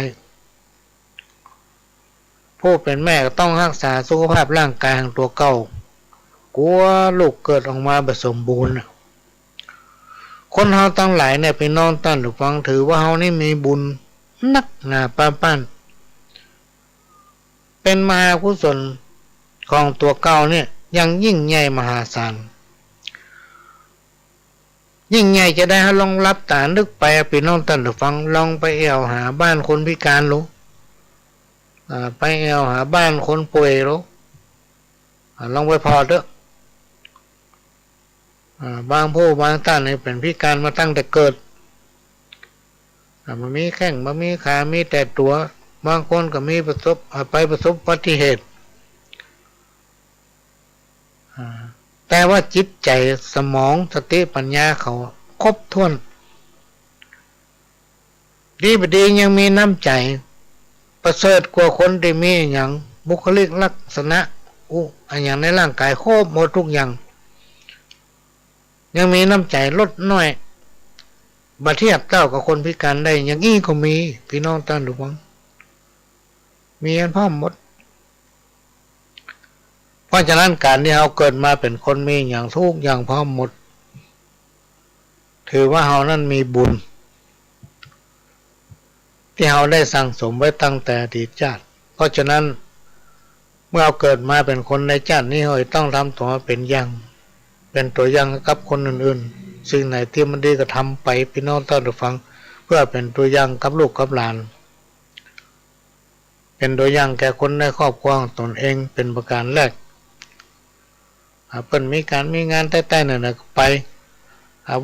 ผู้เป็นแม่ก็ต้องรักษาสุขภาพร่างกายของตัวเก่ากลัวลูกเกิดออกมาแบบสมบูรณ์คนเฮาตั้งหลายเนี่ยพี่น้องท่านผู้ฟังถือว่าเฮานี่มีบุญนักหนาป้านเป็นมหากุศลของตัวเก่าเนี่ยยังยิ่งใหญ่มหาศาลยิ่งใหญ่จะได้ลองรับตานึกไปพี่น้องท่านผู้ฟังลองไปแอวหาบ้านคนพิการรู้ไปแอวหาบ้านคนป่วยรู้ลองไปพอเถอะบางผู้บางท่านเนี่ยเป็นพิการมาตั้งแต่เกิดมันมีแข้งมันมีขามีแต่ตัวบางคนก็มีประสบอุบัติเหตุแต่ว่าจิตใจสมองสติปัญญาเขาครบถ้วนดีบดียังมีน้ำใจประเสริฐกว่าคนที่มีอย่างบุคลิกลักษณะอย่างในร่างกายครบหมดทุกอย่าง ยังมีน้ำใจลดน้อยบัดเทียบเต้ากับคนพิการได้อย่างนี้ก็มีพี่น้องท่านผู้ฟังมีกันพร้อมหมดเพราะฉะนั้นการที่เราเกิดมาเป็นคนมีอย่างทุกอย่างพร้อมหมดถือว่าเรานั้นมีบุญที่เราได้สั่งสมไว้ตั้งแต่อดีตชาติเพราะฉะนั้นเมื่อเราเกิดมาเป็นคนในชาตินี้เราต้องทำตัวเป็นอย่างเป็นตัวอย่างกับคนอื่นๆสิ่งไหนที่มันดีก็ทำไปพี่น้องท่านผู้ฟังเพื่อเป็นตัวอย่างกับลูกกับหลานเป็นตัวอย่างแก่คนในครอบครัวตนเองเป็นประการแรกเพิ่นมีการมีงานใต้ๆนั่นก็ไป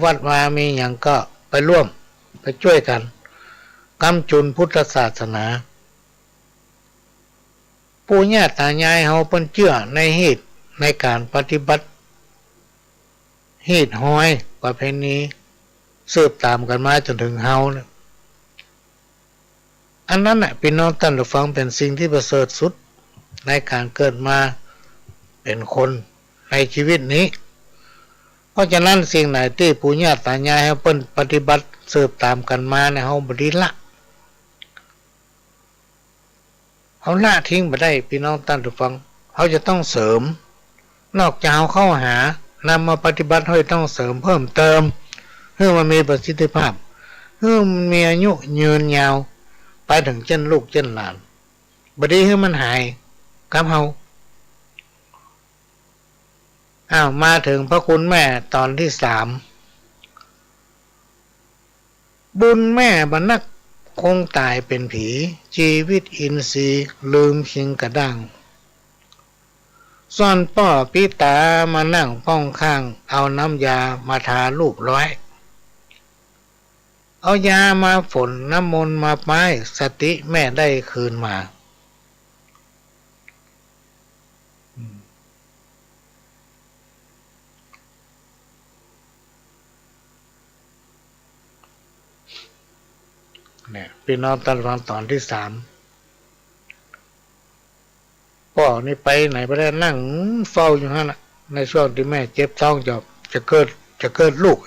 วัดมามีอย่างก็ไปร่วมไปช่วยกันกำจุนพุทธศาสนาปู่ย่าตายายเฮาเพิ่นเชื่อในเหตุในการปฏิบัติเหตุห้อยประเพณีสืบตามกันมาจนถึงเฮาเนี่ยอันนั้นน่ะพี่น้องท่านผู้ฟังเป็นสิ่งที่ประเสริฐสุดในการเกิดมาเป็นคนในชีวิตนี้เพราะฉะนั้นสิ่งไหนที่ปู่ย่าตายายเฮาเพิ่นปฏิบัติสืบตามกันมาเนี่ยเฮาบ่ได้ละเขาละทิ้งไปได้พี่น้องท่านผู้ฟังเขาจะต้องเสริมนอกจากเข้าหานำมาปฏิบัติให้ต้องเสริมเพิ่มเติมเพื่อมันมีประสิทธิภาพเพื่อมันมีอายุยืนยาวไปถึงเจ้นลูกเจ้นหลานบดีให้มันหายกับเฮามาถึงพระคุณแม่ตอนที่3บุญแม่บรรนักคงตายเป็นผีชีวิตอินทรีย์ลืมเพียงกระด้างซ่อนป่อปีตามานั่งป้องข้างเอาน้ำยามาทาลูกร้อยเอายามาฝนน้ำมนต์มาป้ายสติแม่ได้คืนมาเนี่ยพี่น้องท่านฟังตอนที่3พ่อนี่ไปไหนไปได้นั่งเฝ้าอยู่นั่นแหละในช่วงที่แม่เจ็บท้องจะเกิดลูก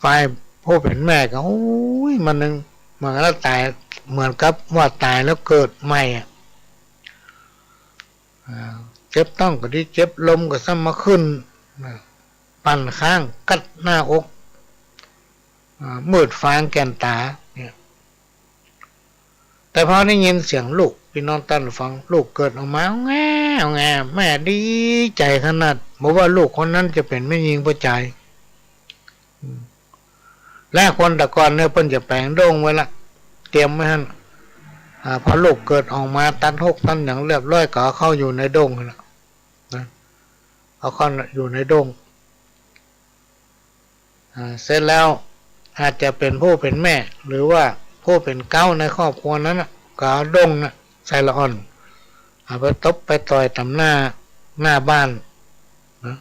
ฝ่ายผู้เป็นแม่ก็โอ้ยมันนึงมันก็ตายเหมือนกับว่าตายแล้วเกิดใหม่เจ็บต้องก็ดีเจ็บลมก็ซ้ำมาขึ้นปั่นข้างกัดหน้าอกมืดฟางแก่นตาเนี่ยแต่พอได้ยินเสียงลูกพี่น้องท่านฟังลูกเกิดออกมาแง่แม่ดีใจขนาดบอกว่าลูกคนนั้นจะเป็นแม่หญิงผู้ชายและคนตะกอนเนี่ยเพิ่นจะแปลงโด่งไว้ละเตรียมไว้หั่นพอลูกเกิดออกมาตันหกตันอย่างเรียบร้อยก็เข้าอยู่ในโด่งนะเอาเข้าอยู่ในโด่งเสร็จแล้วอาจจะเป็นผู้เป็นแม่หรือว่าผู้เป็นเก้าในครอบครัวนั้นก็เอาโด่งใส่ละอ่อนเอาไปตบไปต่อยตำหน้าบ้านนะ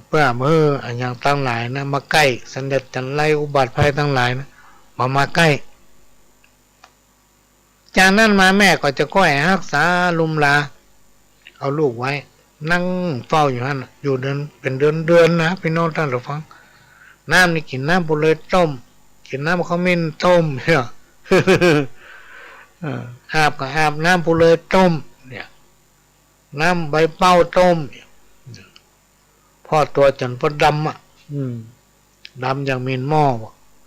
เพื่อมืออย่างตั้งหลายนะมาใกล้สันเด็จจันไล่อุบัติภัยตั้งหลายนะมาใกล้จากนั้นมาแม่ก็จะก้อยรักษาลุมลาเอาลูกไว้นั่งเฝ้าอยู่นั่นอยู่เป็นเดือนนะพี่น้องท่านผู้ฟังน้ำนี่กินน้ำบุเลยต้มกินน้ำข้าวมิ้นต้มเนี่ยอาบก็อาบน้ำบุเลยต้มเนี่ยน้ำใบเป้าต้มพ่อตัวจนพอดำดำอย่างมีนหม้อ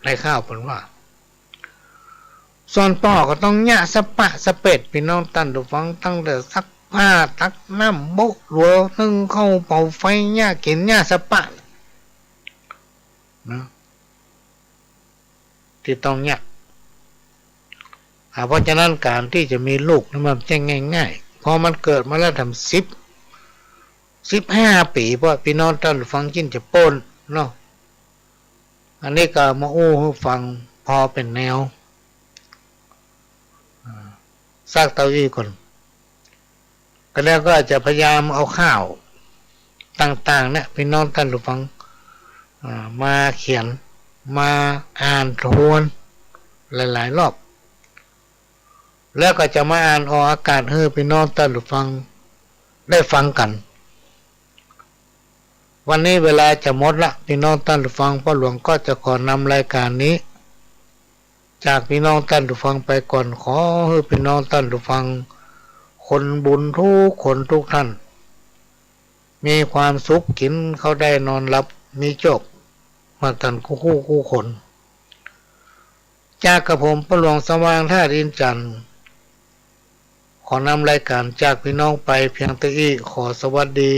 ในข้าวเป็นว่าส่วนพ่อก็ต้องหญ้าสปะสเป็ดพี่น้องท่านผู้ฟังตั้งแต่ซักผ้าตักน้ำบุกหัวนึ่งเข้าเป่าไฟหญ้ากินหญ้าสปะนะที่ต้องเนี่ยเพราะฉะนั้นการที่จะมีลูกนั้นมันจะง่ายๆพอมันเกิดมาแล้วทำ15 ปีเพราะพี่น้องท่านฟังกินจะป้นเนาะอันนี้ก็มาอู้ให้ฟังพอเป็นแนวซักเตาอี้ก่อนก็แล้วก็จะพยายามเอาข้าวต่างๆเนี่ยพี่น้องท่านฟังมาเขียนมาอ่านทวนหลายๆรอบแล้วก็จะมาอ่านออกอากาศให้พี่น้องท่านฟัง ได้ฟังกัน วันนี้เวลาจะหมดละพี่น้องท่านผู้ฟังพ่อหลวงก็จะขอนำรายการนี้จากพี่น้องท่านผู้ฟังไปก่อนขอให้พี่น้องท่านผู้ฟังคนบุญทุกคนทุกท่านมีความสุขกินเขาได้นอนหลับมีโชคมาตันคู่คนจากกระผมพระหลวงสว่างท่าดินจันทร์ขอนำรายการจากพี่น้องไปเพียงเท่านี้ขอสวัสดี